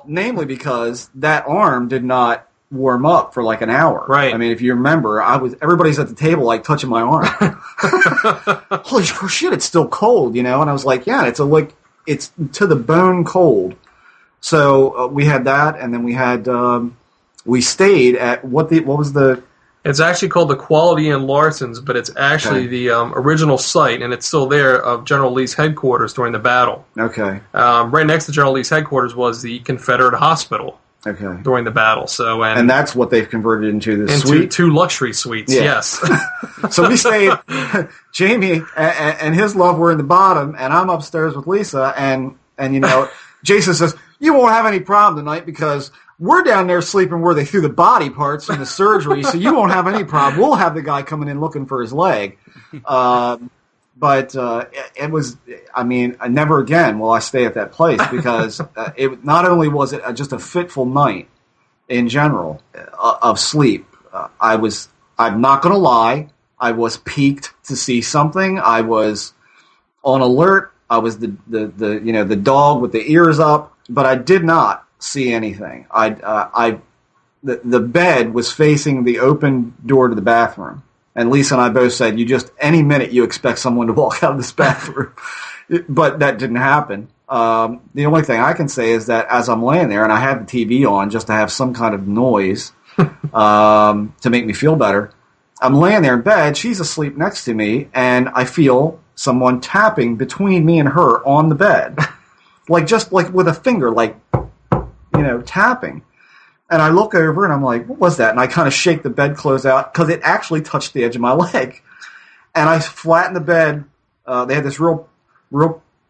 C: namely because that arm did not warm up for like an hour.
I: Right.
C: I mean, if you remember, everybody's at the table like touching my arm. Holy shit, it's still cold, And I was like, yeah, it's to the bone cold. So we had that, and then we had we stayed at what was the?
I: It's actually called the Quality Inn Larson's, but it's actually the original site, and it's still there, of General Lee's headquarters during the battle.
C: Okay.
I: Right next to General Lee's headquarters was the Confederate Hospital.
C: Okay.
I: During the battle, so
C: and that's what they've converted into the suite.
I: 2 luxury suites. Yeah. Yes.
C: So we stayed. Jamie and his love were in the bottom, and I'm upstairs with Lisa, and Jason says, "You won't have any problem tonight because we're down there sleeping where they threw the body parts in the surgery, so you won't have any problem. We'll have the guy coming in looking for his leg." But it was, never again will I stay at that place because it not only was it just a fitful night in general of sleep. I'm not going to lie, I was piqued to see something. I was on alert. I was the dog with the ears up, but I did not see anything. The bed was facing the open door to the bathroom. And Lisa and I both said, any minute you expect someone to walk out of this bathroom. But that didn't happen. The only thing I can say is that as I'm laying there, and I had the TV on just to have some kind of noise to make me feel better, I'm laying there in bed, she's asleep next to me, and I feel someone tapping between me and her on the bed. Just with a finger, tapping. And I look over and I'm like, what was that? And I kind of shake the bedclothes out because it actually touched the edge of my leg. And I flatten the bed. They had this real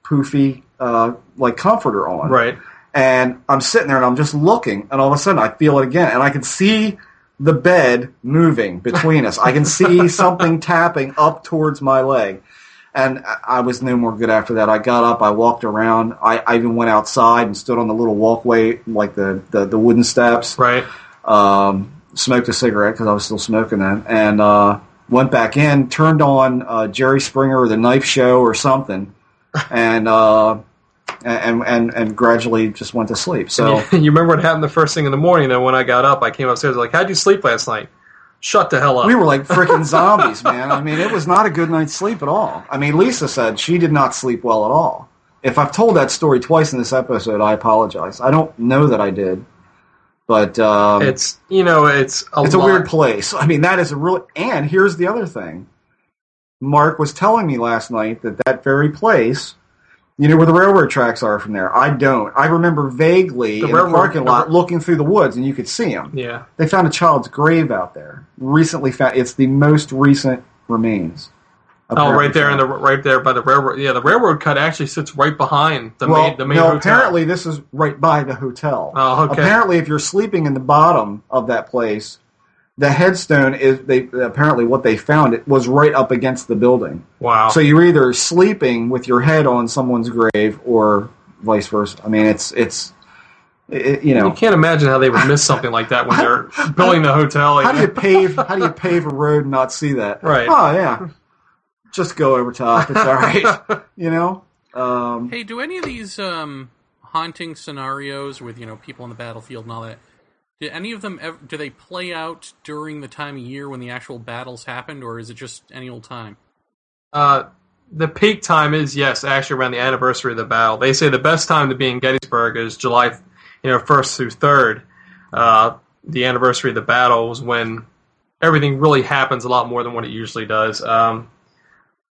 C: poofy comforter on.
I: Right.
C: And I'm sitting there and I'm just looking. And all of a sudden I feel it again. And I can see the bed moving between us. I can see something tapping up towards my leg. And I was no more good after that. I got up, I walked around, I even went outside and stood on the little walkway, like the wooden steps.
I: Right.
C: Smoked a cigarette because I was still smoking then, and went back in, turned on Jerry Springer or the Knife Show or something, and gradually just went to sleep. So
I: you remember what happened the first thing in the morning? Though when I got up, I came upstairs like, "How'd you sleep last night?" Shut the hell up.
C: We were like freaking zombies, man. It was not a good night's sleep at all. Lisa said she did not sleep well at all. If I've told that story twice in this episode, I apologize. I don't know that I did. But
I: it's a
C: weird place. That is a real... And here's the other thing. Mark was telling me last night that very place... You know where the railroad tracks are from there? I don't. I remember vaguely in the parking lot looking through the woods, and you could see them.
I: Yeah.
C: They found a child's grave out there. Recently found. It's the most recent remains.
I: Right there right there by the railroad. Yeah, the railroad cut actually sits right behind the main hotel.
C: Apparently this is right by the hotel.
I: Oh, okay.
C: Apparently, if you're sleeping in the bottom of that place, the headstone is apparently what they found. It was right up against the building.
I: Wow!
C: So you're either sleeping with your head on someone's grave, or vice versa.
I: You can't imagine how they would miss something like that when they're building the hotel.
C: How do you pave a road and not see that?
I: Right.
C: Oh yeah. Just go over top. It's all right.
E: Hey, do any of these haunting scenarios with people on the battlefield and all that? Do any of them do they play out during the time of year when the actual battles happened, or is it just any old time?
I: The peak time is, yes, actually around the anniversary of the battle. They say the best time to be in Gettysburg is July 1st through 3rd. The anniversary of the battle is when everything really happens a lot more than what it usually does.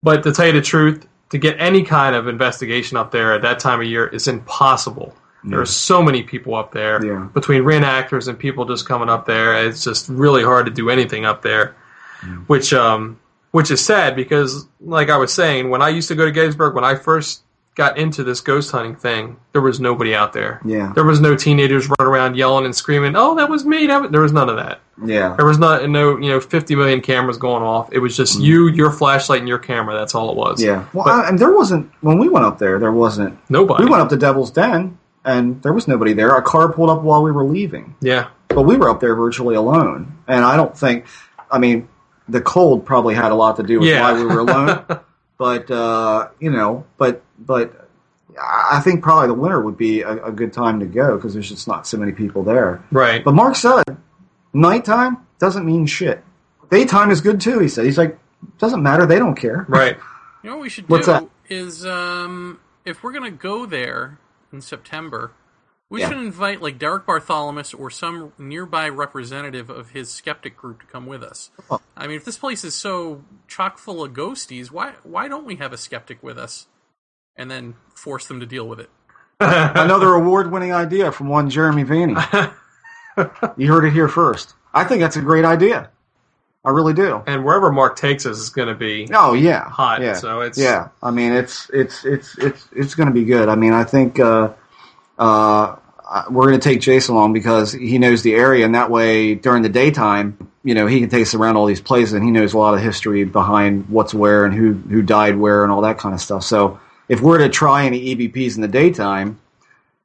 I: But to tell you the truth, to get any kind of investigation up there at that time of year is impossible. There are so many people up there. Between reenactors and people just coming up there, it's just really hard to do anything up there. Which is sad because, like I was saying, when I used to go to Gettysburg, when I first got into this ghost hunting thing, there was nobody out there.
C: Yeah.
I: There was no teenagers running around yelling and screaming, "Oh, that was me!" There was none of that.
C: Yeah.
I: There was no 50 million cameras going off. It was just you, your flashlight, and your camera. That's all it was.
C: Yeah. Well, and there wasn't, when we went up there wasn't
I: nobody.
C: We went up to Devil's Den, and there was nobody there. Our car pulled up while we were leaving.
I: Yeah.
C: But we were up there virtually alone. And I don't think, the cold probably had a lot to do with why we were alone. But, but I think probably the winter would be a good time to go because there's just not so many people there.
I: Right.
C: But Mark said, nighttime doesn't mean shit. Daytime is good too, he said. He's like, doesn't matter, they don't care.
I: Right.
E: You know what we should do is, if we're going to go there in September, We should invite like Derek Bartholomew or some nearby representative of his skeptic group to come with us.
C: Oh.
E: I mean, if this place is so chock full of ghosties, why don't we have a skeptic with us and then force them to deal with it?
C: Another award-winning idea from one Jeremy Vaeni. You heard it here first. I think that's a great idea. I really do.
I: And wherever Mark takes us is going to be hot.
C: Yeah.
I: So it's
C: I mean, it's going to be good. I mean, I think we're going to take Jason along because he knows the area, and that way during the daytime, he can take us around all these places, and he knows a lot of history behind what's where and who died where and all that kind of stuff. So if we're to try any EVPs in the daytime,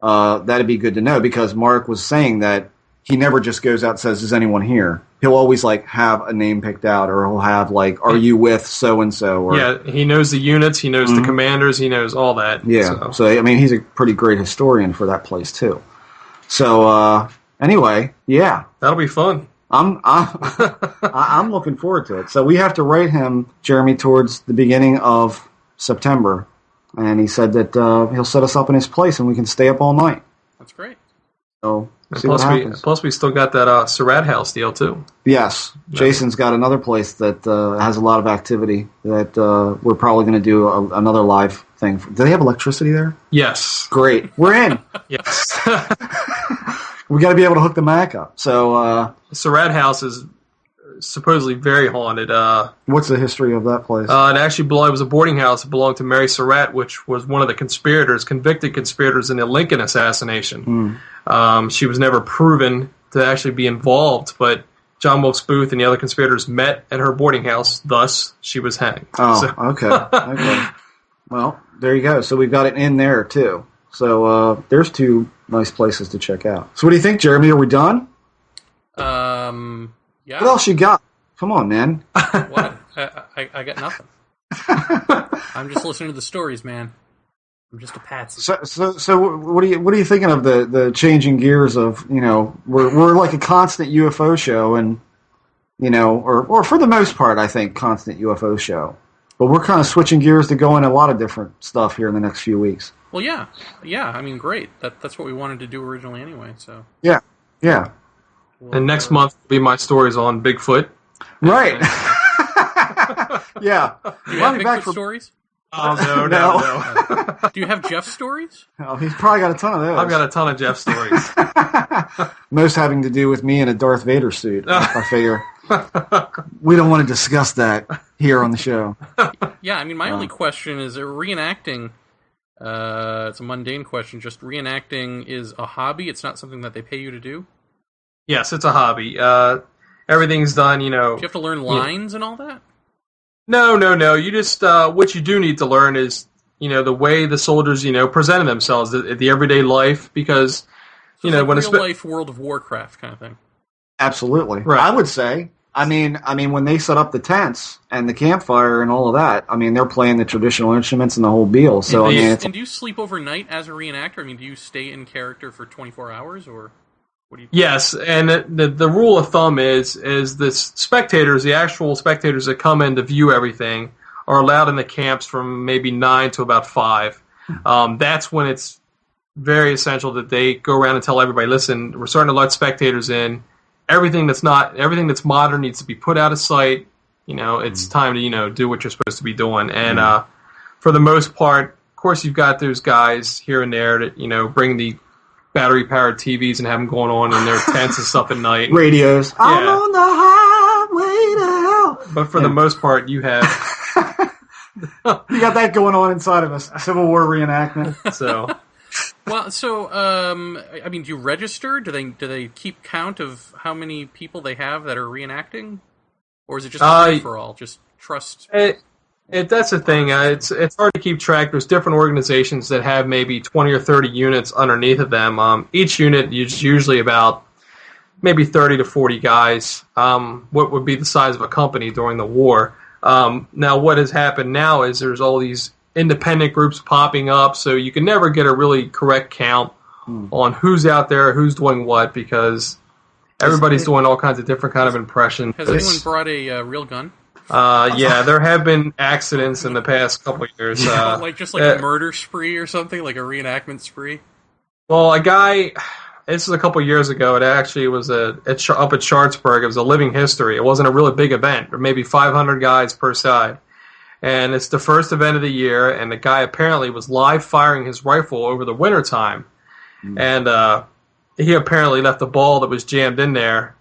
C: that'd be good to know, because Mark was saying that he never just goes out and says, "Is anyone here?" He'll always have a name picked out, or he'll have "Are you with so and so?"
I: Yeah, he knows the units, he knows the commanders, he knows all that.
C: Yeah, so I mean, he's a pretty great historian for that place too. So anyway, yeah,
I: that'll be fun.
C: I'm looking forward to it. So we have to write him, Jeremy, towards the beginning of September, and he said that he'll set us up in his place, and we can stay up all night.
E: That's great.
C: So see what happens.
I: Plus, we still got that Surratt House deal too.
C: Yes, Jason's got another place that has a lot of activity that we're probably going to do another live thing. Do they have electricity there?
I: Yes.
C: Great. We're in.
I: Yes.
C: We got to be able to hook the Mac up. So
I: Surratt House is supposedly very haunted.
C: What's the history of that place?
I: It actually it was a boarding house. It belonged to Mary Surratt, which was one of the convicted conspirators in the Lincoln assassination. She was never proven to actually be involved, but John Wilkes Booth and the other conspirators met at her boarding house. Thus, she was hanged.
C: Oh, okay. Okay. Well, there you go. So we've got it in there, too. So there's two nice places to check out. So what do you think, Jeremy? Are we done?
E: Yeah.
C: What else you got? Come on, man.
E: What? I got nothing. I'm just listening to the stories, man. I'm just a patsy.
C: So what are you thinking of the changing gears of, we're like a constant UFO show, and or for the most part, I think constant UFO show. But we're kind of switching gears to go in a lot of different stuff here in the next few weeks.
E: Well, yeah. I mean, great. That's what we wanted to do originally, anyway. So
C: yeah.
I: And next month will be my stories on Bigfoot.
C: Right. Yeah.
E: Do you have Bigfoot stories?
I: Oh, no.
E: Do you have Jeff's stories?
C: Oh, he's probably got a ton of those.
I: I've got a ton of Jeff's stories.
C: Most having to do with me in a Darth Vader suit, I figure. We don't want to discuss that here on the show.
E: Yeah, I mean, my only question is, reenacting, it's a mundane question, just reenacting is a hobby? It's not something that they pay you to do?
I: Yes, it's a hobby. Everything's done, Do you
E: have to learn lines and all that?
I: No. You just, what you do need to learn is, the way the soldiers, presented themselves at the everyday life, because,
E: so it's like when real-life World of Warcraft kind of thing.
C: Absolutely.
I: Right.
C: I would say. I mean, when they set up the tents and the campfire and all of that, I mean, they're playing the traditional instruments and the whole deal. So,
E: and do you sleep overnight as a reenactor? I mean, do you stay in character for 24 hours, or what do you?
I: Yes, and the rule of thumb is the spectators, the actual spectators that come in to view everything, are allowed in the camps from maybe 9 to about 5. That's when it's very essential that they go around and tell everybody, listen, we're starting to let spectators in. Everything that's modern needs to be put out of sight. It's time to, do what you're supposed to be doing. And for the most part, of course, you've got those guys here and there that, bring the battery-powered TVs and have them going on in their tents and stuff at night.
C: Radios. Yeah. I'm on the highway to hell.
I: But for the most part, you have...
C: You got that going on inside of us. Civil War reenactment.
I: So...
E: Well, so I mean, do you register? Do they keep count of how many people they have that are reenacting, or is it just free for all? Just trust.
I: That's the thing. It's hard to keep track. There's different organizations that have maybe 20 or 30 units underneath of them. Each unit is usually about maybe 30 to 40 guys. What would be the size of a company during the war? Now, what has happened now is there's all these independent groups popping up, so you can never get a really correct count on who's out there, who's doing what, because everybody's doing all kinds of different kind of impressions.
E: Has anyone brought a real gun?
I: Yeah, there have been accidents in the past couple of years.
E: Like a murder spree or something, like a reenactment spree?
I: Well, a guy. This was a couple years ago. It actually was up at Sharpsburg. It was a living history. It wasn't a really big event, or maybe 500 guys per side. And it's the first event of the year, and the guy apparently was live firing his rifle over the wintertime. And he apparently left a ball that was jammed in there,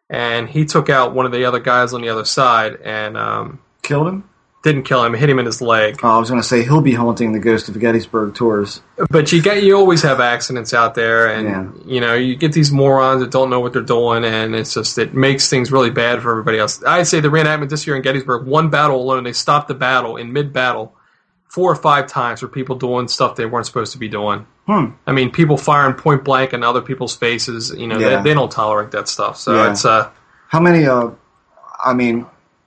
I: and he took out one of the other guys on the other side and
C: Killed him?
I: didn't kill him, hit him in his leg.
C: Oh, I was going to say he'll be haunting the ghost of Gettysburg tours.
I: But you always have accidents out there, and you get these morons that don't know what they're doing, and it makes things really bad for everybody else. I'd say the reenactment this year in Gettysburg, one battle alone, they stopped the battle in mid-battle 4 or 5 times for people doing stuff they weren't supposed to be doing. I mean, people firing point blank in other people's faces. They don't tolerate that stuff. So it's
C: how many?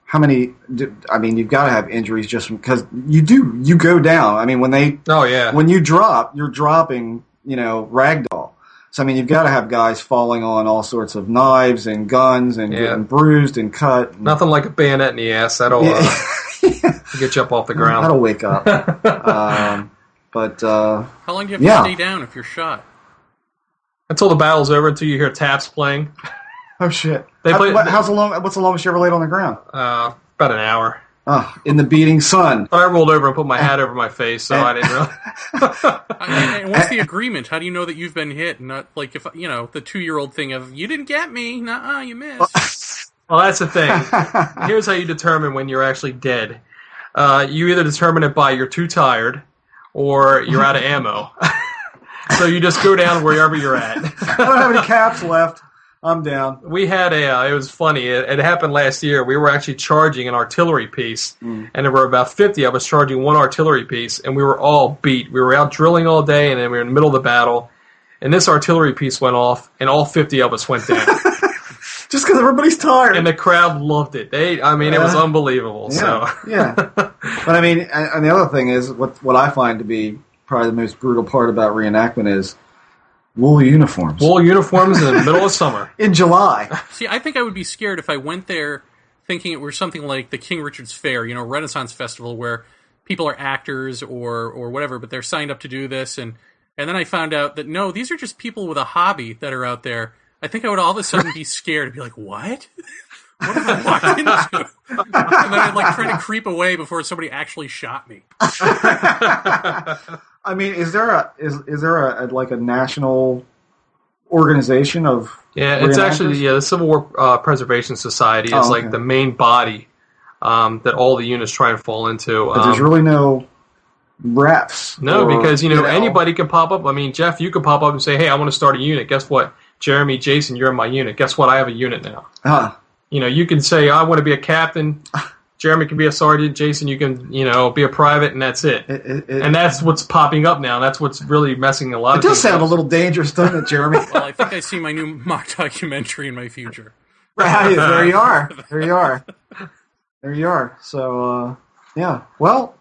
C: How many? You've got to have injuries just because you go down. I mean, when you drop, you're dropping, ragdoll. So I mean, you've got to have guys falling on all sorts of knives and guns and getting bruised and cut.
I: Nothing like a bayonet in the ass. That'll get you up off the ground.
C: That'll wake up. But
E: how long do you have to stay down if you're shot?
I: Until the battle's over, until you hear taps playing.
C: Oh shit! What's the longest you ever laid on the ground?
I: About an hour.
C: In the beating sun.
I: But I rolled over and put my hat over my face, so I didn't really.
E: And what's the agreement? How do you know that you've been hit? Not like if the 2-year-old thing of you didn't get me, nuh-uh, you missed.
I: Well, that's the thing. Here's how you determine when you're actually dead. You either determine it by you're too tired, or you're out of ammo. So you just go down wherever you're at.
C: I don't have any caps left. I'm down.
I: We had it was funny. It happened last year. We were actually charging an artillery piece, and there were about 50 of us charging one artillery piece, and we were all beat. We were out drilling all day, and then we were in the middle of the battle, and this artillery piece went off, and all 50 of us went down.
C: Just because everybody's tired.
I: And the crowd loved it. It was unbelievable.
C: Yeah. But I mean, and the other thing is, what I find to be probably the most brutal part about reenactment is wool uniforms.
I: Wool uniforms in the middle of summer.
C: In July.
E: See, I think I would be scared if I went there thinking it were something like the King Richard's Fair, Renaissance Festival, where people are actors or whatever, but they're signed up to do this. And then I found out that, no, these are just people with a hobby that are out there. I think I would all of a sudden be scared and be like, what? What have I walked into? And then I'd try to creep away before somebody actually shot me.
C: I mean, is there a national organization of?
I: Yeah, it's actually the Civil War Preservation Society is the main body that all the units try and fall into.
C: But there's really no reps.
I: No, because anybody can pop up. I mean, Jeff, you could pop up and say, "Hey, I want to start a unit." Guess what? Jeremy, Jason, you're in my unit. Guess what? I have a unit now. You can say, I want to be a captain. Jeremy can be a sergeant. Jason, you can, be a private, and that's it. And that's what's popping up now. That's what's really messing a lot of things up.
C: It does sound a little dangerous, doesn't it, Jeremy?
E: Well, I think I see my new mock documentary in my future.
C: Right, there you are. There you are. There you are. So, yeah. Well,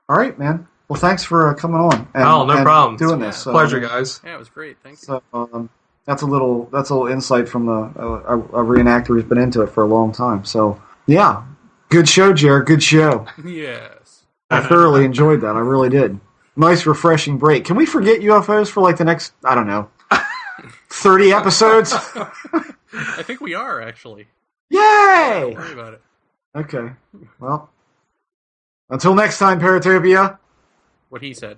C: all right, man. Well, thanks for coming on.
I: No problem.
C: Doing this.
I: Pleasure, guys.
E: Yeah, it was great. Thank you.
C: So, that's a little insight from a reenactor who's been into it for a long time. So, yeah. Good show, Jared. Good show.
E: Yes.
C: I thoroughly enjoyed that. I really did. Nice, refreshing break. Can we forget UFOs for the next, 30 episodes?
E: I think we are, actually.
C: Yay!
E: Don't worry about it.
C: Okay. Well, until next time, Paratopia.
E: What he said.